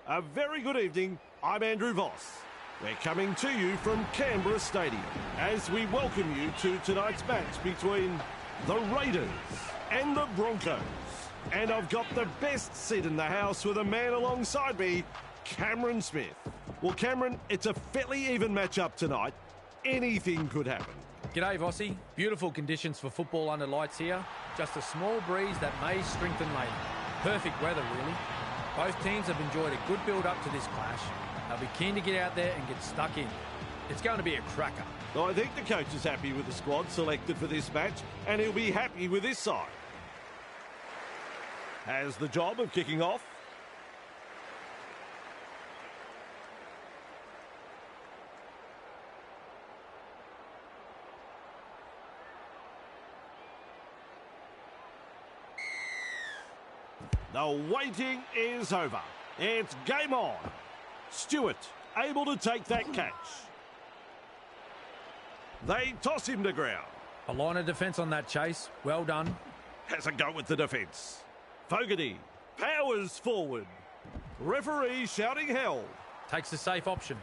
A very good evening. I'm Andrew Voss. We're coming to you from Canberra Stadium as we welcome you to tonight's match between the Raiders and the Broncos. And I've got the best seat in the house with a man alongside me, Cameron Smith. Well, Cameron, it's a fairly even matchup tonight. Anything could happen. G'day, Vossi. Beautiful conditions for football under lights here. Just a small breeze that may strengthen later. Perfect weather, really. Both teams have enjoyed a good build-up to this clash. They'll be keen to get out there and get stuck in. It's going to be a cracker. I think the coach is happy with the squad selected for this match, and he'll be happy with this side. Has the job of kicking off. The waiting is over. It's game on. Stewart able to take that catch. They toss him to ground. A line of defence on that chase. Well done. Has a go with the defence. Fogarty powers forward. Referee shouting hell. Takes the safe option.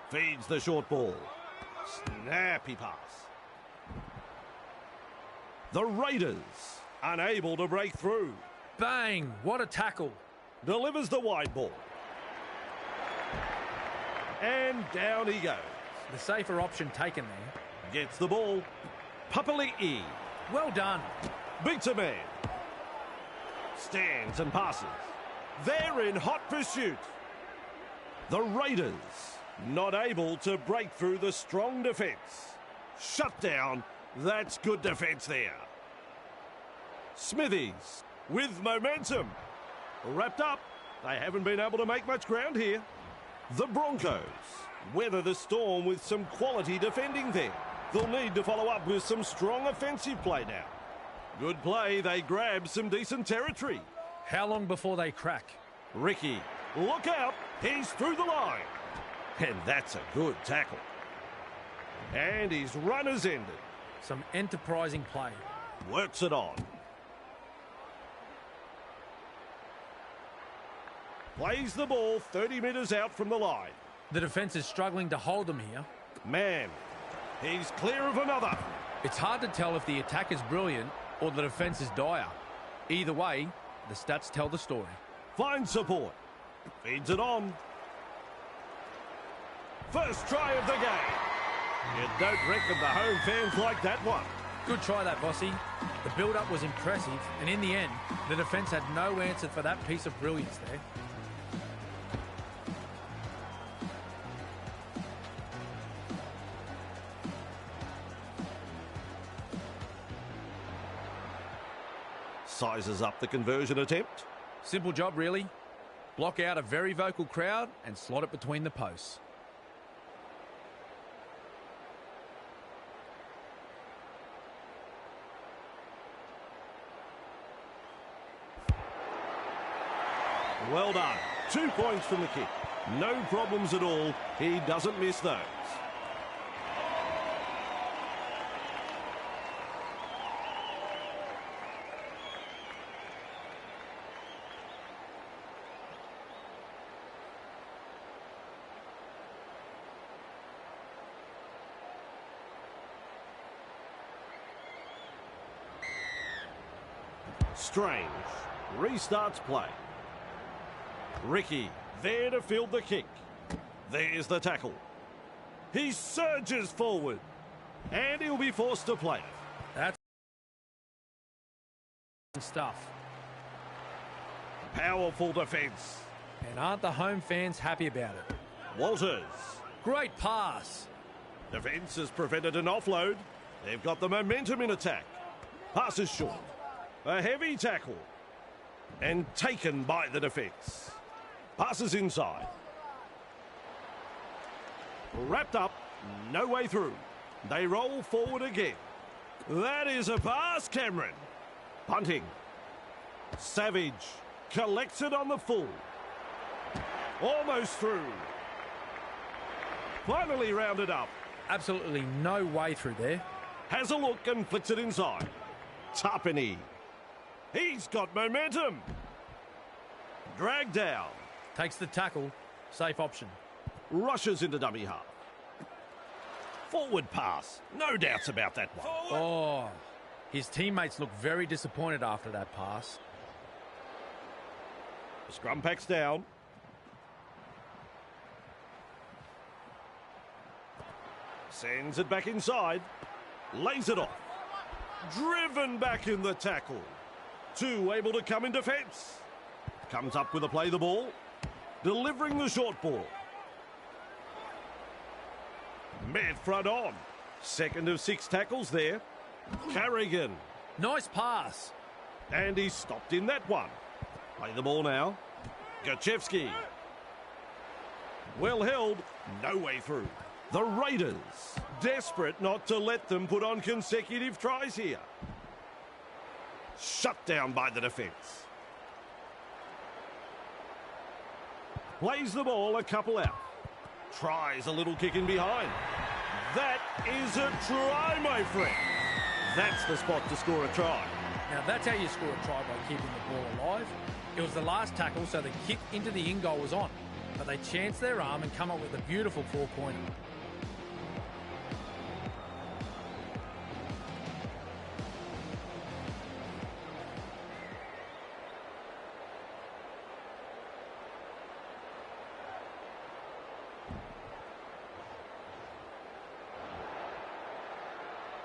Feeds the short ball. Snappy pass. The Raiders unable to break through. Bang! What a tackle. Delivers the wide ball. And down he goes. The safer option taken there. Gets the ball. Papali'i. Well done. Beats a man. Stands and passes. They're in hot pursuit. The Raiders not able to break through the strong defence. Shut down. That's good defence there. Smithies with momentum. Wrapped up. They haven't been able to make much ground here. The Broncos weather the storm with some quality defending there. They'll need to follow up with some strong offensive play now. Good play. They grab some decent territory. How long before they crack? Ricky, look out. He's through the line. And that's a good tackle. And his run has ended. Some enterprising play. Works it on. Plays the ball 30 metres out from the line. The defence is struggling to hold them here. Man, he's clear of another. It's hard to tell if the attack is brilliant or the defence is dire. Either way, the stats tell the story. Finds support. Feeds it on. First try of the game. You don't reckon the home fans like that one. Good try that, Bossy. The build-up was impressive, and in the end, the defence had no answer for that piece of brilliance there. Sizes up the conversion attempt. Simple job, really. Block out a very vocal crowd and slot it between the posts. Well done. 2 points from the kick. No problems at all. He doesn't miss those. Strange. Restarts play. Ricky there to field the kick. There's the tackle. He surges forward. And he'll be forced to play it. That's stuff. Powerful defence. And aren't the home fans happy about it? Walters. Great pass. Defence has prevented an offload. They've got the momentum in attack. Pass is short. A heavy tackle. And taken by the defence. Passes inside. Wrapped up. No way through. They roll forward again. That is a pass, Cameron. Punting. Savage collects it on the full. Almost through. Finally rounded up. Absolutely no way through there. Has a look and flicks it inside. Tapani. He's got momentum. Dragged down. Takes the tackle. Safe option. Rushes into dummy half. Forward pass. No doubts about that one. Oh, his teammates look very disappointed after that pass. Scrum packs down. Sends it back inside. Lays it off. Driven back in the tackle. Two able to come in defence. Comes up with a play the ball. Delivering the short ball. Met front on. Second of 6 tackles there. Carrigan. Nice pass. And he's stopped in that one. Play the ball now. Gachevsky. Well held. No way through. The Raiders. Desperate not to let them put on consecutive tries here. Shut down by the defence. Plays the ball a couple out. Tries a little kick in behind. That is a try, my friend. That's the spot to score a try. Now that's how you score a try, by keeping the ball alive. It was the last tackle, so the kick into the in goal was on. But they chanced their arm and come up with a beautiful 4-pointer.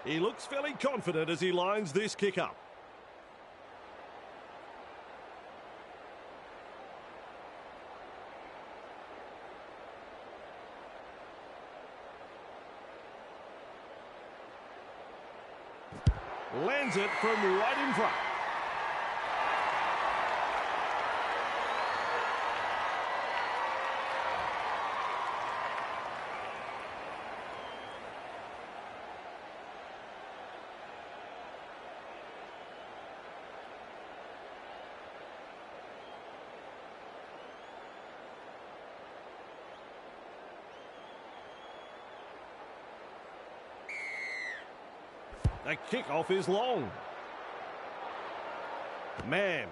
He looks fairly confident as he lines this kick up. Lands it from right in front. The kickoff is long. Mann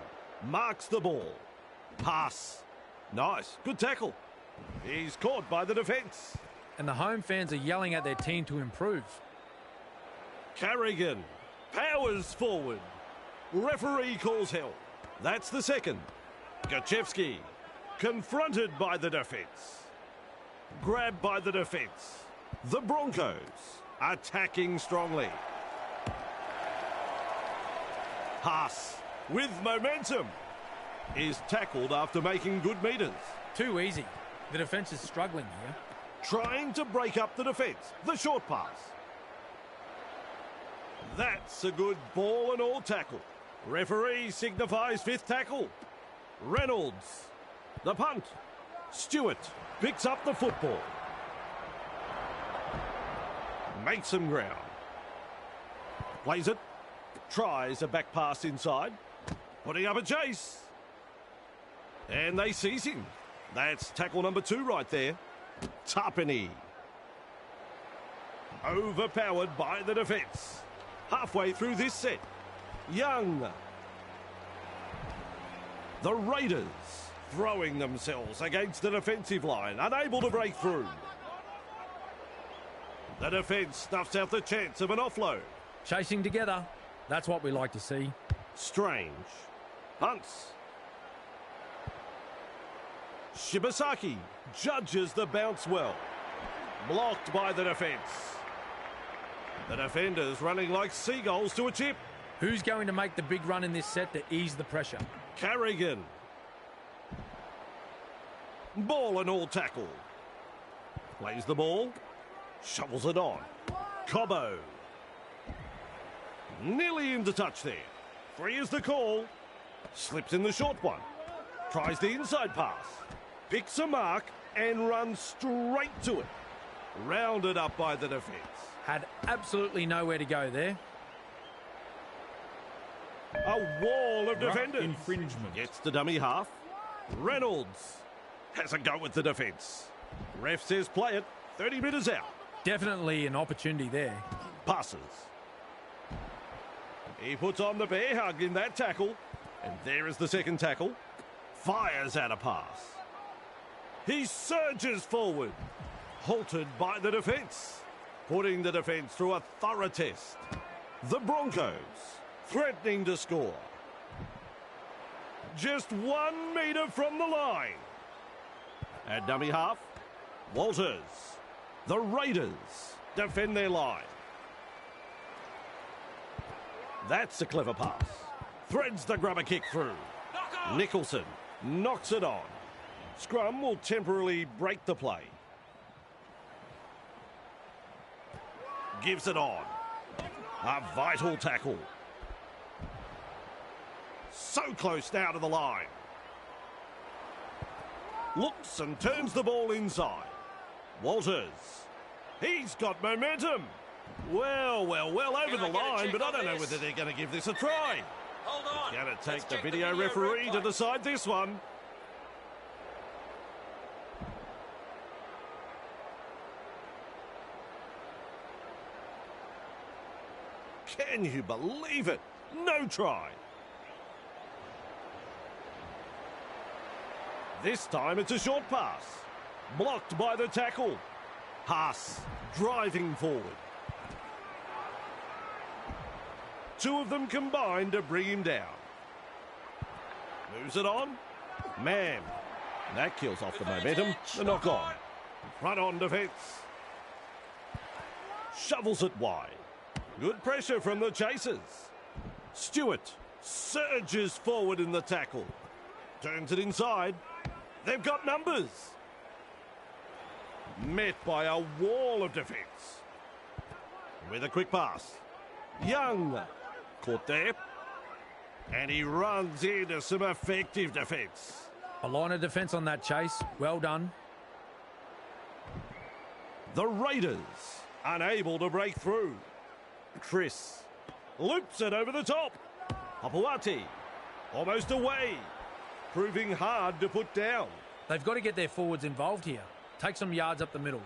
marks the ball. Pass. Nice. Good tackle. He's caught by the defence. And the home fans are yelling at their team to improve. Carrigan powers forward. Referee calls held. That's the second. Gachevsky confronted by the defence. Grabbed by the defence. The Broncos attacking strongly. Pass with momentum is tackled after making good metres. Too easy. The defence is struggling here. Trying to break up the defence. The short pass. That's a good ball and all tackle. Referee signifies 5th tackle. Reynolds. The punt. Stewart picks up the football. Makes some ground. Plays it. Tries a back pass inside. Putting up a chase. And they seize him. That's tackle number 2 right there. Tarpany. Overpowered by the defence. Halfway through this set. Young. The Raiders throwing themselves against the defensive line. Unable to break through. The defence snuffs out the chance of an offload. Chasing together. That's what we like to see. Strange. Hunts. Shibasaki judges the bounce well. Blocked by the defence. The defenders running like seagulls to a chip. Who's going to make the big run in this set to ease the pressure? Carrigan. Ball and all tackle. Plays the ball. Shovels it on. Cobbo. Nearly into touch there. 3 is the call. Slips in the short one. Tries the inside pass. Picks a mark and runs straight to it. Rounded up by the defence. Had absolutely nowhere to go there. A wall of defenders. Infringement. Gets the dummy half. Reynolds has a go with the defence. Ref says play it. 30 metres out. Definitely an opportunity there. Passes. He puts on the bear hug in that tackle. And there is the second tackle. Fires out a pass. He surges forward, halted by the defence, putting the defence through a thorough test. The Broncos threatening to score. Just 1 metre from the line. At dummy half, Walters. The Raiders defend their line. That's a clever pass. Threads the grubber kick through. Nicholson knocks it on. Scrum will temporarily break the play. Gives it on. A vital tackle. So close now to the line. Looks and turns the ball inside. Walters. He's got momentum. Well over the line, but I don't know whether they're going to give this a try. Hold on. Going to take the video referee to decide this one. Can you believe it? No try. This time it's a short pass. Blocked by the tackle. Haas driving forward. Two of them combined to bring him down. Moves it on. Man, that kills off the momentum. The knock on. Front on defence. Shovels it wide. Good pressure from the chasers. Stewart surges forward in the tackle. Turns it inside. They've got numbers. Met by a wall of defence. With a quick pass. Young. Caught there. And he runs into some effective defence. A line of defence on that chase. Well done. The Raiders unable to break through. Chris loops it over the top. Papawati almost away. Proving hard to put down. They've got to get their forwards involved here. Take some yards up the middle.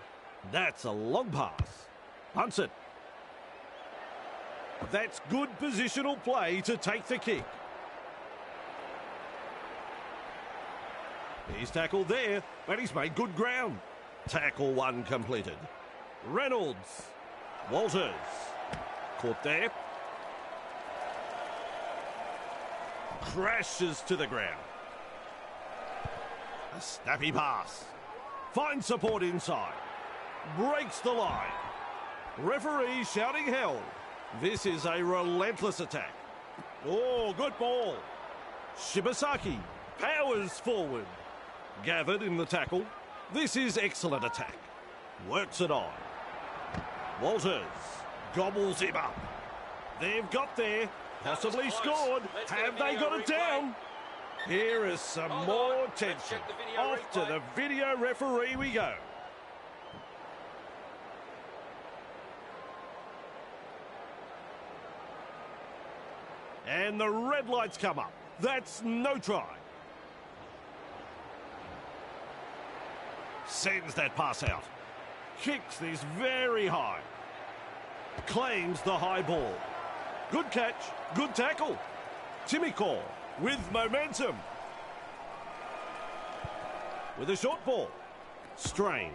That's a long pass. Hunts it. That's good positional play to take the kick. He's tackled there, but he's made good ground. Tackle one completed. Reynolds. Walters. Caught there. Crashes to the ground. A snappy pass. Finds support inside. Breaks the line. Referee shouting hell. This is a relentless attack. Oh, good ball. Shibasaki powers forward. Gathered in the tackle. This is excellent attack. Works it on. Walters gobbles him up. They've got there. Possibly scored. Have they got it down? Here is some more tension. Off to the video referee we go. And the red lights come up. That's no try. Sends that pass out. Kicks this very high. Claims the high ball. Good catch. Good tackle. Timiko with momentum. With a short ball. Strange.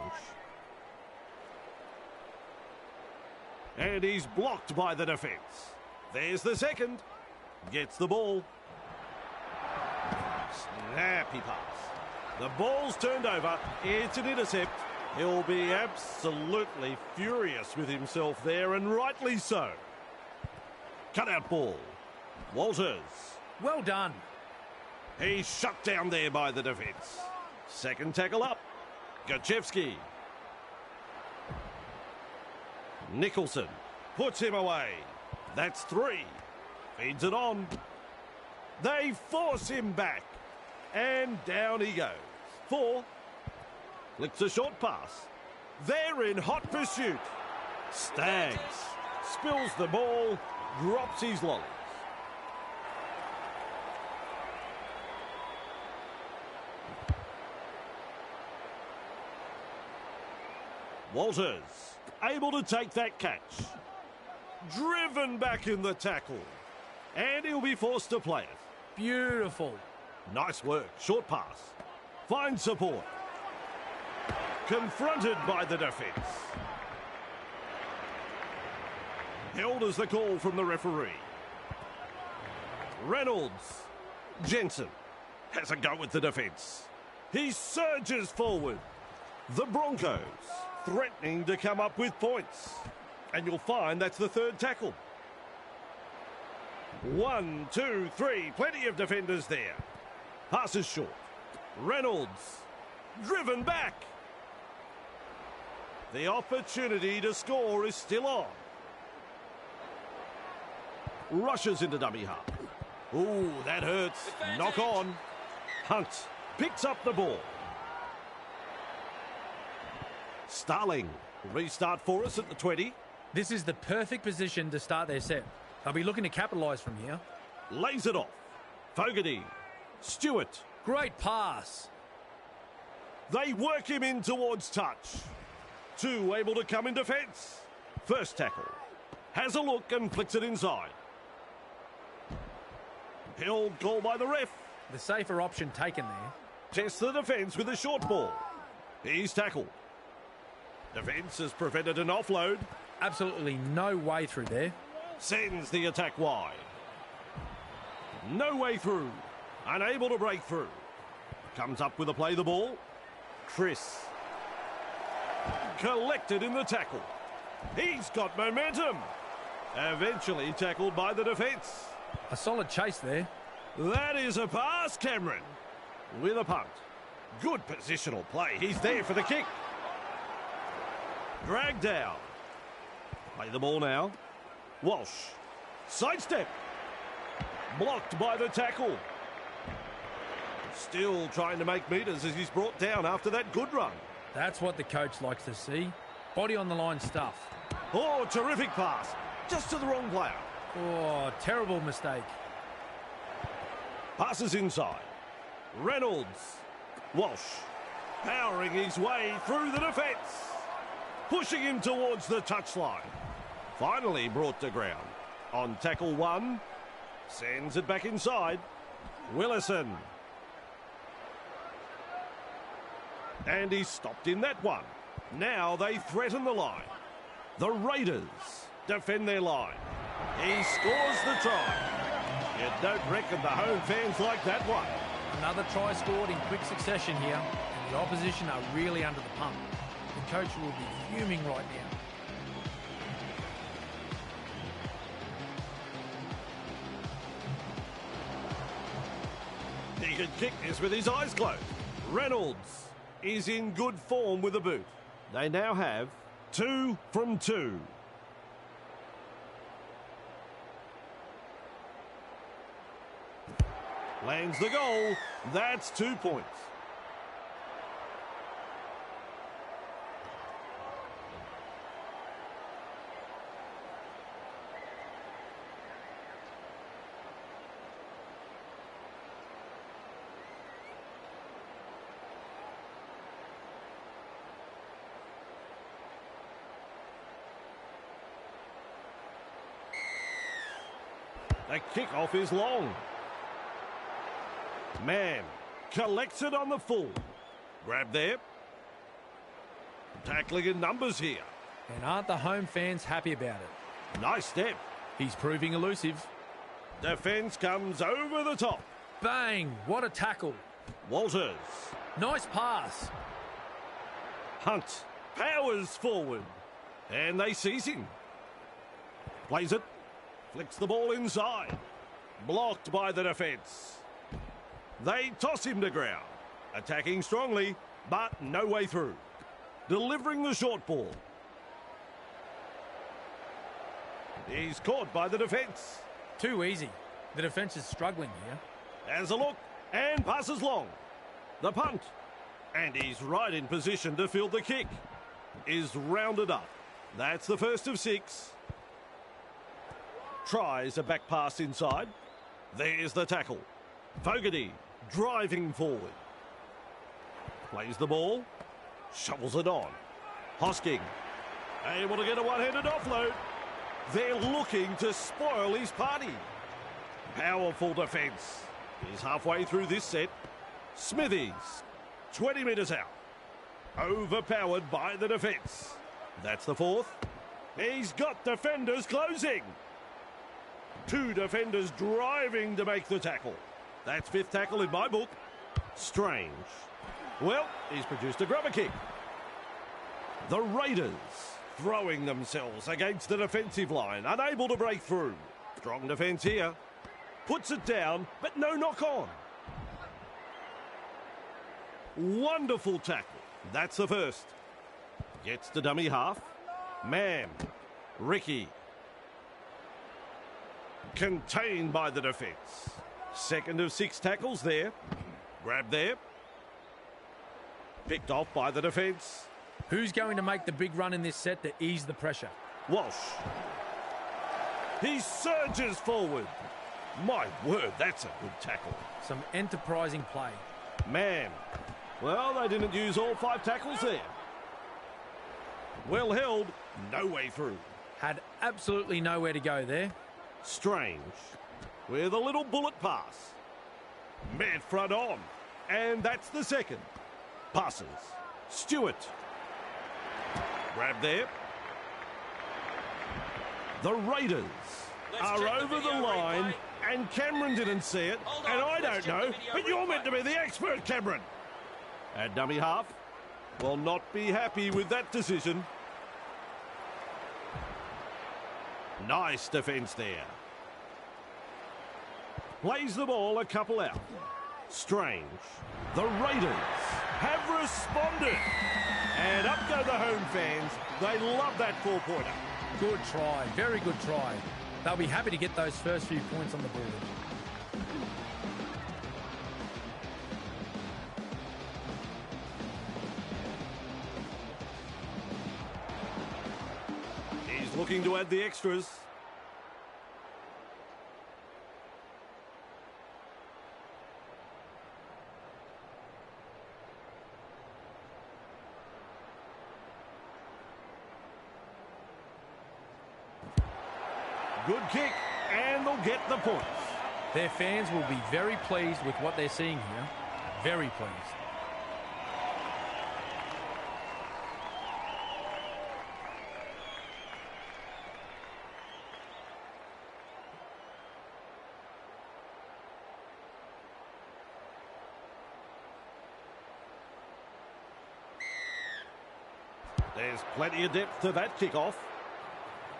And he's blocked by the defence. There's the second. Gets the ball. Snappy pass. The ball's turned over. It's an intercept. He'll be absolutely furious with himself there, and rightly so. Cut-out ball. Walters. Well done. He's shut down there by the defence. Second tackle up. Gachevsky. Nicholson puts him away. That's 3. Feeds it on. They force him back. And down he goes. 4. Flicks a short pass. They're in hot pursuit. Stags. Spills the ball. Drops his lollies. Walters able to take that catch. Driven back in the tackle. And he'll be forced to play it. Beautiful. Nice work. Short pass. Finds support. Confronted by the defence. Held as the call from the referee. Reynolds. Jensen has a go with the defence. He surges forward. The Broncos threatening to come up with points. And you'll find that's the third tackle. 1, 2, 3. Plenty of defenders there. Passes short. Reynolds. Driven back. The opportunity to score is still on. Rushes into dummy half. Ooh, that hurts. Knock on. Hunt picks up the ball. Starling. Restart for us at the 20. This is the perfect position to start their set. They'll be looking to capitalise from here. Lays it off. Fogarty. Stewart. Great pass. They work him in towards touch. Two able to come in defence. First tackle. Has a look and flicks it inside. Held call by the ref. The safer option taken there. Tests the defence with a short ball. He's tackled. Defence has prevented an offload. Absolutely no way through there. Sends the attack wide. No way through. Unable to break through. Comes up with a play the ball. Chris. Collected in the tackle. He's got momentum. Eventually tackled by the defence. A solid chase there. That is a pass, Cameron. With a punt. Good positional play. He's there for the kick. Dragged down. Play the ball now. Walsh. Sidestep. Blocked by the tackle. Still trying to make metres as he's brought down after that good run. That's what the coach likes to see. Body on the line stuff. Oh, terrific pass. Just to the wrong player. Oh, terrible mistake. Passes inside. Reynolds. Walsh. Powering his way through the defence. Pushing him towards the touchline. Finally brought to ground. On tackle one. Sends it back inside. Willison. And he's stopped in that one. Now they threaten the line. The Raiders defend their line. He scores the try. You don't reckon the home fans like that one. Another try scored in quick succession here, and the opposition are really under the pump. The coach will be fuming right now. He can kick this with his eyes closed. Reynolds is in good form with a boot. They now have 2 from 2. Lands the goal. That's 2 points. The kickoff is long. Man collects it on the full. Grab there. Tackling in numbers here. And aren't the home fans happy about it? Nice step. He's proving elusive. Defence comes over the top. Bang! What a tackle. Walters. Nice pass. Hunt powers forward. And they seize him. Plays it. Flicks the ball inside. Blocked by the defence. They toss him to ground. Attacking strongly, but no way through. Delivering the short ball. He's caught by the defence. Too easy. The defence is struggling here. Has a look and passes long. The punt. And he's right in position to field the kick. Is rounded up. That's the first of 6. Tries a back pass inside. There's the tackle. Fogarty driving forward. Plays the ball. Shovels it on. Hosking. Able to get a one-handed offload. They're looking to spoil his party. Powerful defence. He's halfway through this set. Smithies. 20 metres out. Overpowered by the defence. That's the fourth. He's got defenders closing. Two defenders driving to make the tackle. That's fifth tackle in my book. Strange. Well, he's produced a grubber kick. The Raiders throwing themselves against the defensive line, unable to break through. Strong defence here. Puts it down, but no knock on. Wonderful tackle. That's the first. Gets to dummy half. Man. Ricky. Contained by the defence. Second of 6 tackles there. Grab there. Picked off by the defence. Who's going to make the big run in this set to ease the pressure? Walsh. He surges forward. My word, that's a good tackle. Some enterprising play. Man. Well, they didn't use all 5 tackles there. Well held, no way through. Had absolutely nowhere to go there. Strange. With a little bullet pass. Met front on. And that's the second. Passes. Stewart. Grab there. The Raiders are over the line, and Cameron didn't see it, and I don't know, but you're meant to be the expert, Cameron. At dummy half, will not be happy with that decision. Nice defence there. Plays the ball a couple out. Strange. The Raiders have responded. And up go the home fans. They love that 4-pointer. Good try. Very good try. They'll be happy to get those first few points on the board. He's looking to add the extras. Good kick, and they'll get the points. Their fans will be very pleased with what they're seeing here. Very pleased. There's plenty of depth to that kickoff.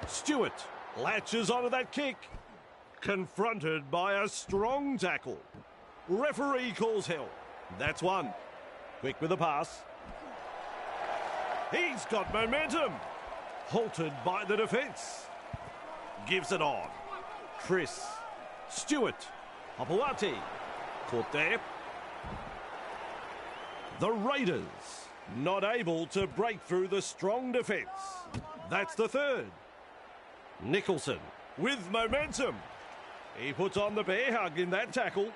Stewart latches onto that kick. Confronted by a strong tackle. Referee calls hell. That's one. Quick with the pass. He's got momentum. Halted by the defence. Gives it on. Chris. Stewart. Hopewati. Caught there. The Raiders not able to break through the strong defence. That's the third. Nicholson with momentum. He puts on the bear hug in that tackle.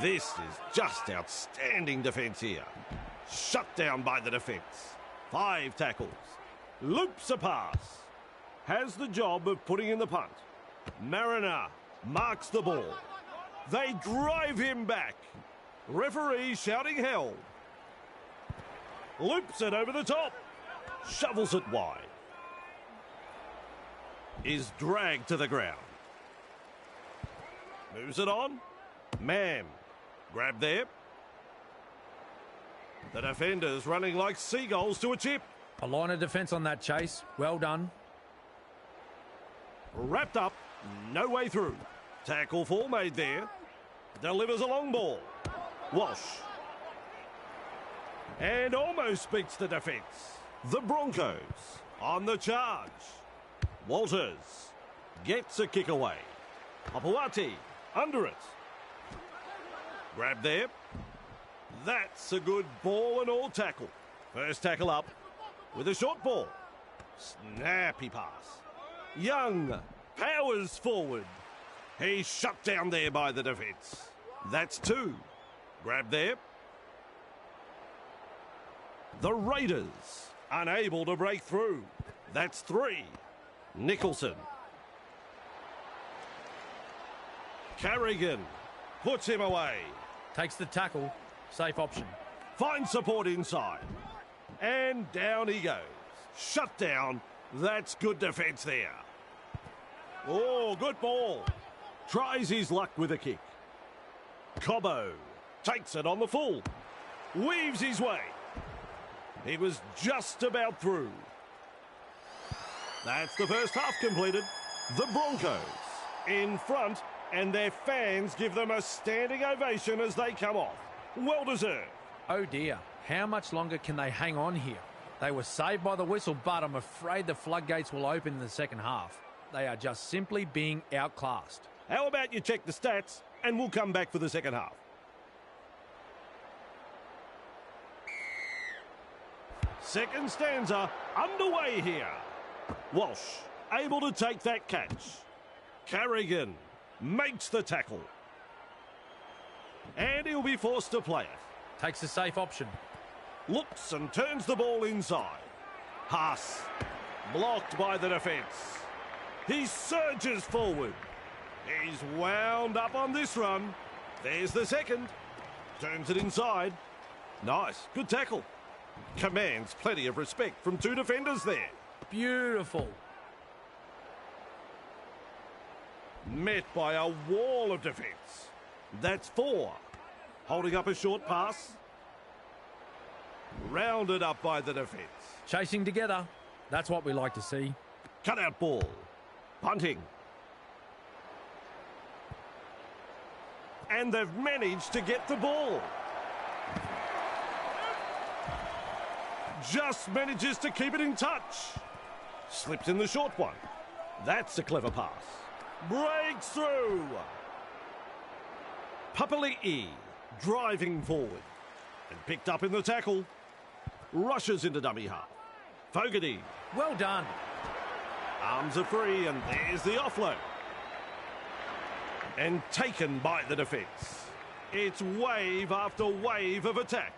This is just outstanding defence here. Shut down by the defence. 5 tackles. Loops a pass. Has the job of putting in the punt. Mariner marks the ball. They drive him back. Referee shouting hell. Loops it over the top. Shovels it wide. Is dragged to the ground. Moves it on. Man. Grab there. The defenders running like seagulls to a chip. A line of defence on that chase. Well done. Wrapped up. No way through. Tackle fall made there. Delivers a long ball. Walsh. And almost beats the defence. The Broncos on the charge. Walters gets a kick away. Hopewati under it. Grab there. That's a good ball and all tackle. First tackle up with a short ball. Snappy pass. Young powers forward. He's shut down there by the defence. That's 2. Grab there. The Raiders unable to break through. That's 3. Nicholson. Carrigan puts him away. Takes the tackle. Safe option. Finds support inside. And down he goes. Shut down. That's good defence there. Oh, good ball. Tries his luck with a kick. Cobbo takes it on the full. Weaves his way. He was just about through. That's the first half completed. The Broncos in front, and their fans give them a standing ovation as they come off. Well deserved. Oh dear, how much longer can they hang on here? They were saved by the whistle, but I'm afraid the floodgates will open in the second half. They are just simply being outclassed. How about you check the stats, and we'll come back for the second half. Second stanza underway here. Walsh able to take that catch. Carrigan makes the tackle. And he'll be forced to play it. Takes a safe option. Looks and turns the ball inside. Haas blocked by the defence. He surges forward. He's wound up on this run. There's the second. Turns it inside. Nice. Good tackle. Commands plenty of respect from two defenders there. Beautiful. Met by a wall of defence. That's 4. Holding up a short pass. Rounded up by the defence. Chasing together. That's what we like to see. Cut out ball. Punting. And they've managed to get the ball. Just manages to keep it in touch. Slips in the short one. That's a clever pass. Breaks through. Papali'i driving forward. And picked up in the tackle. Rushes into dummy half. Fogarty. Well done. Arms are free, and there's the offload. And taken by the defence. It's wave after wave of attack.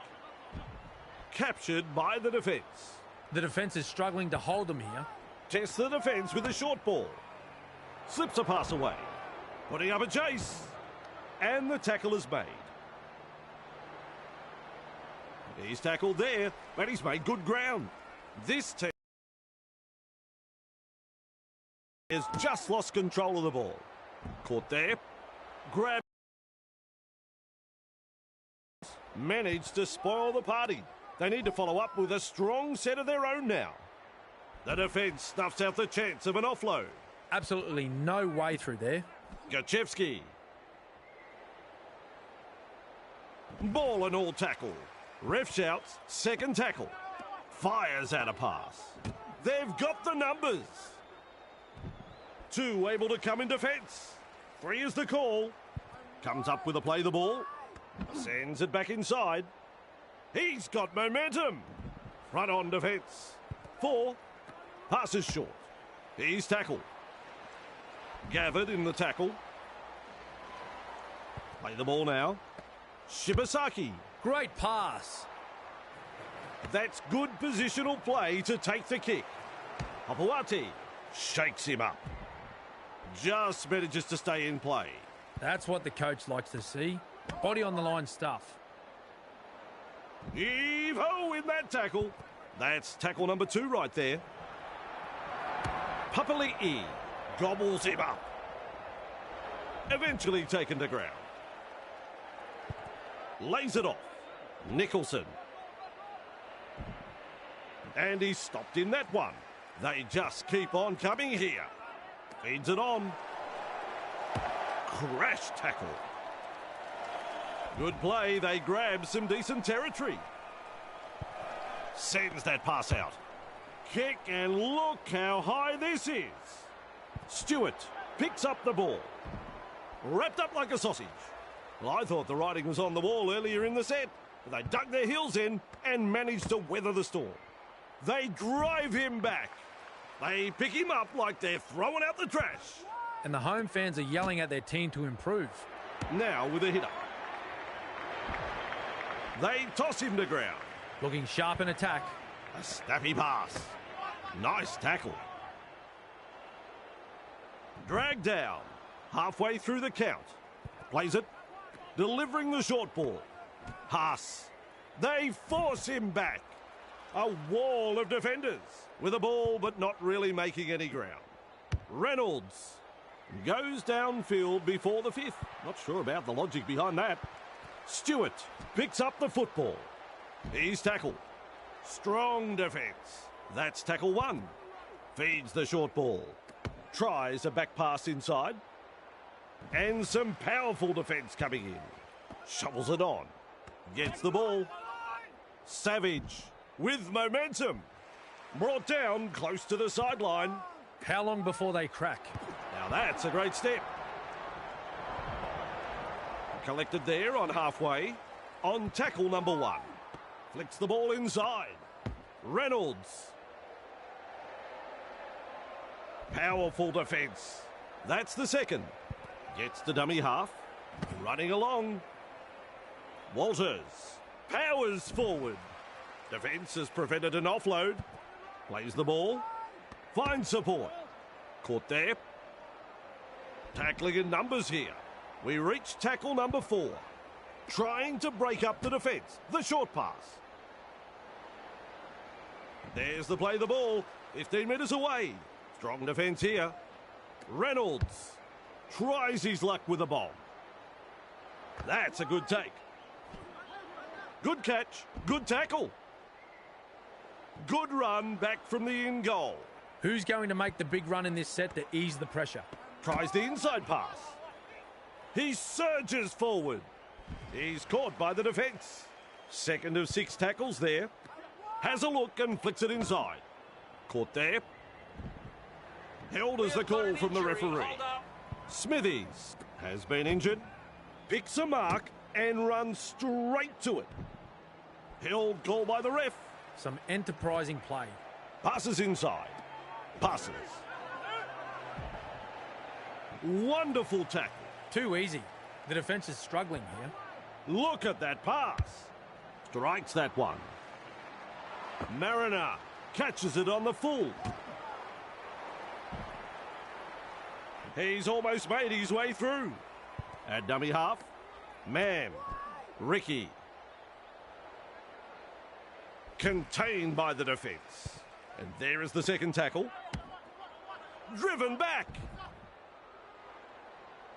Captured by the defence. The defence is struggling to hold them here. Tests the defence with a short ball. Slips a pass away. Putting up a chase. And the tackle is made. He's tackled there, but he's made good ground. This team has just lost control of the ball. Caught there. Grab. Managed to spoil the party. They need to follow up with a strong set of their own now. The defence snuffs out the chance of an offload. Absolutely no way through there. Gachevsky. Ball and all tackle. Ref shouts, second tackle. Fires out a pass. They've got the numbers. 2 able to come in defence. 3 is the call. Comes up with a play the ball. Sends it back inside. He's got momentum. Front on defence. 4. Passes short. He's tackled. Gathered in the tackle. Play the ball now. Shibasaki. Great pass. That's good positional play to take the kick. Papuati shakes him up. Just manages to stay in play. That's what the coach likes to see. Body on the line stuff. Heave-ho in that tackle. That's tackle number 2 right there. Papali'i gobbles him up. Eventually taken to ground. Lays it off. Nicholson. And he's stopped in that one. They just keep on coming here. Feeds it on. Crash tackle. Good play. They grab some decent territory. Sends that pass out. Kick, and look how high this is. Stewart picks up the ball. Wrapped up like a sausage. Well, I thought the writing was on the wall earlier in the set. But they dug their heels in and managed to weather the storm. They drive him back. They pick him up like they're throwing out the trash. And the home fans are yelling at their team to improve. Now with a hitter. They toss him to ground. Looking sharp in attack. A snappy pass. Nice tackle. Dragged down. Halfway through the count. Plays it. Delivering the short ball. Haas. They force him back. A wall of defenders with a ball but not really making any ground. Reynolds goes downfield before the fifth. Not sure about the logic behind that. Stewart picks up the football. He's tackled. Strong defence. That's tackle one. Feeds the short ball. Tries a back pass inside. And some powerful defence coming in. Shovels it on. Gets the ball. Savage with momentum. Brought down close to the sideline. How long before they crack? Now that's a great step. Collected there on halfway. On tackle number one. Flicks the ball inside. Reynolds. Powerful defence. That's the second. Gets to dummy half. Running along. Walters. Powers forward. Defence has prevented an offload. Plays the ball. Finds support. Caught there. Tackling in numbers here. We reach tackle number 4. Trying to break up the defence. The short pass. There's the play the ball. 15 metres away. Strong defence here. Reynolds tries his luck with the ball. That's a good take. Good catch. Good tackle. Good run back from the in goal. Who's going to make the big run in this set to ease the pressure? Tries the inside pass. He surges forward. He's caught by the defence. Second of 6 tackles there. Has a look and flicks it inside. Caught there. Held as the call from the referee. Smithies has been injured. Picks a mark and runs straight to it. Held call by the ref. Some enterprising play. Passes inside. Passes. Wonderful tackle. Too easy. The defence is struggling here. Look at that pass. Strikes that one. Mariner catches it on the full. He's almost made his way through. At dummy half, Mann, Ricky. Contained by the defence. And there is the second tackle. Driven back.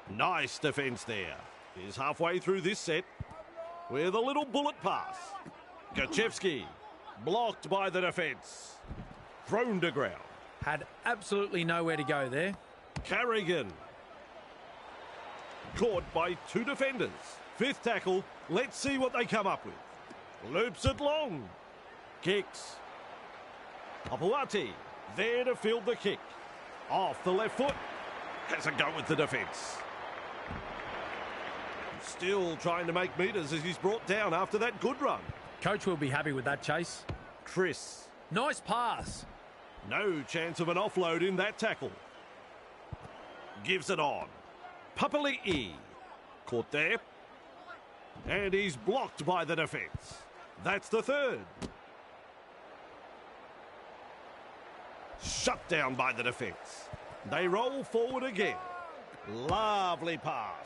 Nice defence there. He's halfway through this set with a little bullet pass. Gachevsky blocked by the defence. Thrown to ground. Had absolutely nowhere to go there. Carrigan. Caught by 2 defenders. Fifth tackle. Let's see what they come up with. Loops it long. Kicks. Papuati there to field the kick. Off the left foot. Has a go with the defence. Still trying to make metres as he's brought down after that good run. Coach will be happy with that chase. Chris. Nice pass. No chance of an offload in that tackle. Gives it on. Papali'i. Caught there. And he's blocked by the defence. That's the third. Shut down by the defence. They roll forward again. Lovely pass.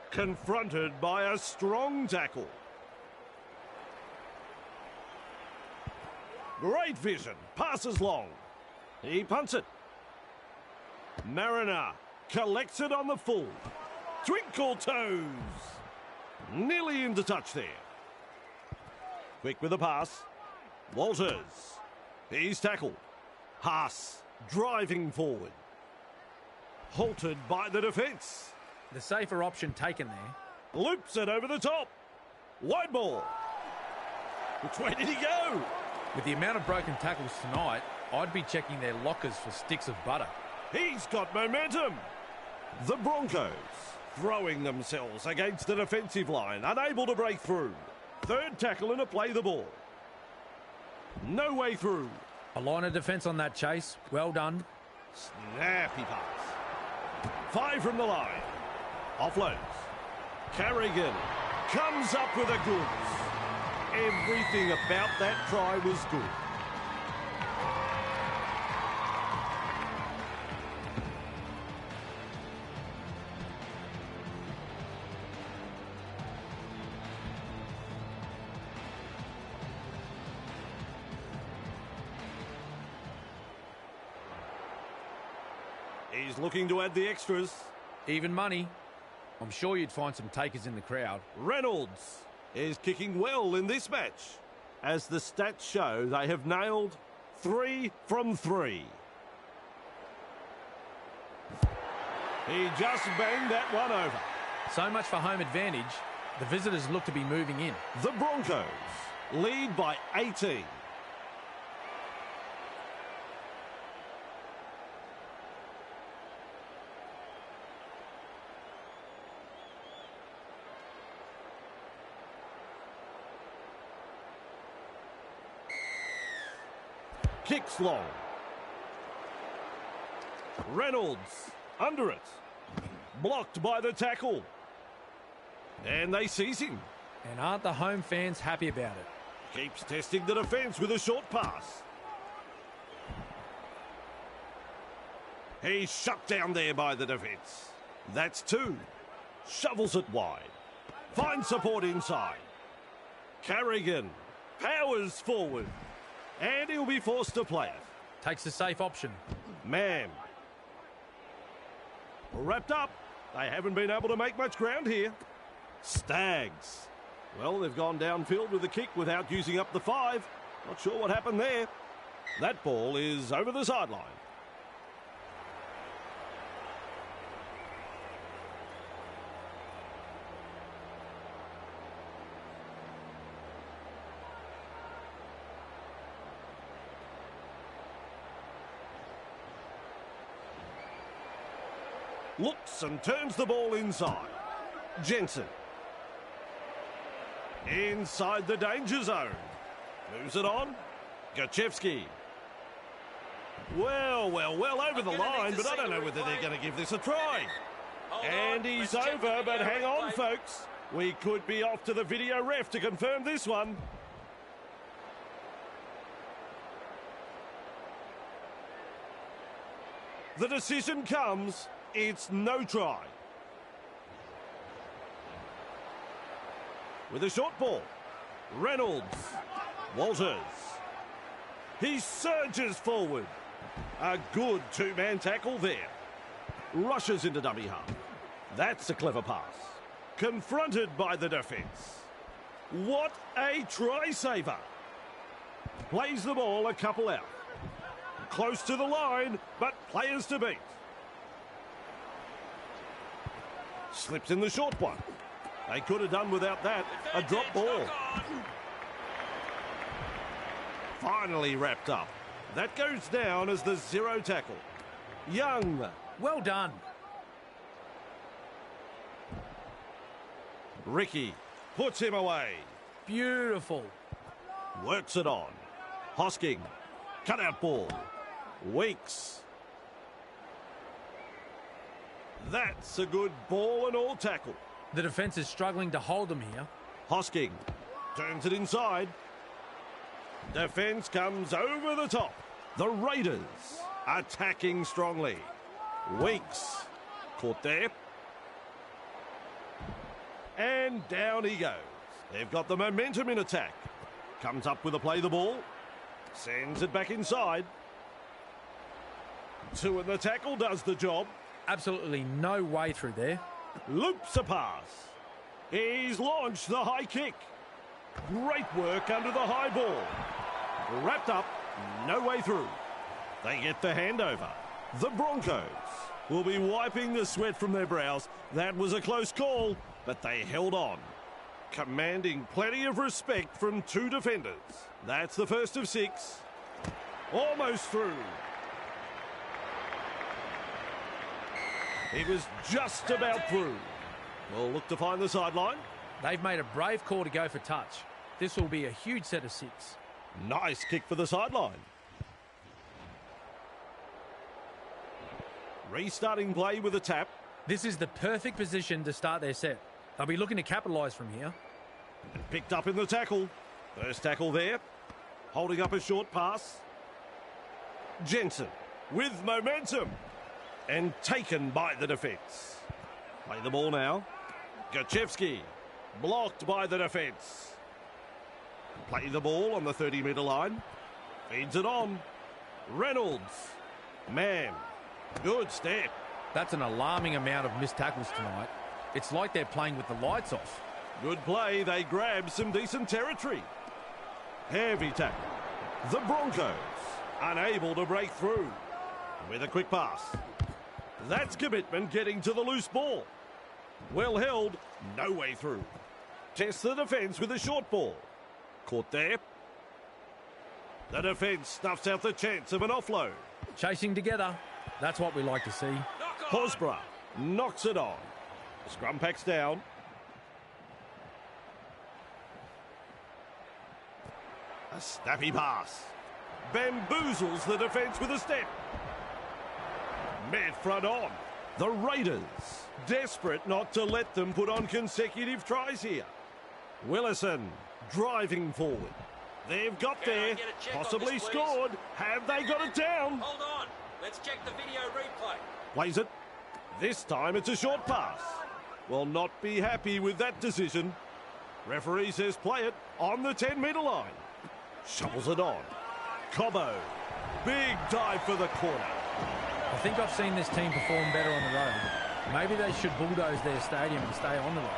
Confronted by a strong tackle. Great vision. Passes long. He punts it. Mariner collects it on the full. Twinkle toes. Nearly into touch there. Quick with the pass. Walters. He's tackled. Haas driving forward. Halted by the defence. The safer option taken there. Loops it over the top. Wide ball. Which way did he go? With the amount of broken tackles tonight, I'd be checking their lockers for sticks of butter. He's got momentum. The Broncos throwing themselves against the defensive line, unable to break through. Third tackle and a play the ball. No way through. A line of defence on that chase. Well done. Snappy pass. 5 from the line. Offloads. Carrigan comes up with a goods. Everything about that try was good. He's looking to add the extras. Even money. I'm sure you'd find some takers in the crowd. Reynolds is kicking well in this match. As the stats show, they have nailed 3 from 3. He just banged that one over. So much for home advantage. The visitors look to be moving in. The Broncos lead by 18. Kicks long. Reynolds under it. Blocked by the tackle. And they seize him. And aren't the home fans happy about it? Keeps testing the defence with a short pass. He's shut down there by the defence. That's 2. Shovels it wide. Finds support inside. Carrigan powers forward. And he'll be forced to play it. Takes the safe option. Man. Wrapped up. They haven't been able to make much ground here. Stags. Well, they've gone downfield with the kick without using up the 5. Not sure what happened there. That ball is over the sideline. Looks and turns the ball inside. Jensen. Inside the danger zone. Moves it on. Gachevsky. Well, over the line, but I don't know whether they're going to give this a try. And he's over, but hang on, folks. We could be off to the video ref to confirm this one. The decision comes. It's no try. With a short ball. Reynolds. Walters. He surges forward. A good 2-man tackle there. Rushes into dummy half. That's a clever pass. Confronted by the defence. What a try saver. Plays the ball a couple out. Close to the line, but players to beat. Slips in the short one. They could have done without that. A drop ball. Finally wrapped up. That goes down as the 0 tackle. Young. Well done. Ricky puts him away. Beautiful. Works it on. Hosking. Cut out ball. Weeks. That's a good ball and all tackle. The defence is struggling to hold them here. Hosking turns it inside. Defence comes over the top. The Raiders attacking strongly. Weeks caught there. And down he goes. They've got the momentum in attack. Comes up with a play the ball. Sends it back inside. 2 in the tackle does the job. Absolutely no way through there. Loops a pass. He's launched the high kick. Great work under the high ball. Wrapped up, no way through. They get the handover. The Broncos will be wiping the sweat from their brows. That was a close call, but they held on. Commanding plenty of respect from 2 defenders. That's the first of 6. Almost through. It was just about through. We'll look to find the sideline. They've made a brave call to go for touch. This will be a huge set of 6. Nice kick for the sideline. Restarting play with a tap. This is the perfect position to start their set. They'll be looking to capitalise from here. Picked up in the tackle. First tackle there. Holding up a short pass. Jensen with momentum. And taken by the defence. Play the ball now. Gachevsky blocked by the defence. Play the ball on the 30-metre line. Feeds it on. Reynolds. Man. Good step. That's an alarming amount of missed tackles tonight. It's like they're playing with the lights off. Good play. They grab some decent territory. Heavy tackle. The Broncos unable to break through with a quick pass. That's commitment getting to the loose ball. Well held. No way through. Test the defence with a short ball. Caught there. The defence snuffs out the chance of an offload. Chasing together. That's what we like to see. Hosborough knocks it on. Scrum packs down. A snappy pass. Bamboozles the defence with a step. Met front on. The Raiders desperate not to let them put on consecutive tries here. Willison driving forward. They've got there. Possibly scored. Have they got it down? Hold on. Let's check the video replay. Plays it. This time it's a short pass. Will not be happy with that decision. Referee says play it on the 10-metre line. Shovels it on. Cobbo. Big dive for the corner. I think I've seen this team perform better on the road. Maybe they should bulldoze their stadium and stay on the road.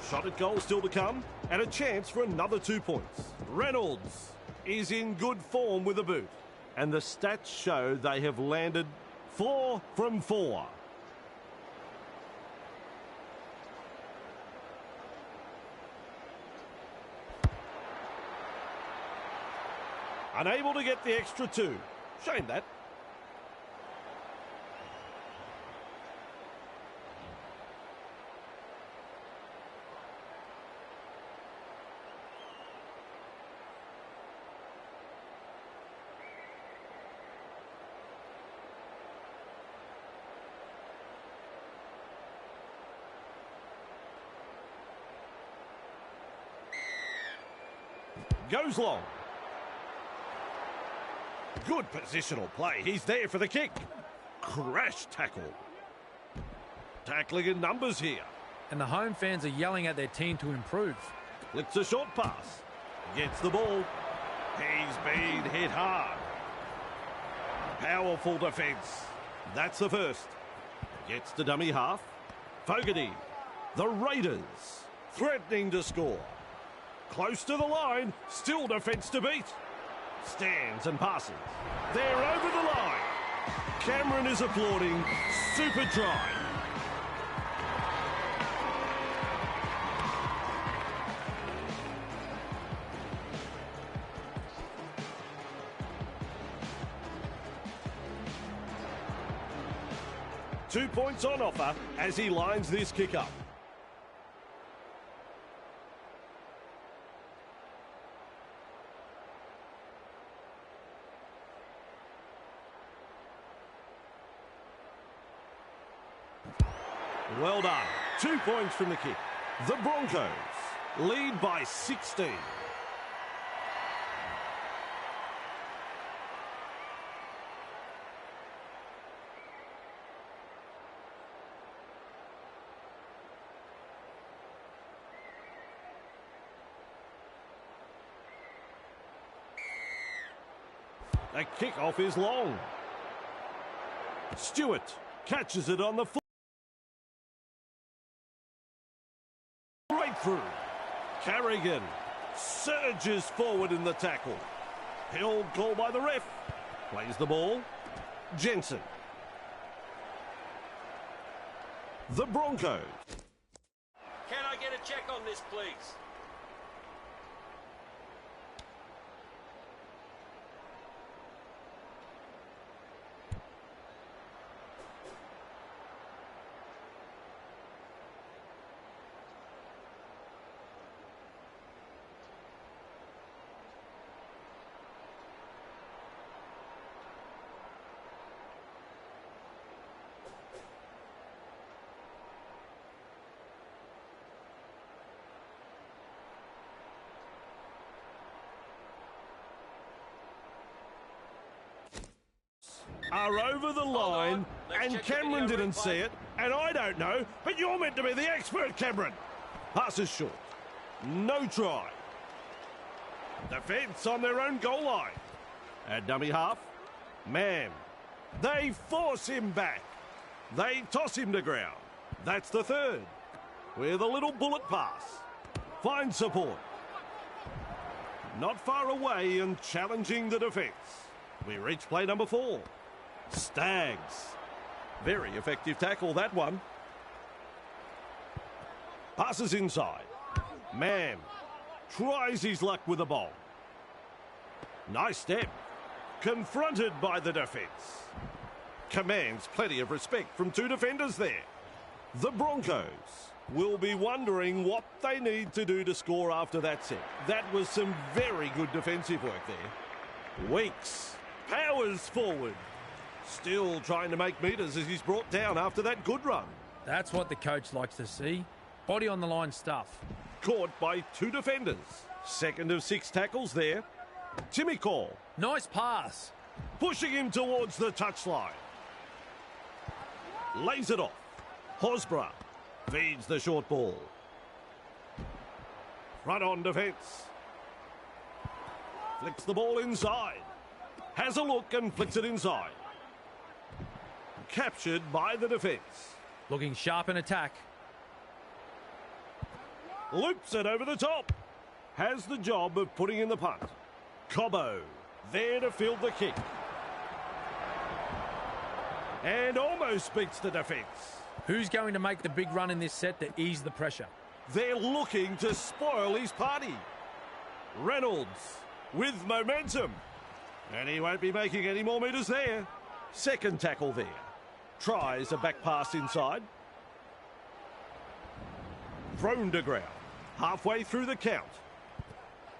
Shot at goal still to come, and a chance for another 2 points. Reynolds is in good form with a boot, and the stats show they have landed 4 from 4. Unable to get the extra 2. Shame that. Goes long. Good positional play. He's there for the kick. Crash tackle. Tackling in numbers here. And the home fans are yelling at their team to improve. Flicks a short pass. Gets the ball. He's been hit hard. Powerful defence. That's the first. Gets the dummy half. Fogarty. The Raiders threatening to score. Close to the line. Still defence to beat. Stands and passes. They're over the line. Cameron is applauding. Super try. Two points on offer as he lines this kick up. Well done. 2 points from the kick. The Broncos lead by 16. The kickoff is long. Stewart catches it on the foot. Through. Carrigan surges forward in the tackle. Held call by the ref. Plays the ball. Jensen. The Broncos. Can I get a check on this, please? Are over the line, and Cameron didn't see it, and I don't know, but you're meant to be the expert, Cameron. Passes short. No try. Defence on their own goal line. At dummy half. Man. They force him back. They toss him to ground. That's the third. With a little bullet pass. Finds support. Not far away and challenging the defence. We reach play number 4. Stags. Very effective tackle, that one. Passes inside. Man. Tries his luck with the ball. Nice step. Confronted by the defence. Commands plenty of respect from 2 defenders there. The Broncos will be wondering what they need to do to score after that set. That was some very good defensive work there. Weeks powers forward. Still trying to make metres as he's brought down after that good run. That's what the coach likes to see. Body on the line stuff. Caught by 2 defenders. Second of 6 tackles there. Timmy call. Nice pass. Pushing him towards the touchline. Lays it off. Hosborough feeds the short ball. Front on defence. Flicks the ball inside. Has a look and flicks it inside. Captured by the defence. Looking sharp in attack. Loops it over the top. Has the job of putting in the punt. Cobbo there to field the kick. And almost beats the defence. Who's going to make the big run in this set to ease the pressure? They're looking to spoil his party. Reynolds with momentum. And he won't be making any more metres there. Second tackle there. Tries a back pass inside. Thrown to ground. Halfway through the count.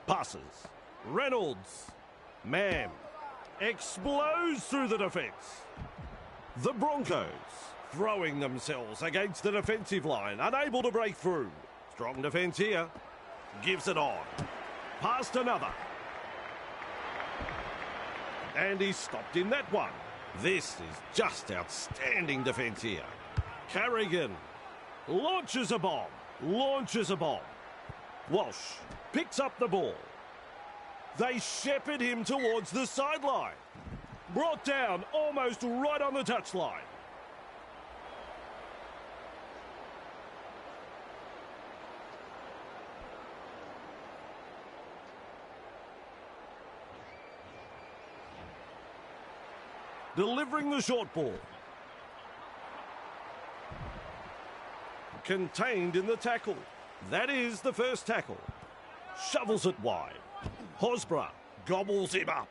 Passes. Reynolds. Man. Explodes through the defence. The Broncos throwing themselves against the defensive line. Unable to break through. Strong defence here. Gives it on. Past another. And he's stopped in that one. This is just outstanding defence here. Carrigan launches a bomb. Launches a bomb. Walsh picks up the ball. They shepherd him towards the sideline. Brought down almost right on the touchline. Delivering the short ball. Contained in the tackle. That is the first tackle. Shovels it wide. Hosborough gobbles him up.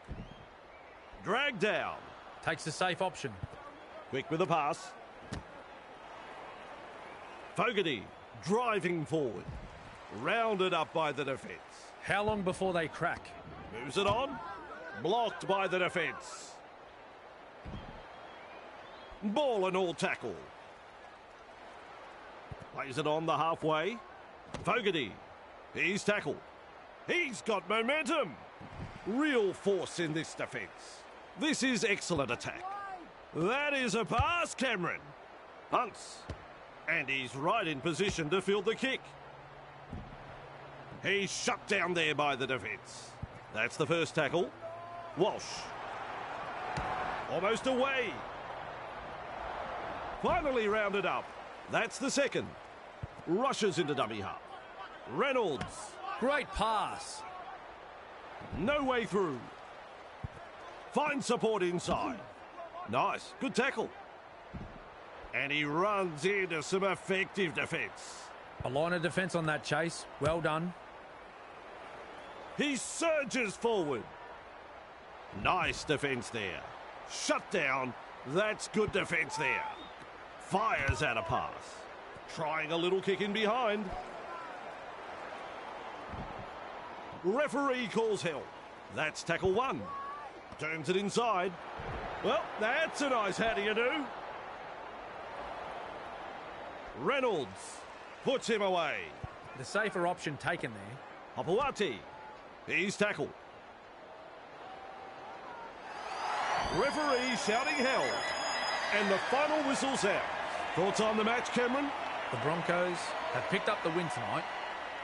Dragged down. Takes the safe option. Quick with the pass. Fogarty driving forward. Rounded up by the defence. How long before they crack? Moves it on. Blocked by the defence. Ball and all tackle. Plays it on the halfway. Fogarty. He's tackled. He's got momentum. Real force in this defence. This is excellent attack. That is a pass, Cameron. Hunts. And he's right in position to field the kick. He's shut down there by the defence. That's the first tackle. Walsh. Almost away. Finally rounded up. That's the second. Rushes into dummy half. Reynolds. Great pass. No way through. Finds support inside. Nice. Good tackle. And he runs into some effective defence. A line of defence on that chase. Well done. He surges forward. Nice defence there. Shut down. That's good defence there. Fires out a pass. Trying a little kick in behind. Referee calls help. That's tackle 1. Turns it inside. Well, that's a nice how do you do. Reynolds puts him away. The safer option taken there. Hopewati. He's tackled. Referee shouting hell. And the final whistle sounds. Thoughts on the match, Cameron? The Broncos have picked up the win tonight.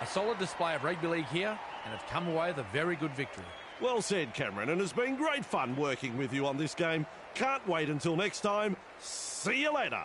A solid display of rugby league here and have come away with a very good victory. Well said, Cameron, and it's been great fun working with you on this game. Can't wait until next time. See you later.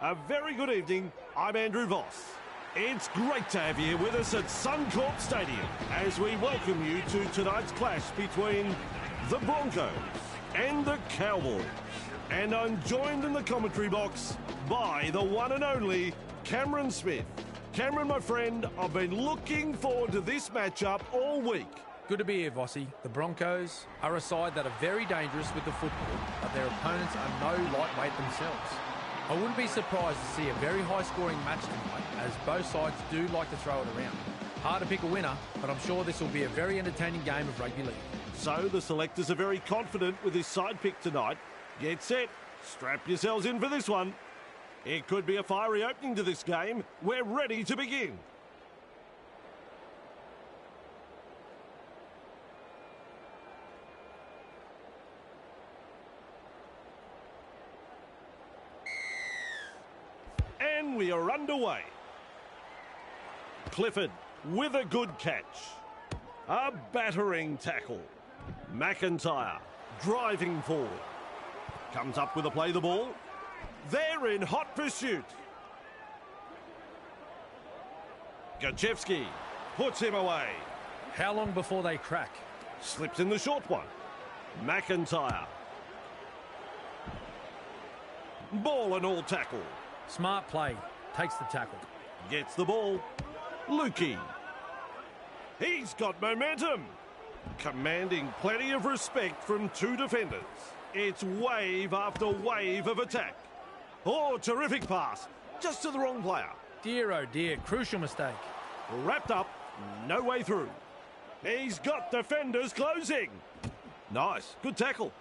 A very good evening. I'm Andrew Voss. It's great to have you with us at Suncorp Stadium as we welcome you to tonight's clash between the Broncos and the Cowboys. And I'm joined in the commentary box by the one and only Cameron Smith. Cameron, my friend, I've been looking forward to this matchup all week. Good to be here, Vossi. The Broncos are a side that are very dangerous with the football, but their opponents are no lightweight themselves. I wouldn't be surprised to see a very high-scoring match tonight, as both sides do like to throw it around. Hard to pick a winner, but I'm sure this will be a very entertaining game of rugby league. So the selectors are very confident with this side pick tonight. Get set. Strap yourselves in for this one. It could be a fiery opening to this game. We're ready to begin. And we are underway. Clifford with a good catch. A battering tackle. McIntyre driving forward. Comes up with a play the ball. They're in hot pursuit. Gajewski puts him away. How long before they crack? Slips in the short one. McIntyre. Ball and all tackle. Smart play. Takes the tackle. Gets the ball. Lukey. He's got momentum. Commanding plenty of respect from two defenders. It's wave after wave of attack. Oh, terrific pass. Just to the wrong player. Dear, oh dear. Crucial mistake. Wrapped up. No way through. He's got defenders closing. Nice. Good tackle.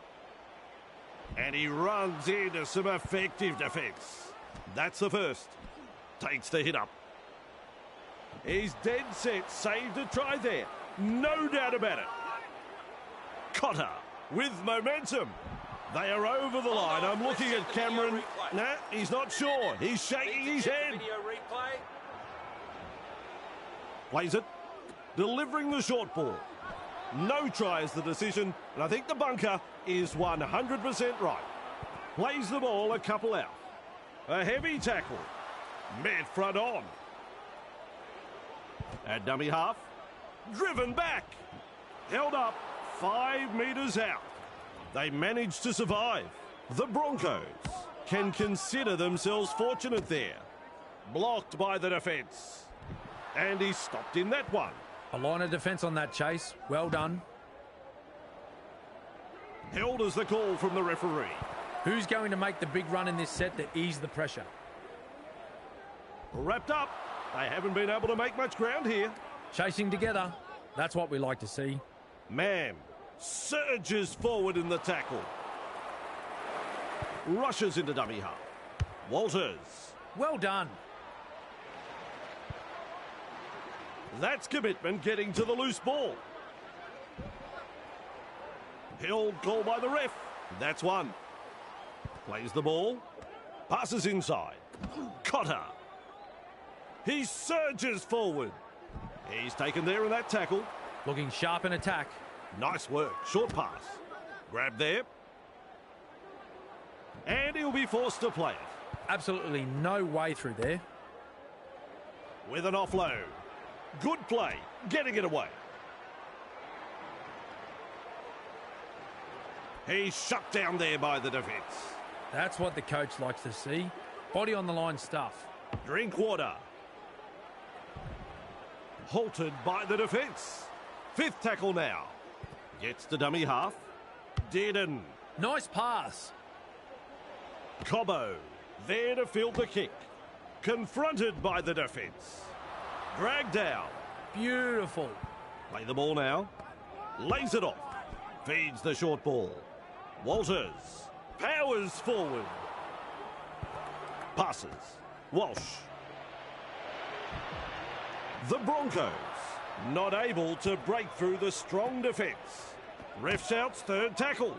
And he runs into some effective defence. That's the first. Takes the hit up. He's dead set. Saved a try there. No doubt about it. Cotter with momentum. They are over the line. I'm looking at Cameron. Nah, he's not sure. He's shaking his head. Plays it. Delivering the short ball. No try is the decision. And I think the bunker is 100% right. Plays the ball a couple out. A heavy tackle. Met front on. At dummy half. Driven back. Held up 5 metres out. They managed to survive. The Broncos can consider themselves fortunate there. Blocked by the defence. And he stopped in that one. A line of defence on that chase. Well done. Held as the call from the referee. Who's going to make the big run in this set to ease the pressure? Wrapped up. They haven't been able to make much ground here. Chasing together. That's what we like to see. Mann surges forward in the tackle. Rushes into dummy half. Walters. Well done. That's commitment getting to the loose ball. Held call by the ref. That's one. Plays the ball. Passes inside. Cotter. He surges forward. He's taken there in that tackle. Looking sharp in attack. Nice work. Short pass. Grab there. And he'll be forced to play it. Absolutely no way through there. With an offload. Good play. Getting it away. He's shut down there by the defence. That's what the coach likes to see. Body on the line stuff. Drink water. Halted by the defence. Fifth tackle now. Gets to dummy half. Dearden. Nice pass. Cobbo. There to field the kick. Confronted by the defence. Dragged down. Beautiful. Play the ball now. Lays it off. Feeds the short ball. Walters. Powers forward. Passes. Walsh. The Broncos not able to break through the strong defence. Ref shouts third tackle.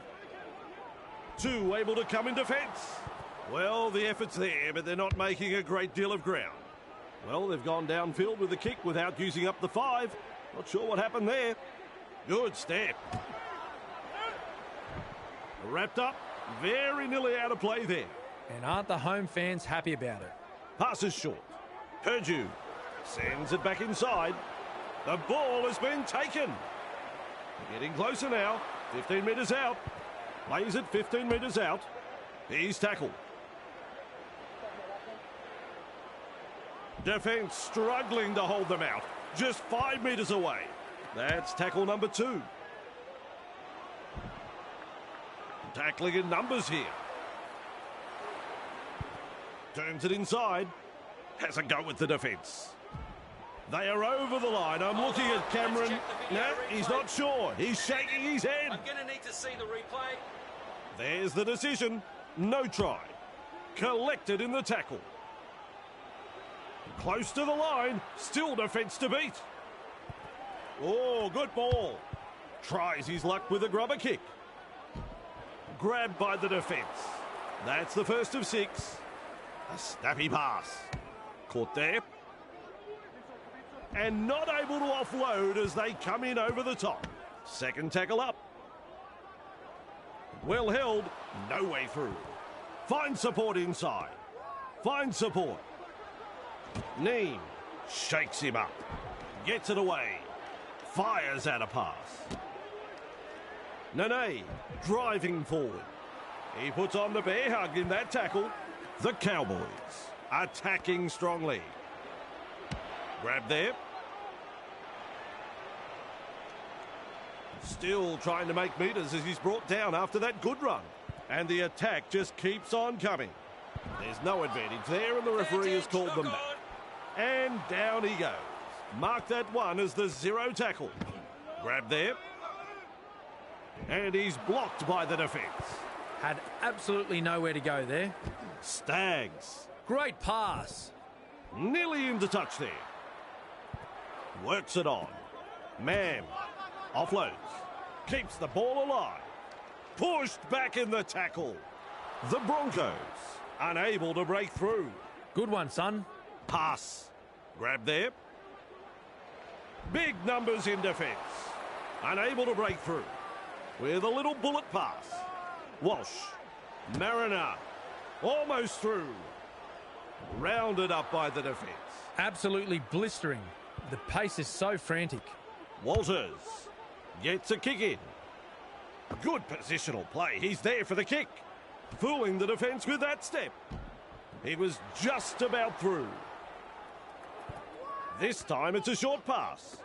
Two able to come in defence. Well, the effort's there, but they're not making a great deal of ground. Well, they've gone downfield with the kick without using up the 5. Not sure what happened there. Good step. Wrapped up. Very nearly out of play there. And aren't the home fans happy about it? Passes short. Purdue sends it back inside. The ball has been taken. Getting closer now. 15 metres out. Plays it 15 metres out. He's tackled. Defence struggling to hold them out. Just 5 metres away. That's tackle number 2. Tackling in numbers here. Turns it inside. Has a go with the defence. They are over the line. I'm looking at Cameron. No, he's not sure. He's shaking his head. I'm going to need to see the replay. There's the decision. No try. Collected in the tackle. Close to the line. Still defence to beat. Oh, good ball. Tries his luck with a grubber kick. Grabbed by the defence. That's the first of 6. A snappy pass. Caught there. And not able to offload as they come in over the top. Second tackle up. Well held. No way through. Finds support inside. Finds support. Neem shakes him up. Gets it away. Fires out a pass. Nene driving forward. He puts on the bear hug in that tackle. The Cowboys attacking strongly. Grab there. Still trying to make metres as he's brought down after that good run. And the attack just keeps on coming. There's no advantage there and the referee has called them back. And down he goes. Mark that one as the 0 tackle. Grab there. And he's blocked by the defence. Had absolutely nowhere to go there. Stags. Great pass. Nearly into touch there. Works it on. Mam. Offloads. Keeps the ball alive. Pushed back in the tackle. The Broncos unable to break through. Good one, son. Pass. Grab there. Big numbers in defence. Unable to break through. With a little bullet pass. Walsh. Mariner. Almost through. Rounded up by the defence. Absolutely blistering. The pace is so frantic. Walters gets a kick in. Good positional play. He's there for the kick. Fooling the defence with that step. He was just about through. This time it's a short pass.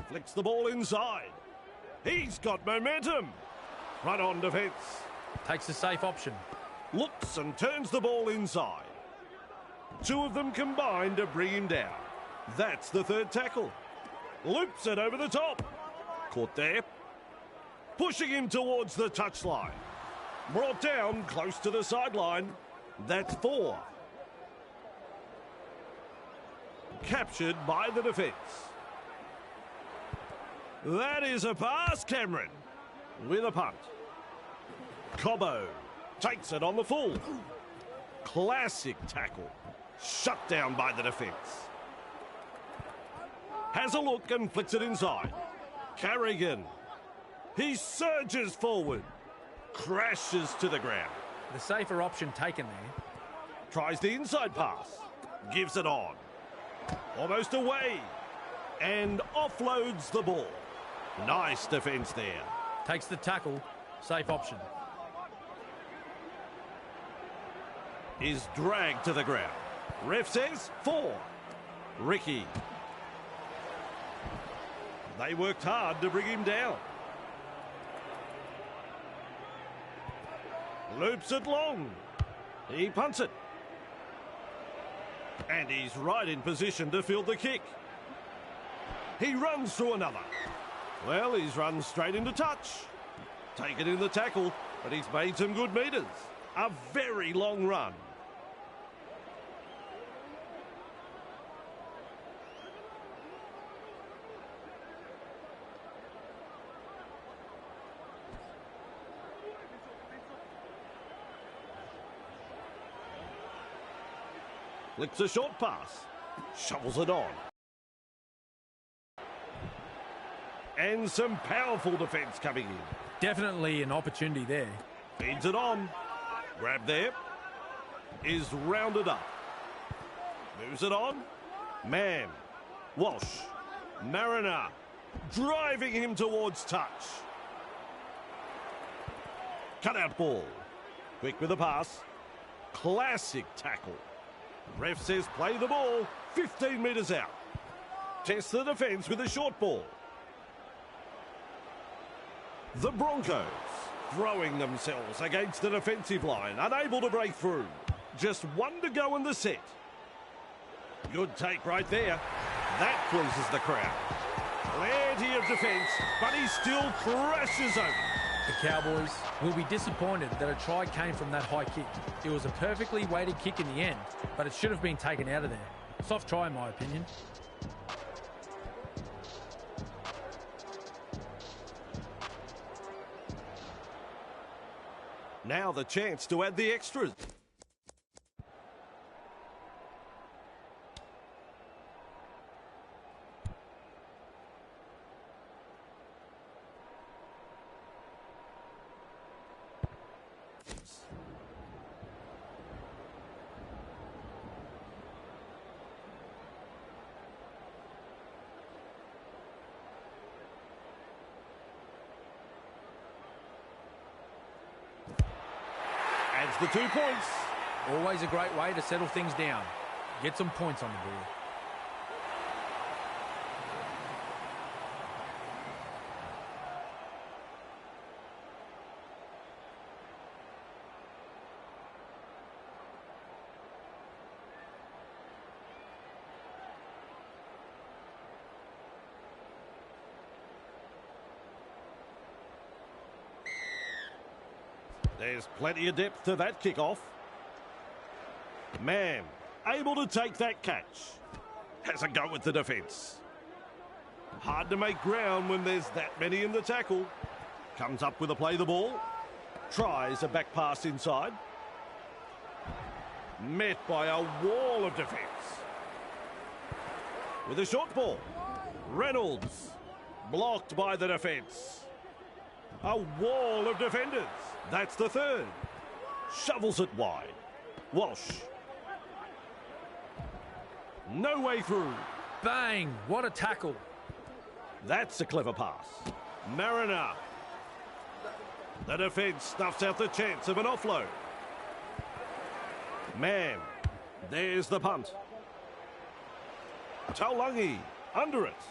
Flicks the ball inside. He's got momentum. Run on defence. Takes a safe option. Looks and turns the ball inside. 2 of them combined to bring him down. That's the 3rd tackle. Loops it over the top. Caught there. Pushing him towards the touchline. Brought down close to the sideline. That's 4. Captured by the defence. That is a pass, Cameron. With a punt. Cobbo takes it on the full. Classic tackle. Shut down by the defence. Has a look and flicks it inside. Carrigan. He surges forward. Crashes to the ground. The safer option taken there. Tries the inside pass. Gives it on. Almost away. And offloads the ball. Nice defence there. Takes the tackle. Safe option. Is dragged to the ground. Ref says 4. Ricky. They worked hard to bring him down. Loops it long. He punts it. And he's right in position to field the kick. He runs through another. Well, he's run straight into touch. Taken in the tackle, but he's made some good metres. A very long run. Flicks a short pass. Shovels it on. And some powerful defence coming in. Definitely an opportunity there. Feeds it on. Grab there. is rounded up. Moves it on. Mann. Walsh. Mariner. Driving him towards touch. Cutout ball. Quick with the pass. Classic tackle. Ref says play the ball 15 metres out. Test the defence with a short ball. The Broncos throwing themselves against the defensive line, unable to break through. Just one to go in the set. Good take right there. That pleases the crowd. Plenty of defence, but he still crashes over. The Cowboys will be disappointed that a try came from that high kick. It was a perfectly weighted kick in the end, but it should have been taken out of there. Soft try in my opinion. Now the chance to add the extras. Adds the 2 points. Always a great way to settle things down. Get some points on the board. There's plenty of depth to that kickoff. Mann, able to take that catch. Has a go with the defence. Hard to make ground when there's that many in the tackle. Comes up with a play the ball. Tries a back pass inside. Met by a wall of defence. With a short ball. Reynolds. Blocked by the defence. A wall of defenders. That's the third. Shovels it wide. Walsh. No way through. Bang! What a tackle. That's a clever pass. Mariner. The defence stuffs out the chance of an offload. Mann. There's the punt. Taulagi under it.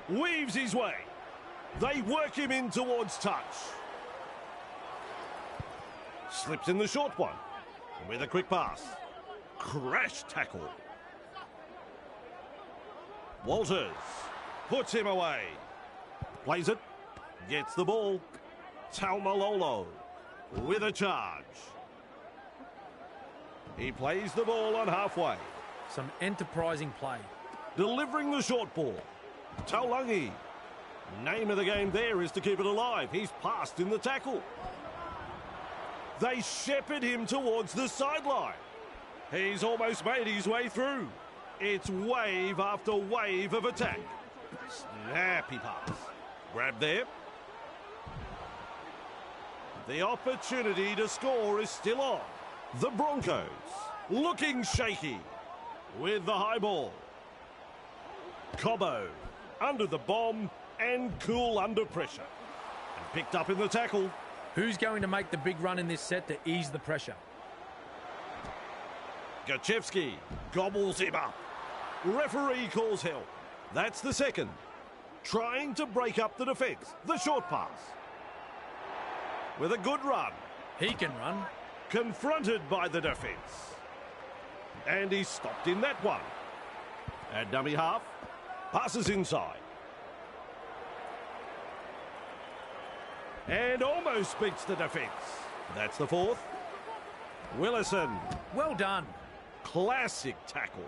Weaves his way. They work him in towards touch. Slips in the short one. With a quick pass. Crash tackle. Walters puts him away. Plays it. Gets the ball. Taumalolo with a charge. He plays the ball on halfway. Some enterprising play. Delivering the short ball. Taulagi. Name of the game there is to keep it alive. He's passed in the tackle. They shepherd him towards the sideline. He's almost made his way through. It's wave after wave of attack. Snappy pass. Grab there. The opportunity to score is still on. The Broncos looking shaky with the high ball. Cobbo under the bomb and cool under pressure. And picked up in the tackle. Who's going to make the big run in this set to ease the pressure? Gachevsky gobbles him up. Referee calls help. That's the second. Trying to break up the defence. The short pass. With a good run. He can run. Confronted by the defence. And he's stopped in that one. At dummy half. Passes inside. And almost beats the defence. That's the fourth. Willison. Well done. Classic tackle.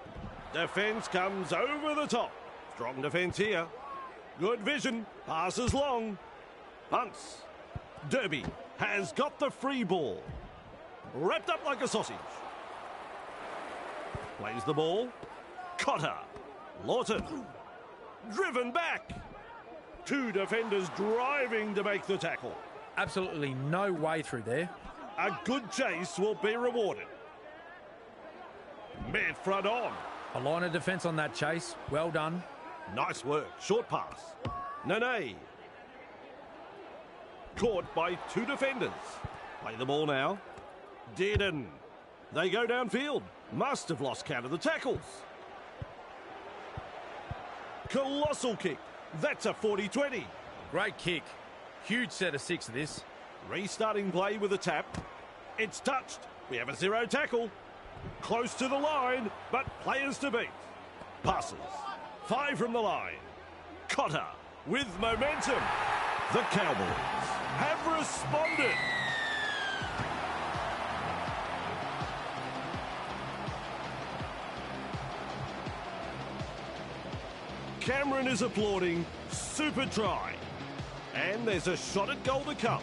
Defence comes over the top. Strong defence here. Good vision. Passes long. Punts. Derby has got the free ball. Wrapped up like a sausage. Plays the ball. Cotter. Lawton. Driven back. Two defenders driving to make the tackle. Absolutely no way through there. A good chase will be rewarded. Mid front on. A line of defence on that chase. Well done. Nice work. Short pass. Nene. Caught by two defenders. Play the ball now. Dearden. They go downfield. Must have lost count of the tackles. Colossal kick. That's a 40-20. Great kick. Huge set of 6 of this. Restarting play with a tap. It's touched. We have a 0 tackle. Close to the line, but players to beat. Passes. 5 from the line. Cotter with momentum. The Cowboys have responded. Cameron is applauding. Super try. And there's a shot at goal to come.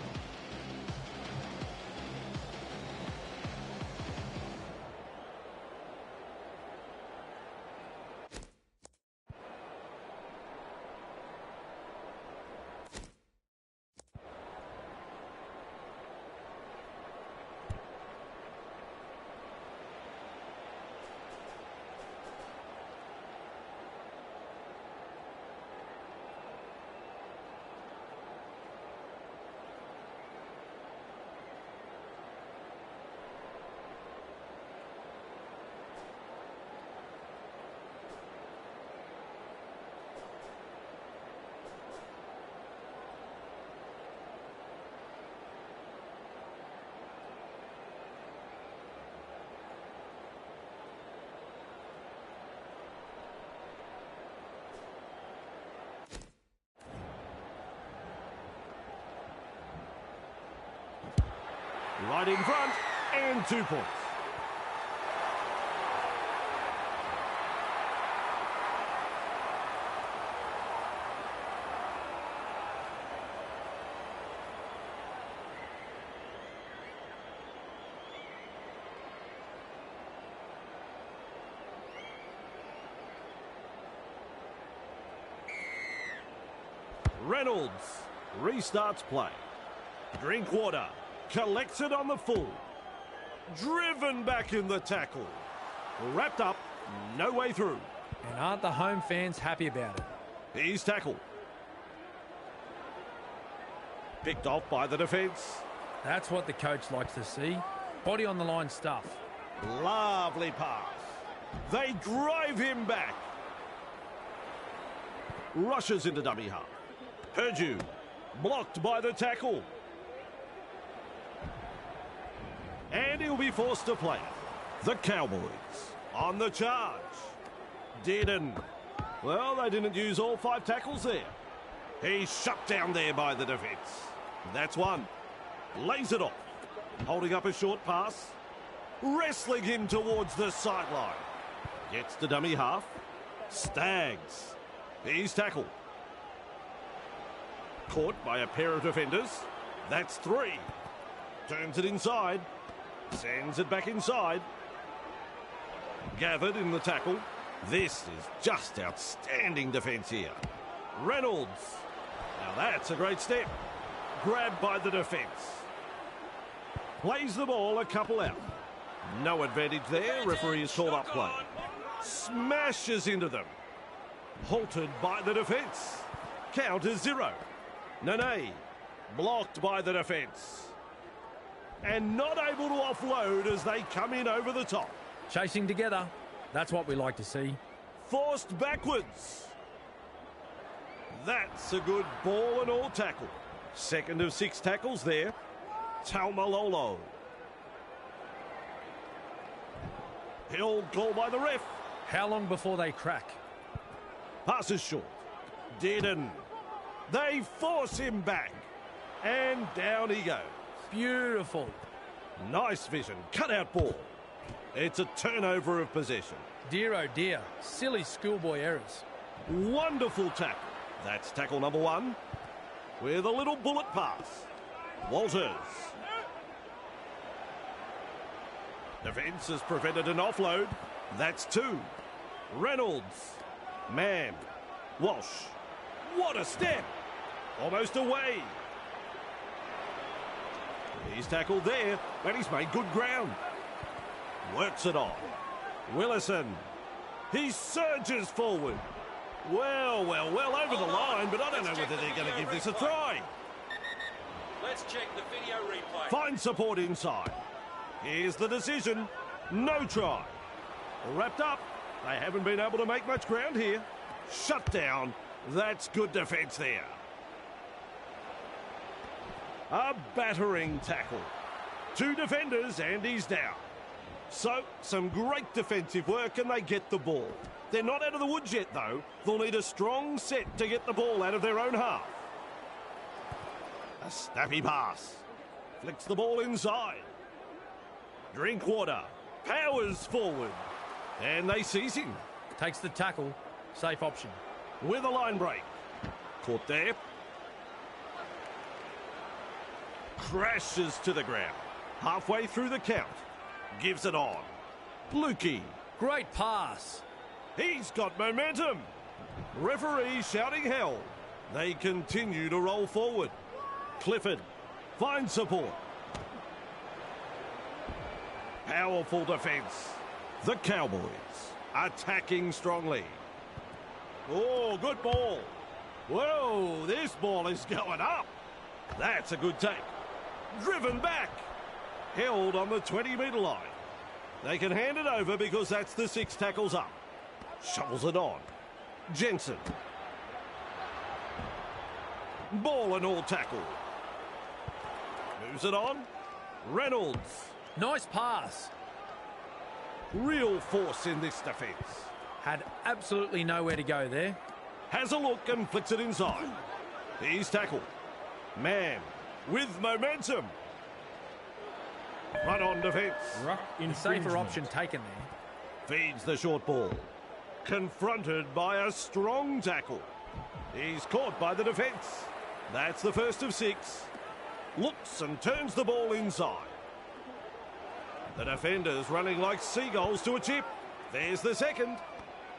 Right in front, and 2 points. Reynolds restarts play. Drinkwater. Collects it on the full. Driven back in the tackle. Wrapped up, no way through. And aren't the home fans happy about it? He's tackled. Picked off by the defence. That's what the coach likes to see. Body on the line stuff. Lovely pass. They drive him back. Rushes into dummy half. Perdue. Blocked by the tackle. And he'll be forced to play. The Cowboys on the charge. Dearden. Well, they didn't use all 5 tackles there. He's shut down there by the defence. That's one. Lays it off. Holding up a short pass. Wrestling him towards the sideline. Gets to dummy half. Stags. He's tackled. Caught by a pair of defenders. That's 3. Turns it inside. Sends it back inside. Gathered in the tackle. This is just outstanding defence here. Reynolds. Now that's a great step. Grabbed by the defence. Plays the ball a couple out. No advantage there. Referee has called up play. Smashes into them. Halted by the defence. Count is 0. Nene. Blocked by the defence. And not able to offload as they come in over the top. Chasing together. That's what we like to see. Forced backwards. That's a good ball and all tackle. Second of 6 tackles there. Taumalolo. Held goal by the ref. How long before they crack? Passes short. Dearden. They force him back. And down he goes. Beautiful. Nice vision. Cut out ball. It's a turnover of possession. Dear oh dear. Silly schoolboy errors. Wonderful tackle. That's tackle number 1. With a little bullet pass. Walters. Defence has prevented an offload. That's 2. Reynolds. Man. Walsh. What a step. Almost away. He's tackled there, but he's made good ground. Works it on. Willison. He surges forward. Well, over the line, but I don't know whether they're going to give this a try. Let's check the video replay. Find support inside. Here's the decision. No try. All wrapped up. They haven't been able to make much ground here. Shut down. That's good defence there. A battering tackle. 2 defenders and he's down. So, some great defensive work and they get the ball. They're not out of the woods yet, though. They'll need a strong set to get the ball out of their own half. A snappy pass. Flicks the ball inside. Drinkwater powers forward. And they seize him. Takes the tackle. Safe option. With a line break. Caught there. Crashes to the ground. Halfway through the count. Gives it on. Lukey. Great pass. He's got momentum. Referee shouting hell. They continue to roll forward. Clifford finds support. Powerful defence. The Cowboys attacking strongly. Oh, good ball. Whoa, this ball is going up. That's a good take. Driven back. Held on the 20-metre line. They can hand it over because that's the 6 tackles up. Shovels it on. Jensen. Ball and all tackle. Moves it on. Reynolds. Nice pass. Real force in this defence. Had absolutely nowhere to go there. Has a look and flicks it inside. He's tackled. Man with momentum. Run on defence. A safer option taken there. Feeds the short ball. Confronted by a strong tackle. He's caught by the defence. That's the first of 6. Looks and turns the ball inside. The defenders running like seagulls to a chip. There's the second.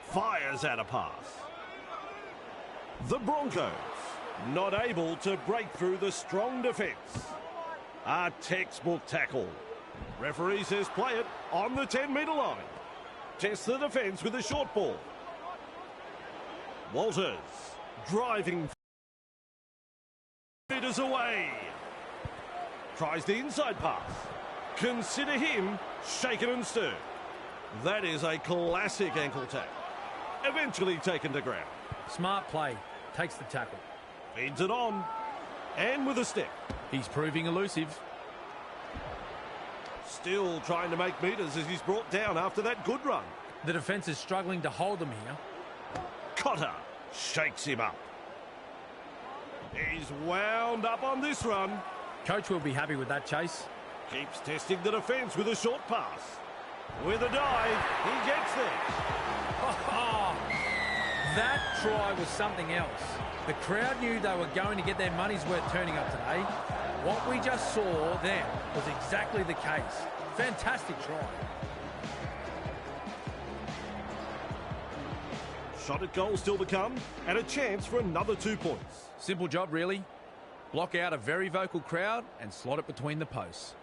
Fires out a pass. The Broncos not able to break through the strong defence. A textbook tackle. Referee says play it on the 10-metre line. Tests the defence with a short ball. Walters driving meters away. Tries the inside pass. Consider him shaken and stirred. That is a classic ankle tap. Eventually taken to ground. Smart play. Takes the tackle. Feeds it on. And with a step. He's proving elusive. Still trying to make metres as he's brought down after that good run. The defence is struggling to hold them here. Cotter shakes him up. He's wound up on this run. Coach will be happy with that chase. Keeps testing the defence with a short pass. With a dive, he gets there. That try was something else. The crowd knew they were going to get their money's worth turning up today. What we just saw then was exactly the case. Fantastic try. Shot at goal still to come, and a chance for another 2 points. Simple job, really. Block out a very vocal crowd and slot it between the posts.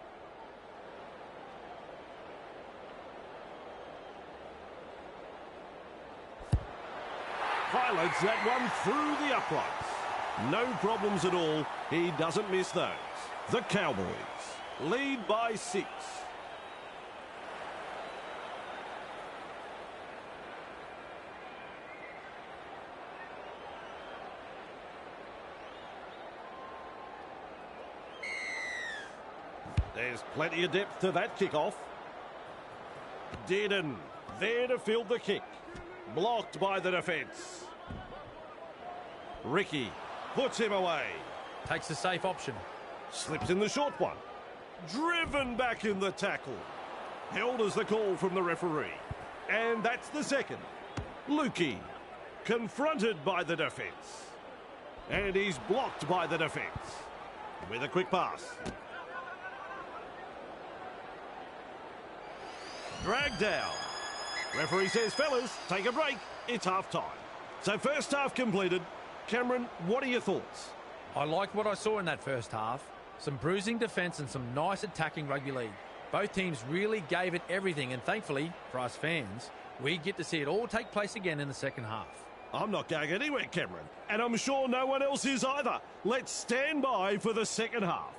Highlights that one through the uprights. No problems at all. He doesn't miss those. The Cowboys lead by 6. There's plenty of depth to that kickoff. Dearden there to field the kick. Blocked by the defence. Ricky puts him away. Takes the safe option. Slips in the short one. Driven back in the tackle. Held as the call from the referee. And that's the second. Lukey confronted by the defence. And he's blocked by the defence. With a quick pass. Dragged down. Referee says, fellas, take a break. It's half-time. So first half completed. Cameron, what are your thoughts? I liked what I saw in that first half. Some bruising defence and some nice attacking rugby league. Both teams really gave it everything, and thankfully, for us fans, we get to see it all take place again in the second half. I'm not going anywhere, Cameron, and I'm sure no one else is either. Let's stand by for the second half.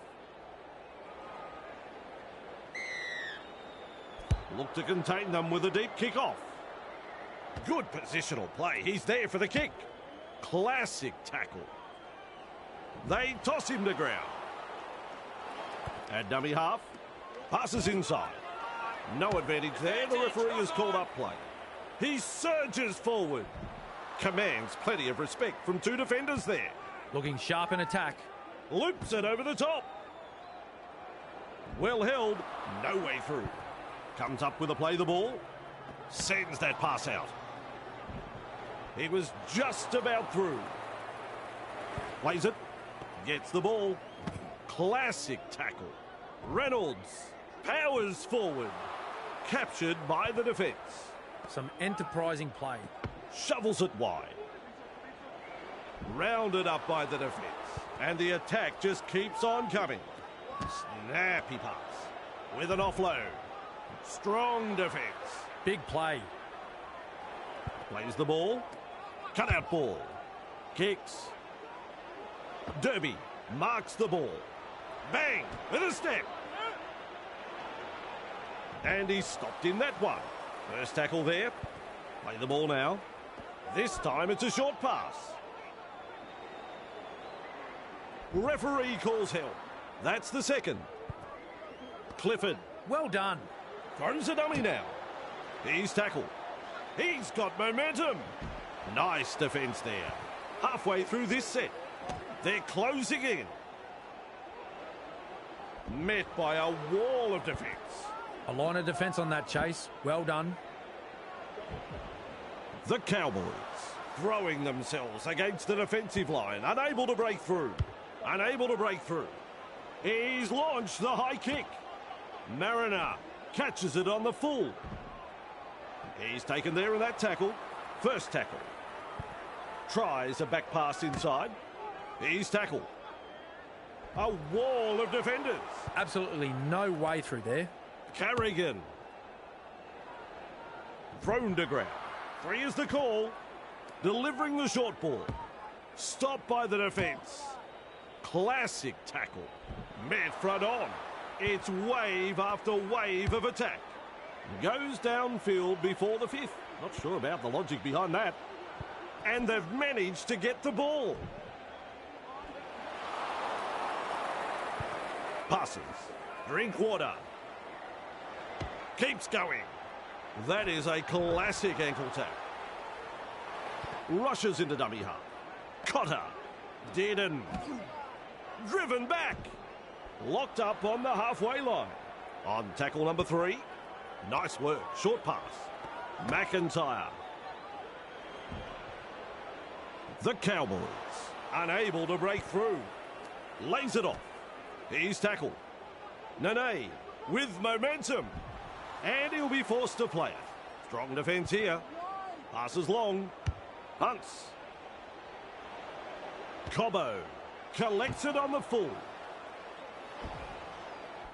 Look to contain them with a deep kick-off. Good positional play. He's there for the kick. Classic tackle. They toss him to ground. At dummy half. Passes inside. No advantage there. The referee has called up play. He surges forward. Commands plenty of respect from two defenders there. Looking sharp in attack. Loops it over the top. Well held. No way through. Comes up with a play the ball. Sends that pass out. He was just about through. Plays it. Gets the ball. Classic tackle. Reynolds powers forward. Captured by the defence. Some enterprising play. Shovels it wide. Rounded up by the defence. And the attack just keeps on coming. Snappy pass. With an offload. Strong defence. Big play. Plays the ball. Cut out ball. Kicks. Derby marks the ball. Bang! With a step. And he stopped in that one. First tackle there. Play the ball now. This time it's a short pass. Referee calls help. That's the second. Clifford. Well done. Throws a dummy now. He's tackled. He's got momentum. Nice defence there. Halfway through this set. They're closing in. Met by a wall of defence. A line of defence on that chase. Well done. The Cowboys throwing themselves against the defensive line. Unable to break through. Unable to break through. He's launched the high kick. Mariner catches it on the full. He's taken there in that tackle. First tackle. Tries a back pass inside. He's tackled. A wall of defenders. Absolutely no way through there. Carrigan. Thrown to ground. 3 is the call. Delivering the short ball. Stopped by the defence. Classic tackle. Met front on. It's wave after wave of attack. Goes downfield before the 5th. Not sure about the logic behind that. And they've managed to get the ball. Passes. Drink water. Keeps going. That is a classic ankle tap. Rushes into dummy half. Cotter. Dearden. Driven back. Locked up on the halfway line. On tackle number 3. Nice work. Short pass. McIntyre. The Cowboys unable to break through. Lays it off. He's tackled. Nene with momentum. And he'll be forced to play it. Strong defence here. Passes long. Hunts. Cobbo collects it on the full.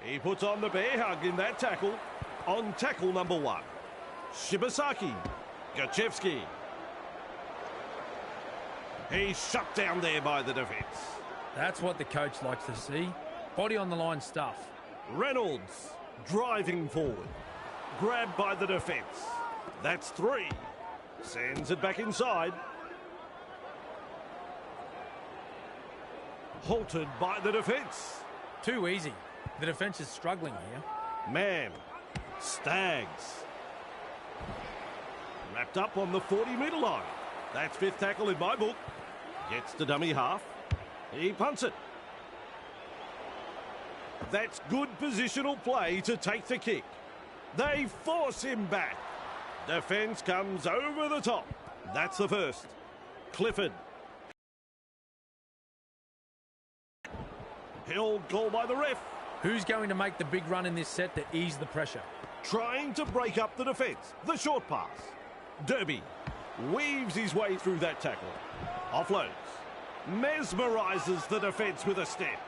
He puts on the bear hug in that tackle. On tackle number 1. Shibasaki. Gachevsky. He's shut down there by the defence. That's what the coach likes to see. Body on the line stuff. Reynolds driving forward. Grabbed by the defence. That's 3. Sends it back inside. Halted by the defence. Too easy. The defence is struggling here. Man. Stags. Wrapped up on the 40-metre line. That's 5th tackle in my book. Gets to dummy half. He punts it. That's good positional play to take the kick. They force him back. Defence comes over the top. That's the first. Clifford. Held goal by the ref. Who's going to make the big run in this set to ease the pressure? Trying to break up the defence. The short pass. Derby weaves his way through that tackle. Offloads. Mesmerises the defence with a step.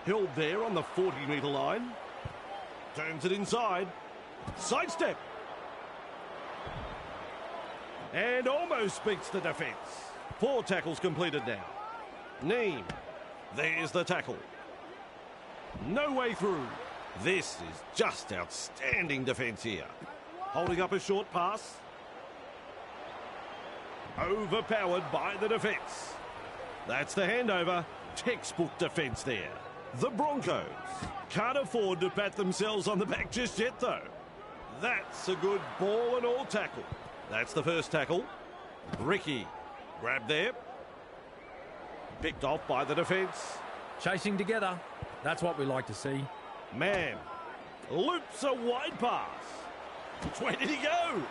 Held there on the 40-metre line. Turns it inside. Sidestep. And almost beats the defence. 4 tackles completed now. Neem. There's the tackle. No way through. This is just outstanding defence here. Holding up a short pass. Overpowered by the defence. That's the handover. Textbook defence there. The Broncos can't afford to pat themselves on the back just yet, though. That's a good ball and all tackle. That's the first tackle. Ricky. Grab there. Picked off by the defence. Chasing together. That's what we like to see. Man. Loops a wide pass. Where did he go?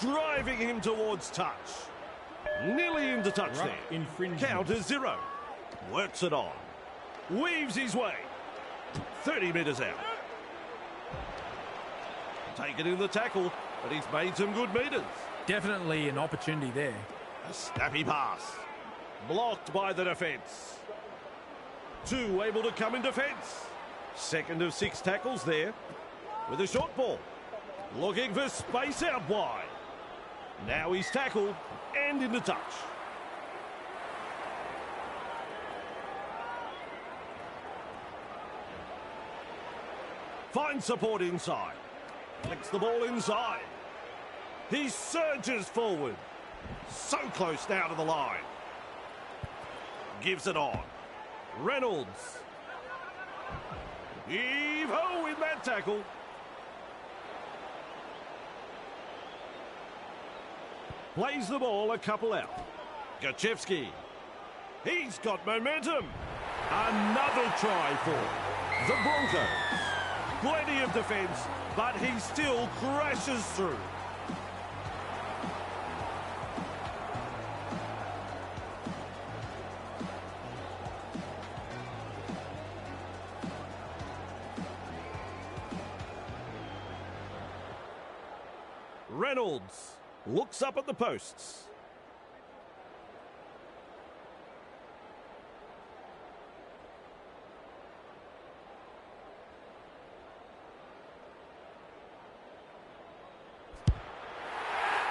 Driving him towards touch. Nearly into touch there. Count as 0. Works it on. Weaves his way. 30 metres out. Taken in the tackle, but he's made some good metres. Definitely an opportunity there. A snappy pass. Blocked by the defence. 2 able to come in defence. Second of 6 tackles there. With a short ball. Looking for space out wide. Now he's tackled and into touch. Finds support inside. Flicks the ball inside. He surges forward. So close now to the line. Gives it on. Reynolds. Heave-ho in that tackle. Plays the ball a couple out. Gachevsky. He's got momentum. Another try for the Broncos. Plenty of defence, but he still crashes through. Reynolds looks up at the posts.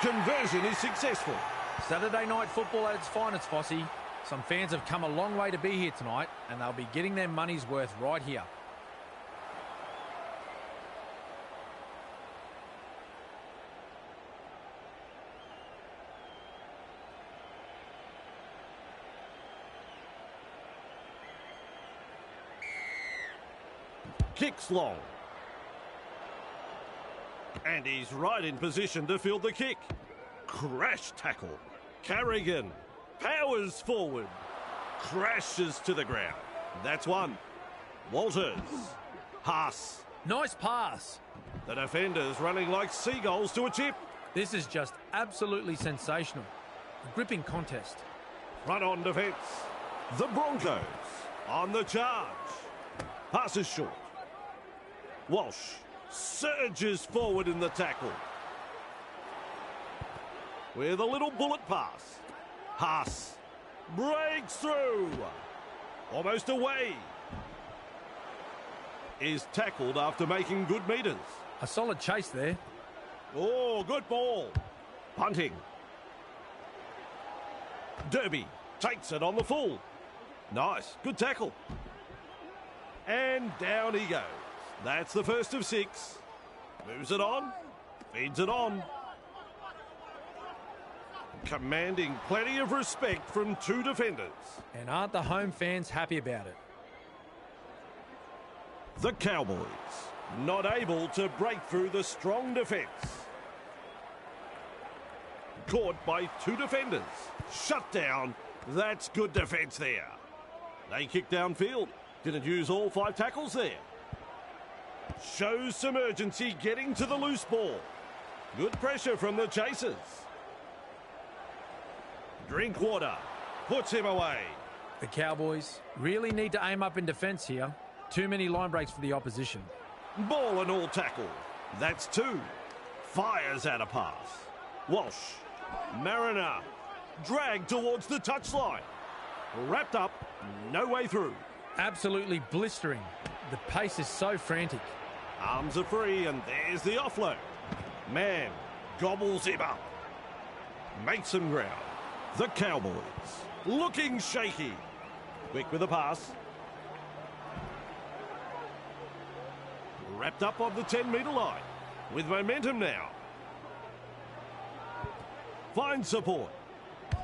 Conversion is successful. Saturday night football at its finest, Fossey. Some fans have come a long way to be here tonight, and they'll be getting their money's worth right here. Kicks long. And he's right in position to field the kick. Crash tackle. Carrigan powers forward. Crashes to the ground. That's one. Walters. Haas. Nice pass. The defenders running like seagulls to a chip. This is just absolutely sensational. A gripping contest. Front on defence. The Broncos on the charge. Passes short. Walsh surges forward in the tackle. With a little bullet pass. Haas breaks through. Almost away. Is tackled after making good metres. A solid chase there. Oh, good ball. Punting. Derby takes it on the full. Nice, good tackle. And down he goes. That's the first of 6. Moves it on. Feeds it on. Commanding plenty of respect from 2 defenders. And aren't the home fans happy about it? The Cowboys not able to break through the strong defence. Caught by 2 defenders. Shut down. That's good defence there. They kick downfield. Didn't use all 5 tackles there. Shows some urgency getting to the loose ball. Good pressure from the chasers. Drinkwater puts him away. The Cowboys really need to aim up in defence here. Too many line breaks for the opposition. Ball and all tackle. That's 2. Fires out a pass. Walsh. Mariner. Dragged towards the touchline. Wrapped up. No way through. Absolutely blistering. The pace is so frantic. Arms are free, and there's the offload. Man gobbles him up. Makes some ground. The Cowboys looking shaky. Quick with the pass. Wrapped up on the 10-metre line. With momentum now. Finds support.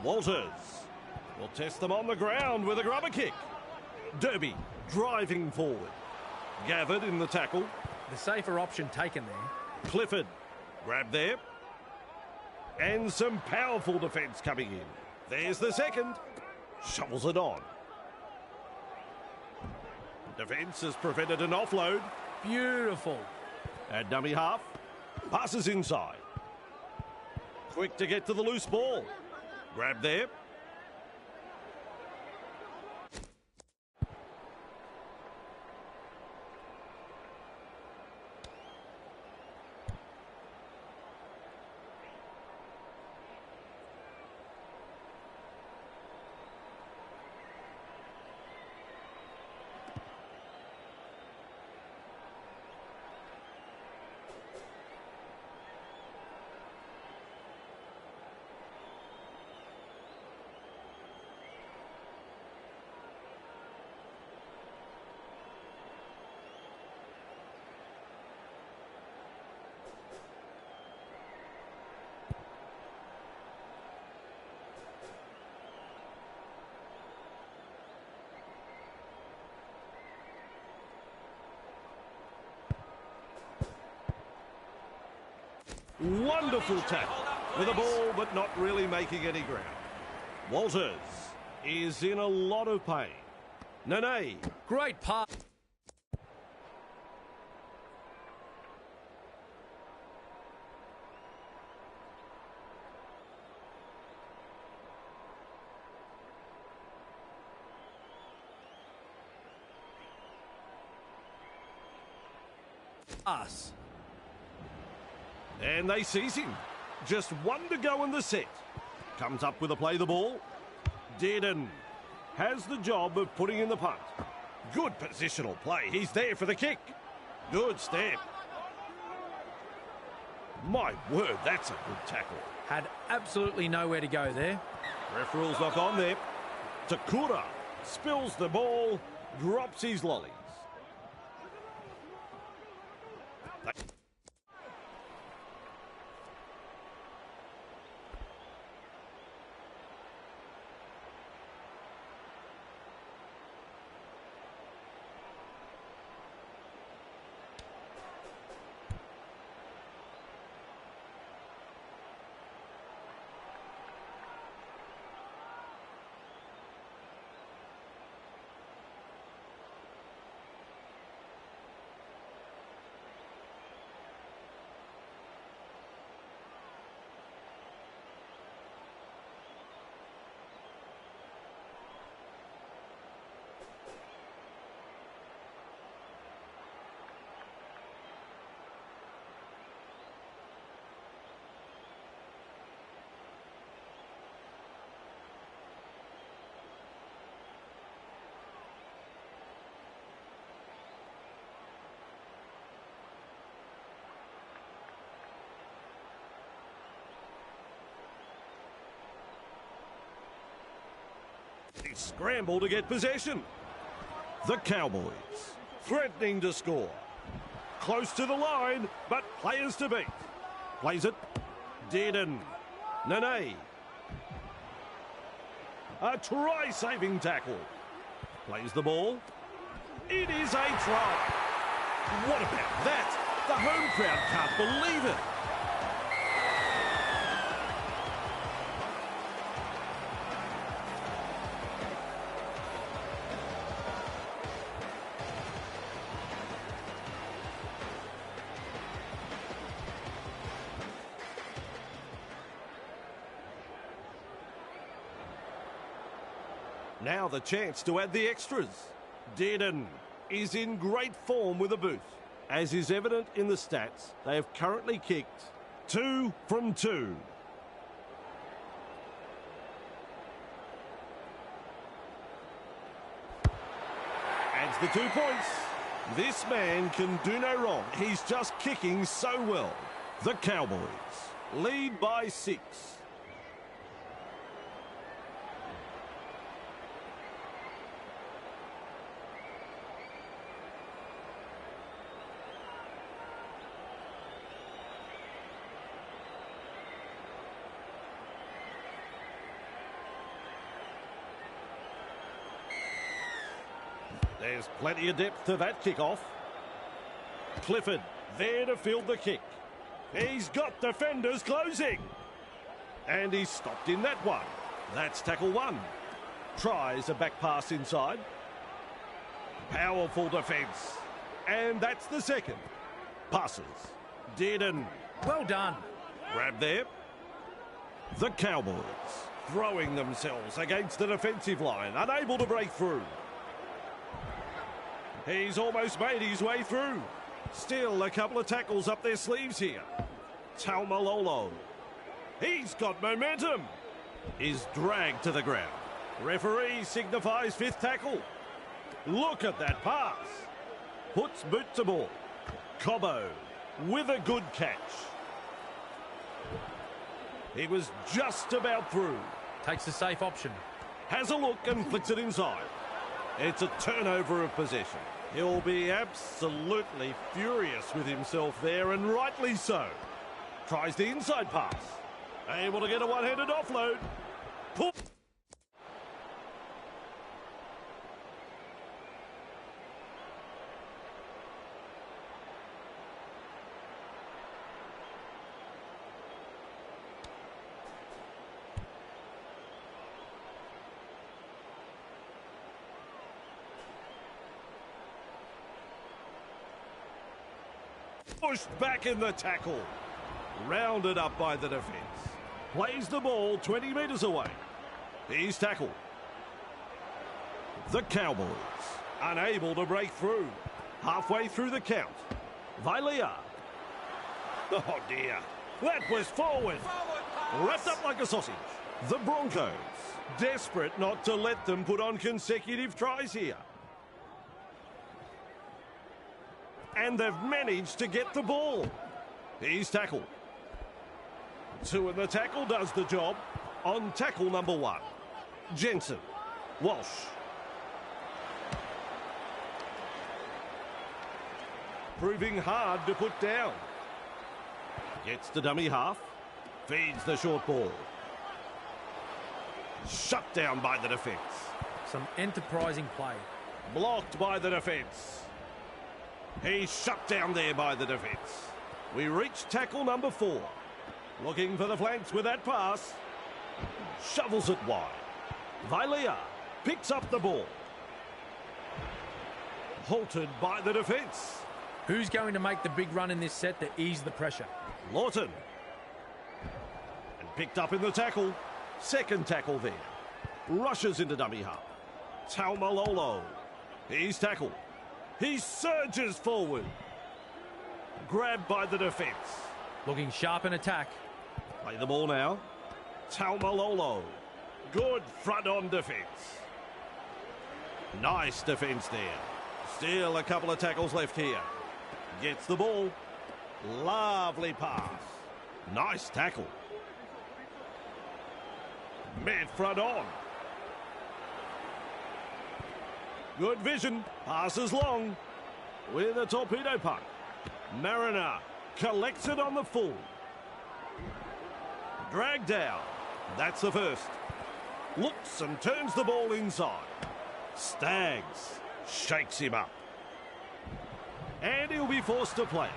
Walters will test them on the ground with a grubber kick. Derby driving forward. Gathered in the tackle. The safer option taken there. Clifford grab there. And some powerful defence coming in. There's the second. Shovels it on. Defence has prevented an offload. Beautiful. At dummy half. Passes inside. Quick to get to the loose ball. Grab there. Wonderful tackle with a ball but not really making any ground. Walters is in a lot of pain. Nene. Great pass. Us. And they seize him. Just one to go in the set. Comes up with a play the ball. Dearden has the job of putting in the punt. Good positional play. He's there for the kick. Good step. My word, that's a good tackle. Had absolutely nowhere to go there. Ref rules knock on there. Takura spills the ball, drops his lollies. They scramble to get possession. The Cowboys threatening to score. Close to the line, but players to beat. Plays it. Dearden. Nene. A try-saving tackle. Plays the ball. It is a try. What about that? The home crowd can't believe it. Now the chance to add the extras. Dearden is in great form with a boot. As is evident in the stats, they have currently kicked 2 from 2. Adds the 2 points. This man can do no wrong. He's just kicking so well. The Cowboys lead by 6. There's plenty of depth to that kick-off. Clifford there to field the kick. He's got defenders closing. And he's stopped in that one. That's tackle 1. Tries a back pass inside. Powerful defence. And that's the second. Passes. Dearden. Well done. Grab there. The Cowboys throwing themselves against the defensive line, unable to break through. He's almost made his way through. Still a couple of tackles up their sleeves here. Taumalolo. He's got momentum. Is dragged to the ground. Referee signifies 5th tackle. Look at that pass. Puts boot to ball. Cobbo with a good catch. He was just about through. Takes a safe option. Has a look and flicks it inside. It's a turnover of possession. He'll be absolutely furious with himself there, and rightly so. Tries the inside pass. Able to get a one-handed offload. Pull. Pushed back in the tackle. Rounded up by the defence. Plays the ball 20 metres away. He's tackled. The Cowboys unable to break through. Halfway through the count. Vilea. Oh dear. That was forward. Wrapped up like a sausage. The Broncos desperate not to let them put on consecutive tries here. And they've managed to get the ball. He's tackled. 2 in the tackle does the job. On tackle number 1. Jensen. Walsh. Proving hard to put down. Gets the dummy half. Feeds the short ball. Shut down by the defence. Some enterprising play. Blocked by the defence. He's shut down there by the defence. We reach tackle number 4. Looking for the flanks with that pass. Shovels it wide. Vilea picks up the ball. Halted by the defence. Who's going to make the big run in this set to ease the pressure? Lawton. And picked up in the tackle. Second tackle there. Rushes into dummy half. Taumalolo. He's tackled. He surges forward. Grabbed by the defence. Looking sharp in attack. Play the ball now. Taumalolo. Good front-on defence. Nice defence there. Still a couple of tackles left here. Gets the ball. Lovely pass. Nice tackle. Mid front on. Good vision. Passes long. With a torpedo puck. Mariner collects it on the full. Dragged down. That's the first. Looks and turns the ball inside. Staggs shakes him up. And he'll be forced to play it.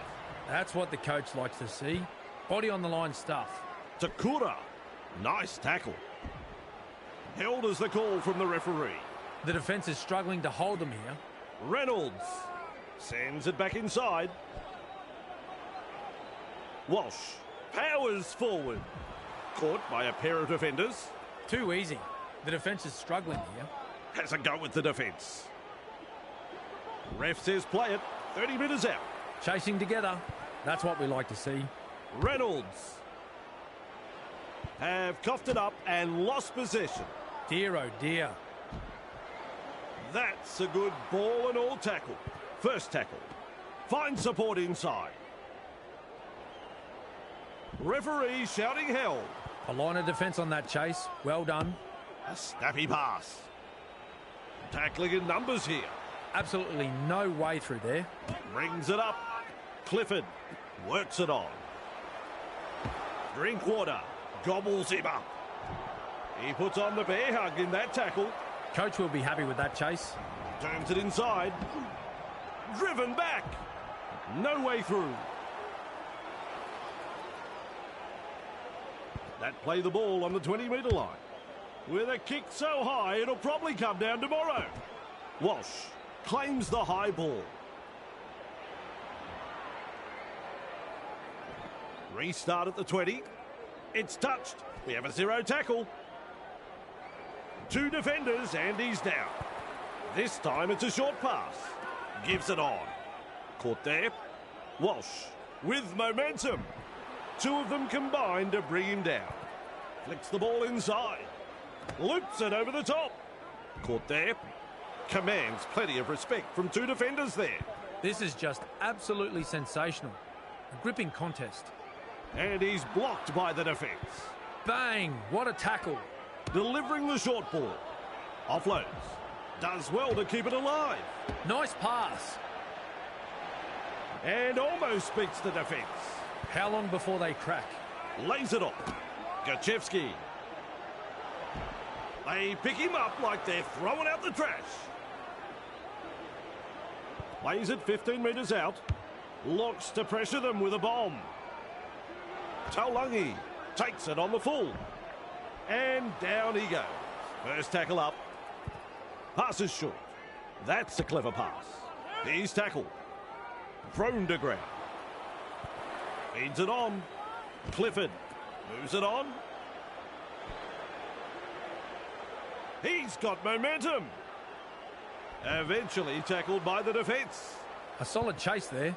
That's what the coach likes to see. Body on the line stuff. Takura. Nice tackle. Held as the call from the referee. The defence is struggling to hold them here. Reynolds sends it back inside. Walsh powers forward. Caught by a pair of defenders. Too easy. The defence is struggling here. Has a go with the defence. Ref says play it. 30 metres out. Chasing together. That's what we like to see. Reynolds have coughed it up and lost possession. Dear, oh dear. That's a good ball and all tackle. First tackle. Finds support inside. Referee shouting held. A line of defence on that chase. Well done. A snappy pass. Tackling in numbers here. Absolutely no way through there. Brings it up. Clifford works it on. Drinkwater gobbles him up. He puts on the bear hug in that tackle. Coach will be happy with that chase. Turns it inside. Driven back. No way through. That play the ball on the 20-metre line. With a kick so high, it'll probably come down tomorrow. Walsh claims the high ball. Restart at the 20. It's touched. We have a 0 tackle. 2 defenders and he's down. This time it's a short pass. Gives it on. Caught there. Walsh with momentum. 2 of them combined to bring him down. Flicks the ball inside. Loops it over the top. Caught there. Commands plenty of respect from 2 defenders there. This is just absolutely sensational. A gripping contest. And he's blocked by the defence. Bang! What a tackle. Delivering the short ball. Offloads. Does well to keep it alive. Nice pass. And almost beats the defence. How long before they crack? Lays it off. Gachevsky. They pick him up like they're throwing out the trash. Plays it 15 metres out. Looks to pressure them with a bomb. Taulagi takes it on the full. And down he goes. First tackle up. Passes short. That's a clever pass. He's tackled. Thrown to ground. Feeds it on. Clifford moves it on. He's got momentum. Eventually tackled by the defence. A solid chase there.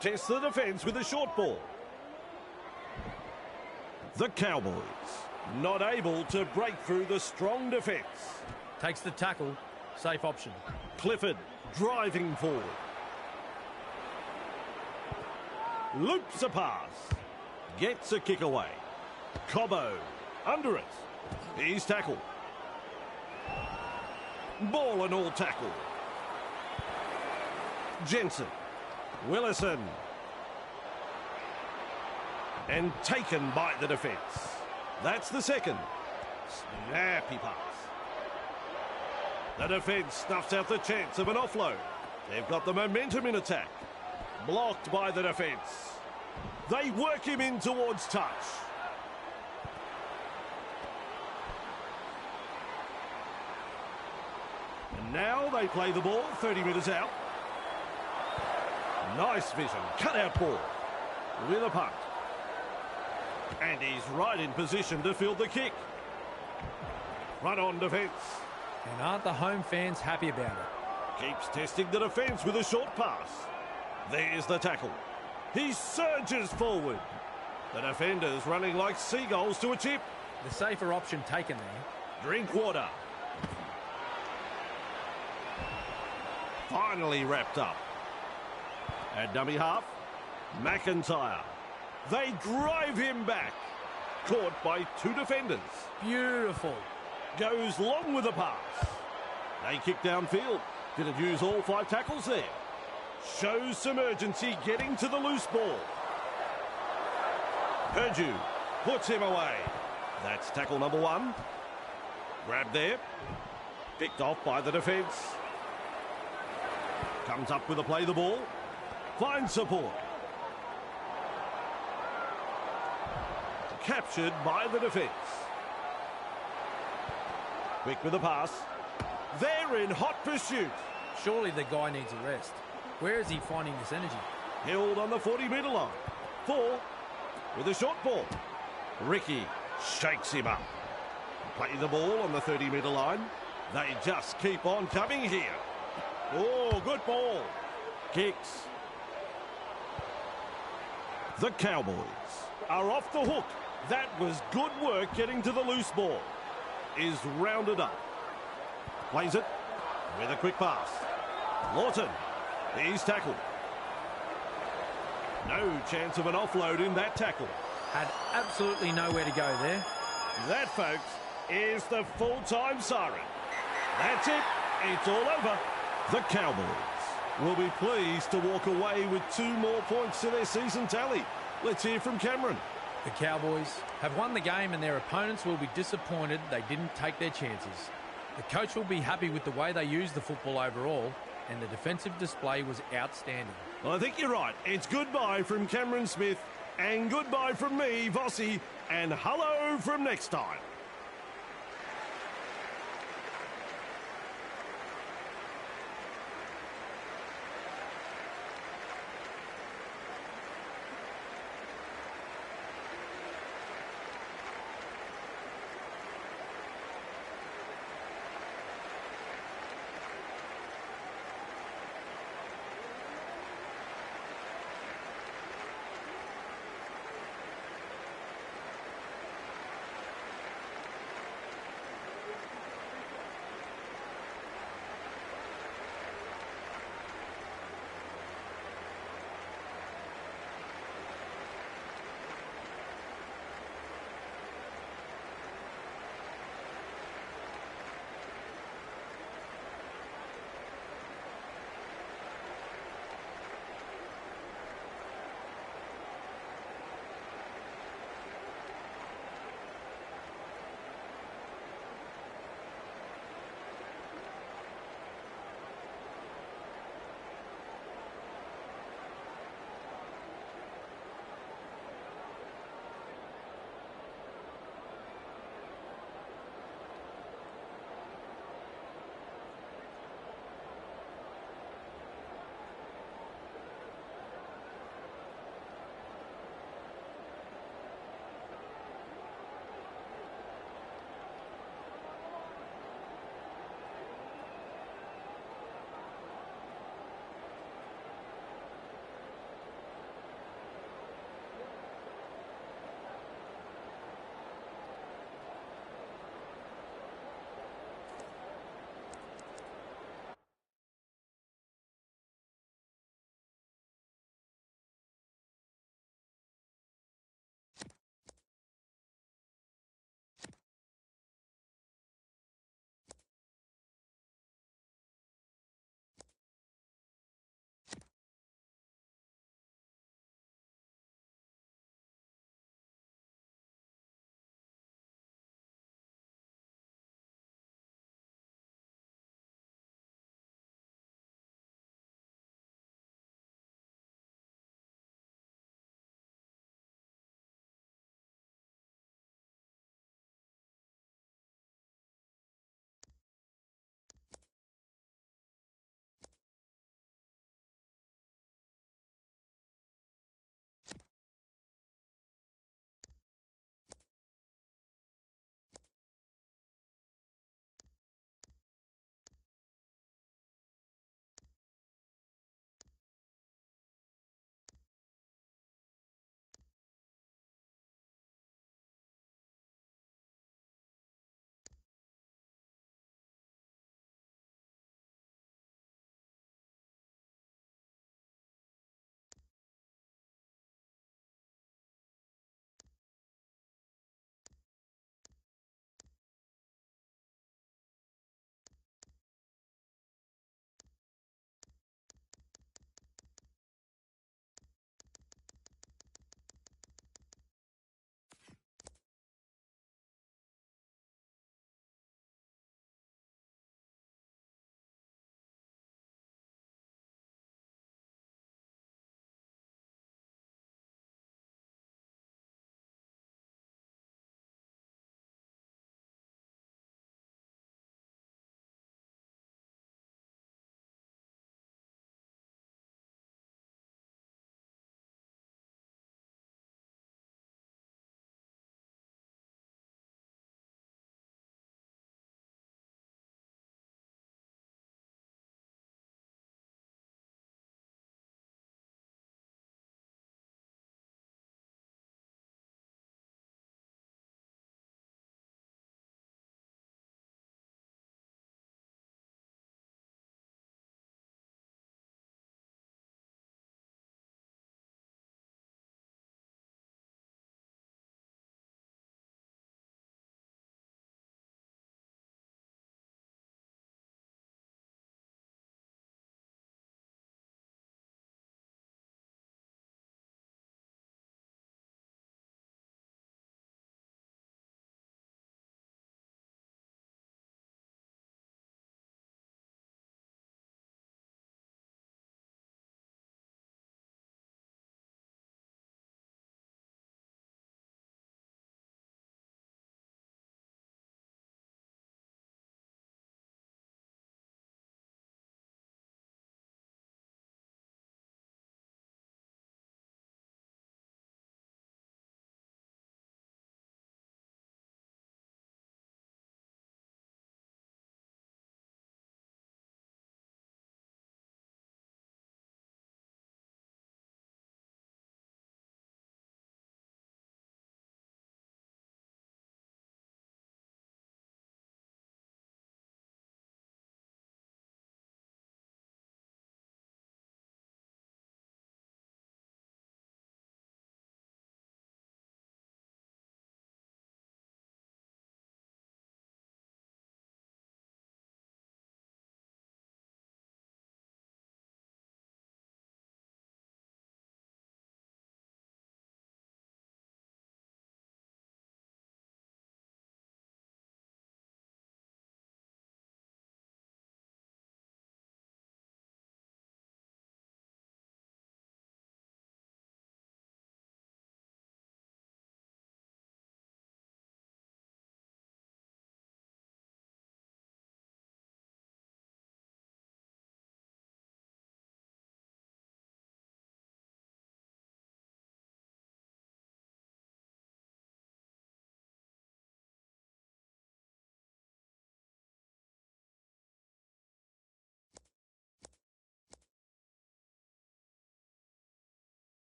Tests the defence with a short ball. The Cowboys not able to break through the strong defence. Takes the tackle. Safe option. Clifford driving forward. Loops a pass. Gets a kick away. Cobbo under it. He's tackled. Ball and all tackle. Jensen. Willison. And taken by the defence. That's the second. Snappy pass. The defence snuffs out the chance of an offload. They've got the momentum in attack. Blocked by the defence. They work him in towards touch. And now they play the ball 30 metres out. Nice vision. Cut out ball. With a punt. And he's right in position to field the kick. Run on defence. And aren't the home fans happy about it? Keeps testing the defence with a short pass. There's the tackle. He surges forward. The defenders running like seagulls to a chip. The safer option taken there. Drinkwater. Finally wrapped up. At dummy half, McIntyre. They drive him back. Caught by 2 defenders. Beautiful. Goes long with the pass. They kick downfield. Didn't use all 5 tackles there. Shows some urgency getting to the loose ball. Purdue puts him away. That's tackle number 1. Grab there. Picked off by the defence. Comes up with a play the ball. Finds support. Captured by the defence. Quick with the pass. They're in hot pursuit. Surely the guy needs a rest. Where is he finding this energy? Held on the 40-metre line. 4 with a short ball. Ricky shakes him up. Play the ball on the 30-metre line. They just keep on coming here. Oh, good ball. Kicks. The Cowboys are off the hook. That was good work getting to the loose ball. Is rounded up. Plays it with a quick pass. Lawton He's tackled. No chance of an offload in that tackle. Had absolutely nowhere to go there. That, folks, is the full-time siren. That's it. It's all over. The Cowboys will be pleased to walk away with 2 more points to their season tally. Let's hear from Cameron. The Cowboys have won the game and their opponents will be disappointed they didn't take their chances. The coach will be happy with the way they used the football overall, and the defensive display was outstanding. Well, I think you're right. It's goodbye from Cameron Smith and goodbye from me, Vossi, and hello from next time.